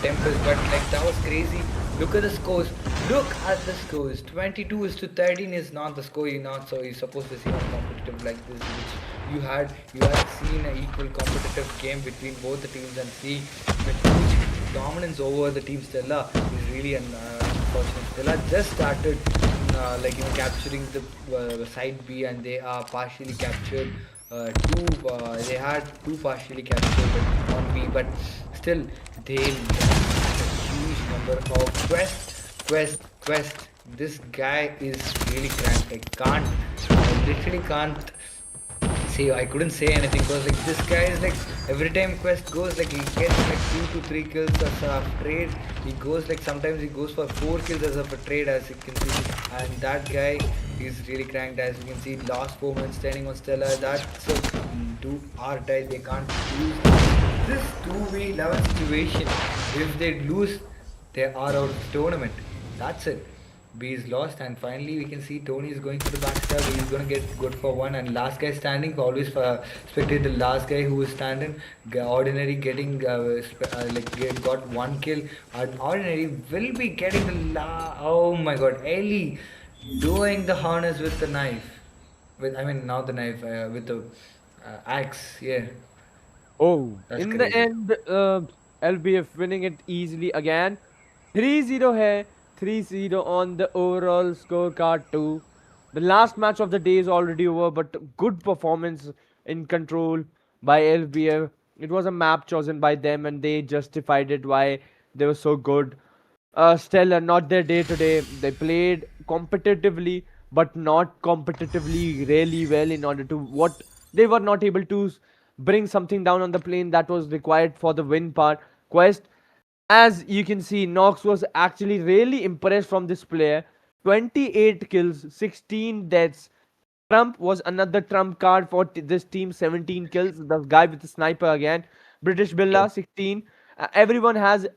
Tempest, but like that was crazy. Look at the scores. Look at the scores. 22-13 is not the score you're supposed to see on competitive like this, which you had seen an equal competitive game between both the teams, and see the huge dominance over the team Stella is really unfortunate. Stella just started capturing the side B, and they are partially captured. They had 2 partially captured on B, but still they huge number of Quest. This guy is really cracked. I literally can't say. I couldn't say anything, because like this guy is like every time Quest goes, like he gets like 2 to 3 kills as a trade. He goes like sometimes he goes for 4 kills as a trade, as you can see, and that guy is really cranked, as you can see. Last 4 minutes standing on Stella. That's a do or die. They can't lose this 2v11 situation. If they lose, they are out of the tournament. That's it. B is lost, and finally we can see Tony is going for the backstab. He's going to get good for one, and last guy standing. Always spectate the last guy who is standing. Ordinary getting got one kill. Ordinary will be getting the oh my god, Ellie doing the harness with the knife. With I mean not the knife, with the axe. Yeah, Oh, that's in the crazy. end, LBF winning it easily again. 3-0 hai, 3-0 on the overall scorecard too. The last match of the day is already over, but good performance in control by LBF. It was a map chosen by them, and they justified it why they were so good. Steller, not their day today. They played competitively, but not competitively really well in order to what they were not able to bring something down on the plane that was required for the win part quest. As you can see, Nox was actually really impressed from this player. 28 kills, 16 deaths. Trump was another trump card for this team. 17 kills. The guy with the sniper again. British Billa 16. Everyone has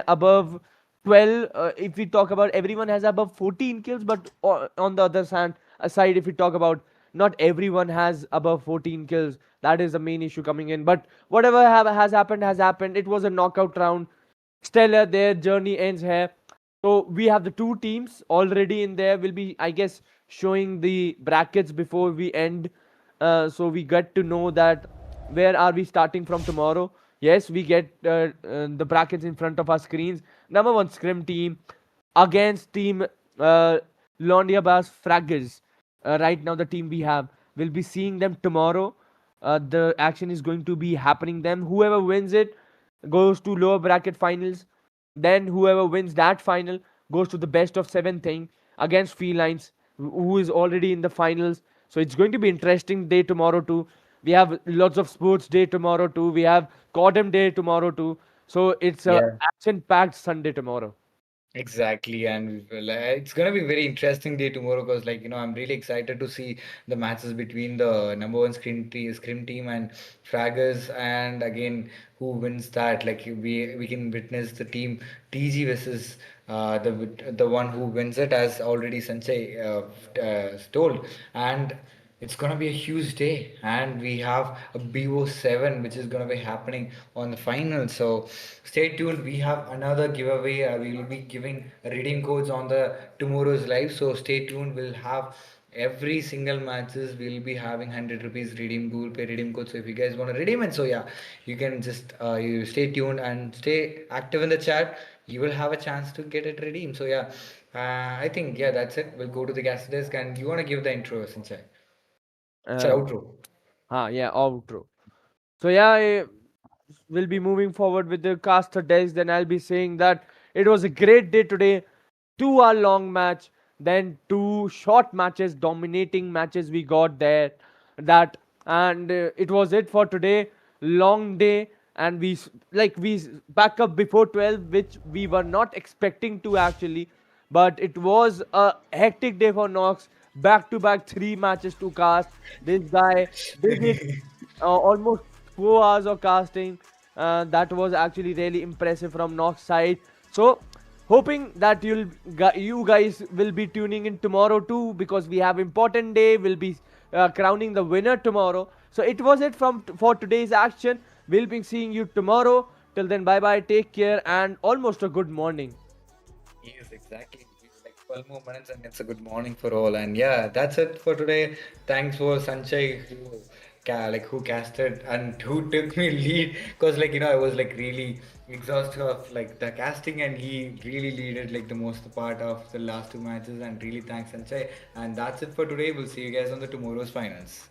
above 12. If we talk about everyone has above 14 kills, but on the other hand, aside, if we talk about not everyone has above 14 kills, that is the main issue coming in. But whatever has happened has happened. It was a knockout round. Stellar, their journey ends here. So we have the two teams already in there. We'll be, I guess, showing the brackets before we end. So we get to know that where are we starting from tomorrow. Yes, we get the brackets in front of our screens. Number one scrim team against team Laundiyabazz Fraggers. Right now, the team we have. We'll be seeing them tomorrow. The action is going to be happening them. Whoever wins it goes to lower bracket finals. Then whoever wins that final goes to the best of seven thing against Felines, who is already in the finals. So it's going to be interesting day tomorrow too. We have lots of sports day tomorrow too. We have Cordem day tomorrow too. So it's a Yeah. action-packed Sunday tomorrow. Exactly, and it's gonna be very interesting day tomorrow because, I'm really excited to see the matches between the number one scrim team and Fraggers, and again, who wins that? Like we can witness the team TG versus the one who wins it, as already Sanjay told, and it's gonna be a huge day, and we have a BO7 which is gonna be happening on the final. So stay tuned. We have another giveaway. We will be giving redeem codes on the tomorrow's live. So stay tuned. We'll have every single matches. We'll be having 100 rupees redeem Google Pay redeem code. So if you guys want to redeem it, so yeah, you can just you stay tuned and stay active in the chat. You will have a chance to get it redeemed. So yeah, I think yeah that's it. We'll go to the gas desk, and you want to give the intro, Sinchai. Sorry, Uh, outro. yeah, outro. So yeah, we'll be moving forward with the caster desk. Then I'll be saying that it was a great day today. 2 hour long match, then two short matches, dominating matches we got there. That and it was it for today. Long day, and we back up before 12, which we were not expecting to actually. But it was a hectic day for Nox. Back to back three matches to cast. This guy did it almost 4 hours of casting. That was actually really impressive from Nox side. So hoping that you guys will be tuning in tomorrow too, because we have important day. We'll be crowning the winner tomorrow. So it was it from for today's action. We'll be seeing you tomorrow. Till then, bye bye. Take care and almost a good morning. Yes, exactly. It's like 12 more minutes and it's a good morning for all. And yeah, that's it for today. Thanks for Sanjay who casted and who took me lead, because I was like really exhausted of like the casting, and he really leaded like the most part of the last two matches, and really thanks Sanjay. And that's it for today. We'll see you guys on the tomorrow's finals.